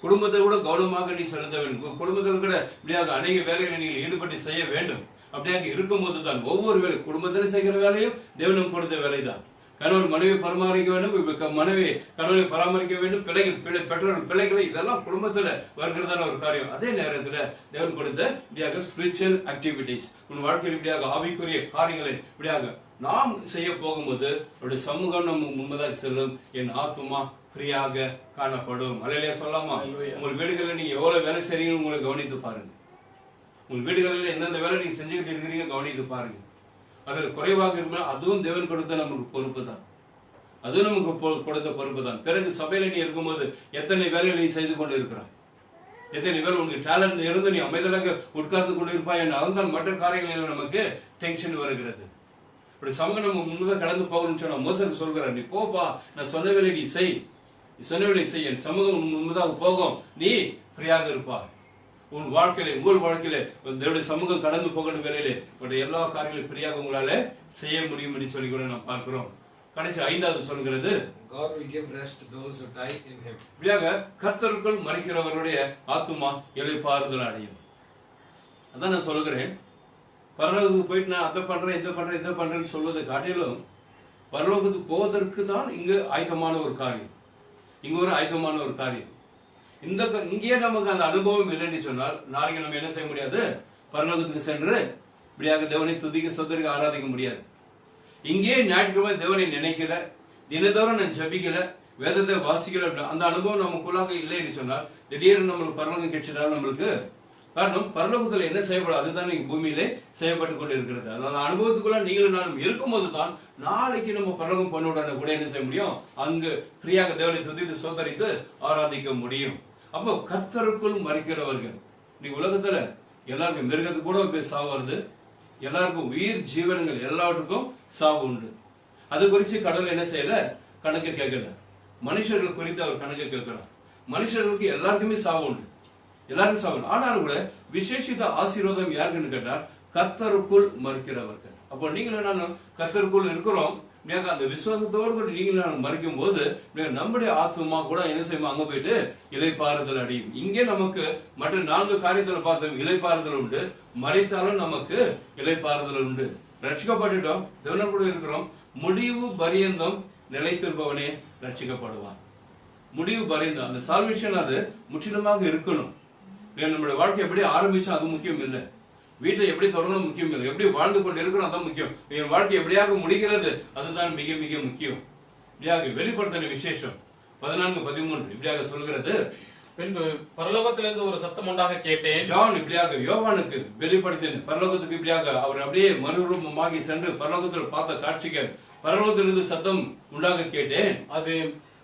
குடும்பத்தை கூட கவனமாக நீ செலுத்த வேண்டும். குடும்பத்தில் கூட இப்படியாக அநேக வேலைகளை நீங்கள் ஈடுபட்டு செய்ய வேண்டும். அப்படியாக இருக்கும்போது தான் ஒவ்வொரு வேலை குடும்பத்தில் செய்கிற வேலையும் தேவனும் கொடுத்த வேலை தான். கணவன் மனைவி பராமரிக்க வேண்டும், மனைவி கணவனை பராமரிக்க வேண்டும், பெற்றோர் பிள்ளைகளை, இதெல்லாம் குடும்பத்துல வருகிறதான ஒரு காரியம். அதே நேரத்துல தேவன் கொடுத்த இப்படியாக ஸ்பிரிச்சுவல் ஆக்டிவிட்டிஸ், உன் வாழ்க்கையில் இப்படியாக ஆவிக்குரிய காரியங்களை இப்படியாக நாம் செய்ய போகும்போது அவருடைய சமூகம் நம்ம முன்பதாக செல்லும், என் ஆத்மா ஃப்ரீயாக காணப்படும். அல்லேலூயா சொல்லாமா? உங்கள் வீடுகளில் நீங்க எவ்வளவு வேலை செய்றீங்கன்னு உங்களை கவனித்து பாருங்க. உங்கள் வீடுகளில் எந்தெந்த வேலை நீங்க செஞ்சுக்கிட்டு இருக்கிறீங்க கவனித்து பாருங்க. அதில் குறைவாக இருந்தால் அதுவும் தேவன் கொடுத்த நமக்கு பொறுப்பு தான், அது நமக்கு கொடுத்த பொறுப்பு தான். பிறகு சபையில நீ இருக்கும்போது எத்தனை வேலைகளை நீ செய்து கொண்டு இருக்கிறாய், எத்தனை வேலை உனக்கு டேலண்ட் இருந்து நீ அமைதலாக உட்கார்ந்து கொண்டு இருப்பாய். அதனால் மற்ற காரியங்களில் நமக்கு டென்ஷன் வருகிறது. இப்படி சமூகம் நம்ம முன்பதாக கடந்து போகணும்னு சொன்னா மோசேக்கு சொல்கிறார், நீ போப்பா, நான் சொன்ன வேலை நீ செய், சொன்ன வேலை செய், என் சமூகம் முன்பதாக போகும், நீ ஃப்ரீயாக இருப்பா. உன் வாழ்க்கையில உங்கள் வாழ்க்கையில தேவனுடைய சமூகம் கடந்து போகணும் வேலையிலே எல்லா காரியங்களும் ஃப்ரீயாக உங்களால செய்ய முடியும் என்று சொல்லி கூட நாம் பார்க்கிறோம். கடைசி 5வது சொல்கிறது, God will give rest to those who die in Him. இப்படியாக கர்த்தருக்குள் மரிக்கிறவருடைய ஆத்துமா இளைப்பாறுதல் அடையும். அதான் நான் சொல்லுகிறேன், பரலோகத்துக்கு போயிட்டு நான் அதை பண்றேன் இதை பண்றேன்னு சொல்வதை காட்டிலும் பரலோகத்துக்கு போவதற்கு தான் இங்கு ஆயத்தமான ஒரு காரியம், இங்க ஒரு ஆயத்தமான ஒரு காரியம். இங்கேயே நமக்கு அந்த அனுபவம் இல்லைன்னு சொன்னால் நாளைக்கு நம்ம என்ன செய்ய முடியாது, பரலோகத்துக்கு சென்று இப்படியாக தேவனை துதிக்க சொந்தரிக்க ஆராதிக்க முடியாது. இங்கேயே ஞாயிற்றுக்கிழமை தேவனை நினைக்கல, தினத்தோறும் நான் ஜபிக்கல, வேதத்தை வாசிக்கல, அந்த அனுபவம் நமக்குள்ளாக இல்லைன்னு சொன்னால் திடீர்னு நம்மளுக்கு பரலோகம் கிடைச்சிட்டாலும் நம்மளுக்கு காரணம் பரலோகத்துல என்ன செய்யப்படும் அதுதான் நீங்க பூமியிலே செய்யப்பட்டு கொண்டு இருக்கிறது. அந்த அனுபவத்துக்குள்ள நீங்களும் நானும் இருக்கும்போது தான் நாளைக்கு நம்ம பரலோகம் பண்ணுடனே கூட என்ன செய்ய முடியும், அங்கு ஃப்ரீயாக தேவனை துதித்து சோதரித்து ஆராதிக்க முடியும். அப்போ கர்த்தருக்குள் மரிக்கிறவர்கள், நீ உலகத்துல எல்லாருக்கும் மிருகத்துக்கு கூட போய் சாவு வருது, எல்லாருக்கும் உயிர் ஜீவனங்கள் எல்லாத்துக்கும் சாவு உண்டு. அது குறித்து கடவுள் என்ன செய்யல, கணக்கு கேட்கல. மனுஷர்கள் குறித்து அவர் கணக்கு கேட்கிறார். மனுஷர்களுக்கு எல்லாருக்குமே சாவு உண்டு, எல்லாருக்கும் சாவு. ஆனாலும் கூட விசேஷித்த ஆசீர்வாதம் யாருக்குன்னு கேட்டால் கர்த்தருக்குள் மரிக்கிறவர்கள். அப்போ நீங்களும் நானும் கர்த்தருக்குள் இருக்கிறோம், அந்த விசுவாசத்தோடு கூட நீங்களும் நானும் மறிக்கும் போது நம்முடைய ஆத்மா கூட என்ன செய்யும், அங்க போயிட்டு இளைப்பாறுதல் அடையும். இங்கே நமக்கு மற்ற 4 காரியத்தில் பார்த்தோம், இளைப்பாறுதல் உண்டு, மறித்தாலும் நமக்கு இளைப்பாறுதல் உண்டு. ரட்சிக்கப்பட்டுட்டோம், தேவனோடு கூட இருக்கிறோம், முடிவு பரியந்தம் நிலைத்திருப்பவனே ரட்சிக்கப்படுவான். முடிவு பரியந்தம் அந்த சால்வேஷன் அது முற்றிலுமாக இருக்கணும். நம்மளுடைய வாழ்க்கை எப்படி ஆரம்பிச்சோம் அது முக்கியம் இல்லை, வீட்டை எப்படி தொடங்கணும் முக்கியம் இல்லை, எப்படி வாழ்ந்து கொண்டு இருக்கிறோம் அதான் முக்கியம். என் வாழ்க்கை எப்படியாக முடிகிறது அதுதான் மிக மிக முக்கியம். இப்படியாக வெளிப்படுத்தின விசேஷம் 14:13 இப்படியாக சொல்கிறது, பின்பு பரலோகத்திலிருந்து ஒரு சத்தம் உண்டாக கேட்டேன். ஜான் இப்படியாக யோவானுக்கு வெளிப்படுத்தின பரலோகத்துக்கு இப்படியாக அவர் அப்படியே மறுரூபமாகி சென்று பரலோகத்தில் பார்த்த காட்சிக்கு பரலோகத்திலிருந்து சத்தம் உண்டாக கேட்டேன். அது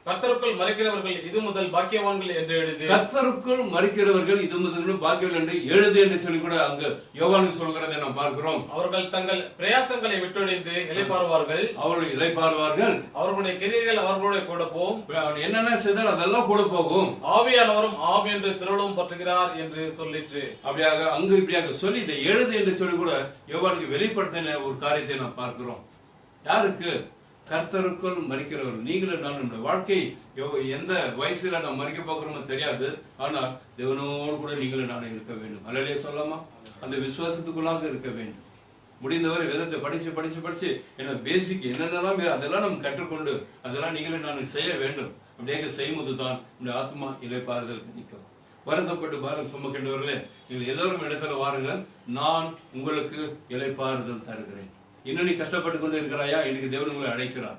கர்த்தருக்குள் மறிக்கிறவர்கள் இது முதல் பாக்கியவான்கள் என்று எழுது. கர்த்தருக்குள் மறிக்கிறவர்கள் இது முதல் பாக்கியவான்கள் என்று எழுது என்று சொல்லி கூட அங்கு யோவானுக்கு சொல்கிறதை நாம் பார்க்கிறோம். அவர்கள் தங்கள் பிரயாசங்களை விட்டொழிந்து இளைப்பாறுவார்கள். அவர்கள் இளைப்பாறுவார்கள். அவர்களுடைய கிரியைகள் அவர்களுடைய கூட போகும். என்னென்ன செய்தால் அதெல்லாம் கூட போகும். ஆவியானவரும் ஆவி என்று திருவிழம் பற்றுகிறார் என்று சொல்லிற்று. அப்படியாக அங்கு இப்படியாக சொல்லி இதை எழுது என்று சொல்லி கூட யோவானுக்கு வெளிப்படுத்தின ஒரு காரியத்தை நாம் பார்க்கிறோம். யாருக்கு? கர்த்தருக்குள் மறிக்கிறவர். நீங்களும் நான் நம்முடைய வாழ்க்கை எந்த வயசுல நாம் மறிக்க போகிறோமோ தெரியாது. ஆனால் தேவனோடு கூட நீங்களும் நான் இருக்க வேண்டும். அல்லையே சொல்லாமா? அந்த விசுவாசத்துக்குள்ளாக இருக்க வேண்டும். முடிந்தவரை வேதத்தை படிச்சு படிச்சு படிச்சு என்ன பேசிக் என்னென்னலாம் அதெல்லாம் நம்ம கற்றுக்கொண்டு அதெல்லாம் நீங்களும் நான் செய்ய வேண்டும். அப்படியே செய்யும்போது தான் நம்முடைய ஆத்மா இளைப்பாறுதல் கிடைக்கும். வருத்தப்பட்டு பாரம் சுமக்கின்றவர்களே, நீங்கள் எல்லோரும் இடத்துல வாருங்கள், நான் உங்களுக்கு இளைப்பாறுதல் தருகிறேன். இன்னும் நீ கஷ்டப்பட்டு கொண்டு இருக்கிறாயா? இன்னைக்கு தேவன் உங்களை அழைக்கிறார்.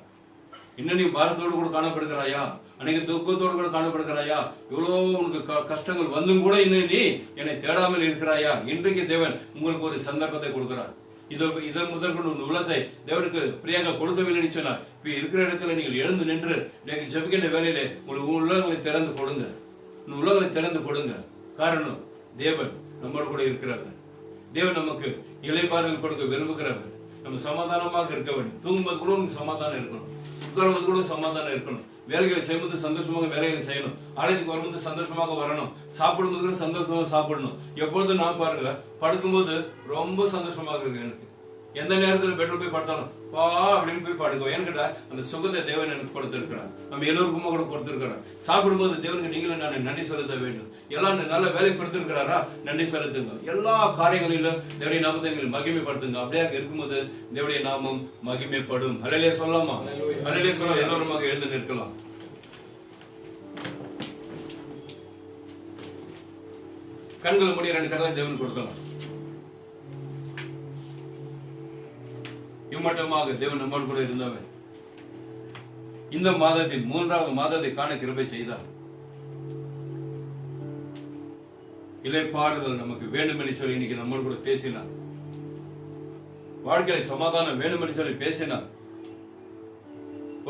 இன்னும் நீ பாரத்தோடு கூட காணப்படுகிறாயா? அன்னைக்கு துக்கத்தோடு கூட காணப்படுகிறாயா? இவ்வளோ உனக்கு கஷ்டங்கள் வந்தும் கூட இன்னும் நீ என்னை தேடாமல் இருக்கிறாயா? இன்றைக்கு தேவன் உங்களுக்கு ஒரு சந்தர்ப்பத்தை கொடுக்கிறார். இதன் முதற்கொண்டு உன் உள்ளத்தை தேவனுக்கு பிரியாக கொடுக்கவில்லை சொன்னார். இப்ப இருக்கிற இடத்துல நீங்கள் எழுந்து நின்று எனக்கு ஜெபிக்கின்ற வேலையிலே உங்களுக்கு உள்ளங்களை திறந்து கொடுங்க. உள்ளங்களை திறந்து கொடுங்க. காரணம், தேவன் நம்மோடு கூட இருக்கிறவர். தேவன் நமக்கு இளைப்பாறுதல் கொடுக்க விரும்புகிறவர். நம்ம சமாதானமாக இருக்க வேண்டும். தூங்கும்போது கூட உனக்கு சமாதானம் இருக்கணும். உட்காரும்போது கூட சமாதானம் இருக்கணும். வேலைகளை செய்யும்போது சந்தோஷமாக வேலைகளை செய்யணும். ஆலயத்துக்கு வரும்போது சந்தோஷமாக வரணும். சாப்பிடும்போது கூட சந்தோஷமாக சாப்பிடணும். எப்பொழுதும் நான் பாருங்க, படுக்கும்போது ரொம்ப சந்தோஷமாக இருக்கு. எனக்கு எந்த நேரத்தில் பெட்ரோல் போய் படுத்தாலும் பா அப்படின்னு போய் படுக்கும். ஏன்னு கேட்டா அந்த சுகத்தை தேவன் எனக்கு கொடுத்திருக்கிறார். நம்ம எல்லோருக்குமா கூட கொடுத்திருக்கிறார். சாப்பிடும்போது தேவனுக்கு நீங்களும் நான் நன்றி செலுத்த வேண்டும். எல்லாம் நல்ல வேலை கொடுத்திருக்கிறாரா, நன்றி செலுத்துங்க. எல்லா காரியங்களிலும் தேவனுடைய நாமத்தை நீங்கள் மகிமைப்படுத்துங்க. அப்படியே இருக்கும்போது தேவனுடைய நாமம் மகிமைப்படும். அல்லையே சொல்லாமா? அல்லையே சொல்ல எல்லோருமாக எழுந்து நிற்கலாம். கண்களை மூடி 2 கரங்களை தேவன் கொடுக்கலாம். இம்மட்டமாக தேவன் நம்மோடு கூட இருந்தவர். இந்த மாதத்தின் 3வது மாதத்தை காண கிருபை செய்தார். இளைப்பாறுதல் நமக்கு வேண்டும் என்று சொல்லி இன்னைக்கு நம்மோடு கூட பேசினார். வாழ்க்கையில சமாதானம் வேண்டும் என்று சொல்லி பேசினார்.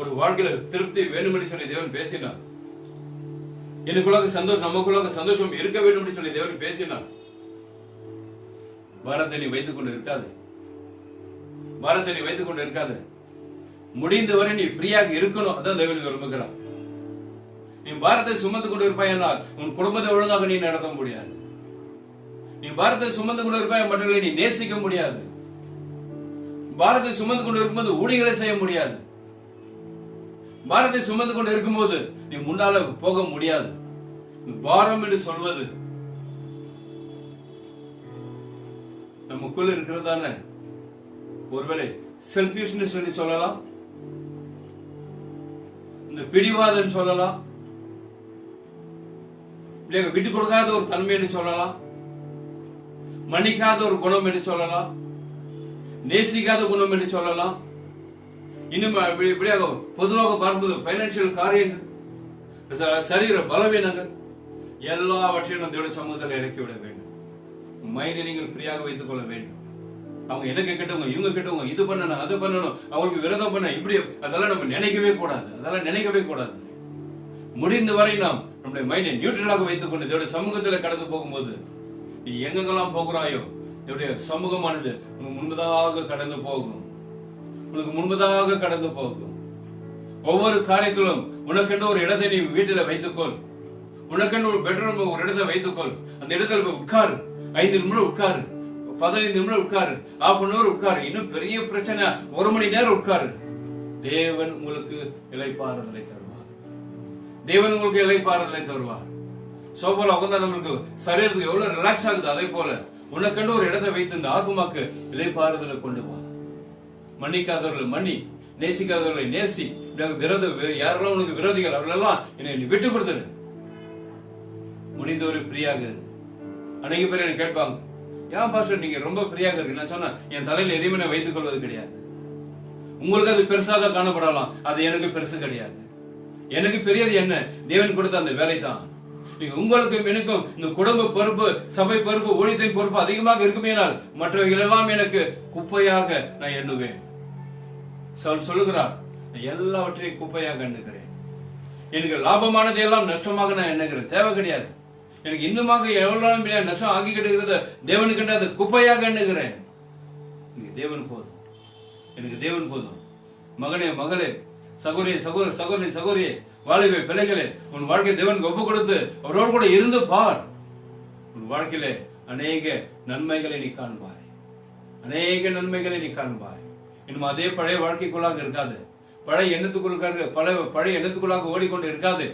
ஒரு வாழ்க்கையில திருப்தி வேண்டும் என்று சொல்லி தேவன் பேசினார். எனக்குள்ளாக சந்தோஷம், நமக்குள்ளாக சந்தோஷம் இருக்க வேண்டும் என்று சொல்லி தேவன் பேசினார். பாரத்தை நீ வைத்துக் கொண்டு இருக்காது. பாரத்தை நீ வைத்துக் கொண்டு இருக்காது. முடிந்தவரை நீ ஃப்ரீயாக இருக்கணும். அதான் தேவன் விரும்புகிறார். நீ பாரத்தை சுமந்து கொண்டு இருப்பாய் என்றால் உன் குடும்பத்தை ஒழுங்காக நீ நடத்த முடியாது. நீ பாரத்தை சுமந்து கொண்டு இருப்பாய் மற்றவர்களை நீ நேசிக்க முடியாது. பாரத்தை சுமந்து கொண்டு இருக்கும்போது ஊழியர்களை செய்ய முடியாது. பாரத்தை சுமந்து கொண்டு இருக்கும்போது நீ முன்னால போக முடியாது. பாரம் என்று சொல்வது நமக்குள்ள இருக்கிறதான ஒருவேளை செல்ஃபிஷ்னஸ் சொல்லி சொல்லலாம், இந்த பிடிவாதம் சொல்லலாம், விட்டு கொடுக்காத ஒரு தன்மை என்று சொல்லலாம், மன்னிக்காத ஒரு குணம் என்று சொல்லலாம், நேசிக்காத குணம் என்று சொல்லலாம். இன்னும் இப்படியாக பொதுவாக பார்ப்பது பைனான்சியல் காரியங்கள், சரீர பலவீனங்கள் எல்லாவற்றையும் நம்ம தேவனுடைய சமூகத்தில் இறக்கிவிட வேண்டும். மைண்டை நீங்கள் ஃப்ரீயாக வைத்துக் கொள்ள வேண்டும். அவங்க எனக்கு கெட்டவங்க, இவங்க கெட்டவங்க, இது பண்ணணும், அது பண்ணணும், அவங்களுக்கு விரதம் பண்ண, இப்படி அதெல்லாம் நம்ம நினைக்கவே கூடாது. அதெல்லாம் நினைக்கவே கூடாது. முடிந்த வரை நாம் நம்முடைய மைண்டை நியூட்ரலாக வைத்துக் கொண்டு தேவனுடைய சமூகத்தில் கடந்து போகும்போது நீ எங்கெங்கெல்லாம் போகிறாயோ தேவனுடைய சமூகமானது உனக்கு முன்பதாக கடந்து போகும். உனக்கு முன்பதாக கடந்து போகும். ஒவ்வொரு காரியத்திலும் உனக்கென்று ஒரு இடத்தை நீ வீட்டில் வைத்துக்கொள். உனக்கென்று ஒரு பெட்ரூம் ஒரு இடத்தை வைத்துக்கொள். அந்த இடத்துல போய் உட்காரு. 5 நிமிடம் உட்காரு, 15 நிமிடம் உட்காரு, 1/2 hour உட்காரு. இன்னும் பெரிய பிரச்சனை 1 மணி நேரம் உட்காரு. தேவன் உங்களுக்கு இளைப்பாறுதலை தருவார். தேவன் உங்களுக்கு இளைப்பாறுதலை தருவார். சோபால உட்கார்ந்தா நம்மளுக்கு சரீரத்துக்கு எவ்வளவு ரிலாக்ஸ் ஆகுது, அதே போல உனக்கென்று ஒரு இடத்தை வைத்து இந்த ஆத்மாக்கு இளைப்பாறுதலை கொண்டு வா. மன்னிக்காதவர்களை மன்னி, நேசிக்காதவர்களை நேசி. யாரெல்லாம் உனக்கு விரோதிகள் அவர்களெல்லாம் என்னை விட்டு கொடுத்துரு. முடிந்தவரை ஃப்ரீயாக இரு. அநேக பேர் எனக்கு கேட்பாங்க, ஏன் பாஸ்டர் நீங்க ரொம்ப ஃப்ரீயாக இருக்கு? நான் சொன்னேன், என் தலையில எதையுமே நான் வைத்துக் கொள்வது கிடையாது. உங்களுக்கு அது பெருசாக காணப்படலாம், அது எனக்கு பெருசு கிடையாது. எனக்கு பெரியது என்ன? தேவன் கொடுத்த அந்த வேலை தான். நீங்க உங்களுக்கும் எனக்கும் இந்த குடும்ப பொறுப்பு, சபை பொறுப்பு, ஊழியத்தின் பொறுப்பு அதிகமாக இருக்குமேனால் மற்றவைகள் எல்லாம் எனக்கு குப்பையாக நான் எண்ணுவேன். சொல்லுகிறார், எல்லாவற்றையும் குப்பையாக எண்ணுகிறேன். எனக்கு லாபமானது எல்லாம் நஷ்டமாக நான் எண்ணுகிறேன். தேவை கிடையாது. எனக்கு இன்னுமாக எவ்வளவு நஷ்டம் ஆகிக்கிட்டு தேவனுக்கு அது குப்பையாக எண்ணுகிறேன். எனக்கு தேவன் போதும், எனக்கு தேவன் போதும். மகனே, மகளே, சகோதரி, சகோதரி, சகோதரியே, வாலிபே, பிள்ளைகளே, உன் வாழ்க்கை தேவனுக்கு ஒப்பு கொடுத்து அவரோடு கூட இருந்து பார். உன் வாழ்க்கையிலே அநேக நன்மைகளை நீ காண்பாய், அநேக நன்மைகளை நீ காண்பாய். இன்னும் அதே பழைய வாழ்க்கைக்குள்ளாக இருக்காது, பழைய எண்ணத்துக்குள்ளாக ஓடிக்கொண்டு இருக்காது.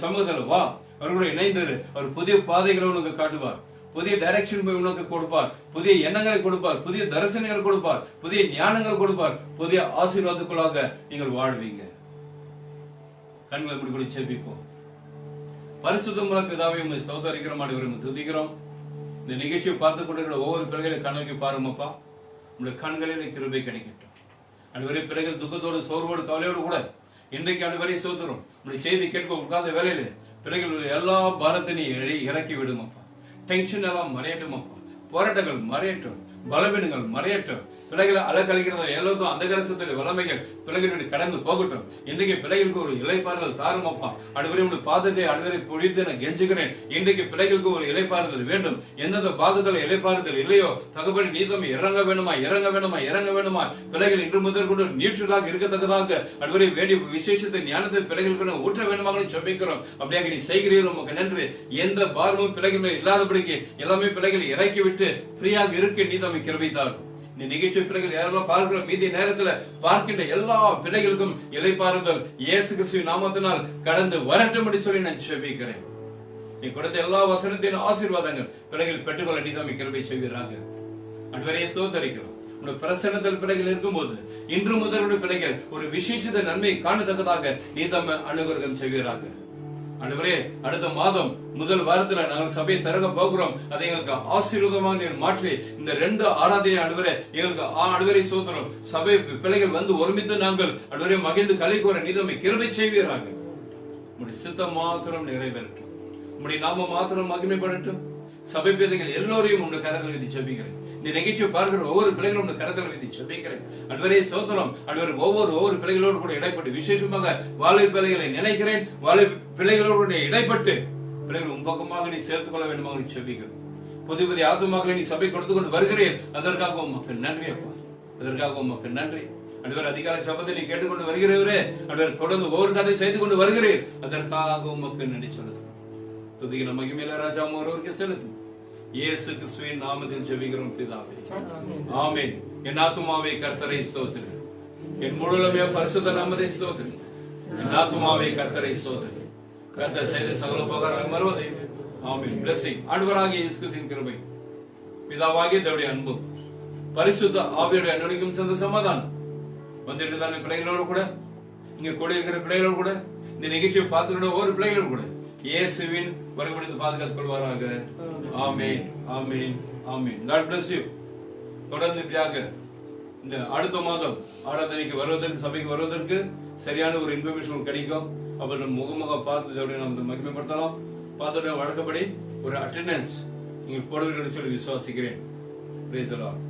சமூகத்தில் வா, அவர்களோடு இணைந்து அவர் புதிய பாதைகளை உனக்கு காட்டுவார், புதிய டைரக்ஷன் உனக்கு கொடுப்பார், புதிய எண்ணங்களை கொடுப்பார், புதிய தரிசனங்கள் கொடுப்பார், புதிய ஞானங்கள் கொடுப்பார், புதிய ஆசீர்வாதத்துக்குள்ளாக நீங்கள் வாழ்வீங்க. கண்களை மூடி செபிப்போம். பரிசுத்தமுள்ள பிதாவை உம்மை ஸ்தோத்திரிக்கிறோம், ஆண்டவரே துதிக்கிறோம். இந்த நிகழ்ச்சியை பார்த்து கொண்டிருக்கிற ஒவ்வொரு பிள்ளைகளை கண்ணோக்கி பாருங்கப்பா. உங்களுடைய கண்களில் கிருபை கிடைக்கட்டும். ஆண்டவரே, பிள்ளைகள் துக்கத்தோடு, சோர்வோடு, கவலையோடு கூட இன்றைக்கு ஆண்டவரை சோத்துறோம். உங்களுடைய செய்தி கேட்க உட்கார்ந்த வேலையில பிள்ளைகள் எல்லா பாரத்தையும் இறக்கி விடுமப்பா. டென்ஷன் எல்லாம் மறையட்டுமப்பா. போராட்டங்கள் மறையட்டும், பலவீனங்கள் மறையட்டும். பிள்ளைகளை அலக்கழிக்கிறத எல்லாத்தும் அந்த கரசத்துடைய வல்லமைகள் பிள்ளைகளுடைய கடந்து போகட்டும். இன்றைக்கு பிள்ளைகளுக்கு ஒரு இலைப்பாறுதல் தாருமப்பா. அடுவரை உடைய பாதத்தை அடுவரை பொழித்து நான் கெஞ்சுகிறேன். இன்றைக்கு பிள்ளைகளுக்கு ஒரு இலைப்பாறுதல் வேண்டும். எந்தெந்த பாகத்துல இலைப்பாறுதல் இல்லையோ தகப்படி நீதம் இறங்க வேணுமா, இறங்க வேணுமா, இறங்க வேணுமா. பிள்ளைகள் இன்று முதல் கொண்டு நியூட்ரலாக இருக்கத்தக்கதாக அடுவரை வேண்டிய விசேஷத்தை ஞானத்தை பிள்ளைகளுக்கு ஊற்ற வேணுமாக சொல்லிக்கிறோம். அப்படியாக நீ செய்கிறீர்கள், உமக்கு நன்றி. எந்த பாரமும் பிள்ளைகள் இல்லாதபடிக்கு எல்லாமே பிள்ளைகளை இறக்கி விட்டு ஃப்ரீயாக இருக்க நீதம் கிருபைத்தார். இந்த நிகழ்ச்சி பிள்ளைகள் யாரெல்லாம் பார்க்கிற மீதி நேரத்தில் பார்க்கின்ற எல்லா பிள்ளைகளுக்கும் இலைப்பாறுதல் இயேசு கிறிஸ்துவின் நாமத்தினால் கடந்து வரட்டும் என்று சொல்லி நான் ஜெபிக்கிறேன். நீ கொடுத்த எல்லா வசனத்தின் ஆசீர்வாதங்கள் பிள்ளைகள் பெற்றுக்கொள்ள நீதாமை கிருபை செய்வீராக. ஆண்டவரே, ஸ்தோத்திரிக்கிறோம். உங்களுடைய பிரசன்னத்தில் பிள்ளைகள் இருக்கும்போது இன்று முதல் பிள்ளைகள் ஒரு விசேஷித்த நன்மை காணத்தக்கதாக நீதாமை அனுகிரகம் செய்வீராக. ஆண்டவரே, அடுத்த மாதம் முதல் வாரத்துல நாங்கள் சபையை திறக்க போகிறோம். அதை எங்களுக்கு ஆசீர்வாதமாக நீர் மாற்றி இந்த 2 ஆராதனை ஆண்டவரே எங்களுக்கு ஆண்டவரை சோதரம் சபை பிள்ளைகள் வந்து ஒருமித்து நாங்கள் ஆண்டவரே மகிழ்ந்து களி கூற நீதமை கிருபை செய்வீராக. உம்முடைய சித்தம் மாத்திரம் நிறைவேறட்டும், உம்முடைய நாம மாத்திரம் மகிமைப்படட்டும். சபை பிள்ளைகள் எல்லோரையும் உங்களுடைய கரத்தில் விதி ஜெபிக்கிறேன். இந்த நிகழ்ச்சியை பார்க்கிற ஒவ்வொரு பிள்ளைகளும் உங்களுடைய கரத்தில் விதி ஜெபிக்கிறேன். அன்வரே சோதரம் அன்வர் ஒவ்வொரு பிள்ளைகளோடு கூட இடைப்பட்டு விசேஷமாக வாலிப பிள்ளைகளை நினைக்கிறேன். வாலிப பிள்ளைகளோடு இடைப்பட்டு பிள்ளைகள் உம்பக்கமாக நீ சேர்த்துக் கொள்ள வேண்டுமாக நீ ஜெபிக்கிறேன். புதிய புதிய ஆத்துமாக்களை நீ சபை கொடுத்து கொண்டு வருகிறேன். அதற்காக உமக்கு நன்றி அப்பா, அதற்காக உமக்கு நன்றி. அன்வர் அதிகாலை சபத்தை நீ கேட்டுக்கொண்டு வருகிறவரே, அன்வர் தொடர்ந்து ஒவ்வொரு கதை செய்து கொண்டு வருகிறேன். அதற்காக உமக்கு நன்றி சொல்லுது. துதிக்கிற மகிமையில ராஜா ஒருவருக்கு செலுத்து. இயேசு கிறிஸ்துவின் நாமத்தில் ஜெபிக்கிறோம் பிதாவே, ஆமென். என் ஆத்துமாவே கர்த்தரை ஸ்தோத்திரி, என் முழுமே பரிசுத்த நாமத்தை ஸ்தோத்திரி. என் ஆத்துமாவே கர்த்தரை ஸ்தோத்திரி. கர்த்தர் செய்த சகல உபகாரங்கள் மறுவதை ஆமென். பிளஸிங் ஆண்டவராகிய இயேசு கிறிஸ்துவின் கிருபை, பிதாவாகிய தேவனுடைய அன்பு, பரிசுத்த ஆவியுடைய அன்பிற்கும் சேர்ந்த சமாதானம் வந்துட்டு தானே பிள்ளைகளோடு கூட இங்க கூட இருக்கிற பிள்ளைகளோடு கூட இந்த நிகழ்ச்சியை பார்த்துக்கிட்ட ஒவ்வொரு பிள்ளைகளோடு கூட இயேசுவின் வரப்படுத்தி பாதுகாத்துக் கொள்வாராக. ஆமென், ஆமென், ஆமென். God bless you. தொடர்ந்து இப்படியாக இந்த அடுத்த மாதம் ஆராதனைக்கு வருவதற்கு, சபைக்கு வருவதற்கு சரியான ஒரு இன்ஃபர்மேஷன் கிடைக்கும். அப்ப நம்ம முகமுக பார்த்து நம்ம மகிமைப்படுத்தலாம். பார்த்துட்டு வழக்கப்படி ஒரு அட்டெண்டன்ஸ் நீங்க போடுவீர்கள் சொல்லி விசுவாசிக்கிறேன். Praise the Lord.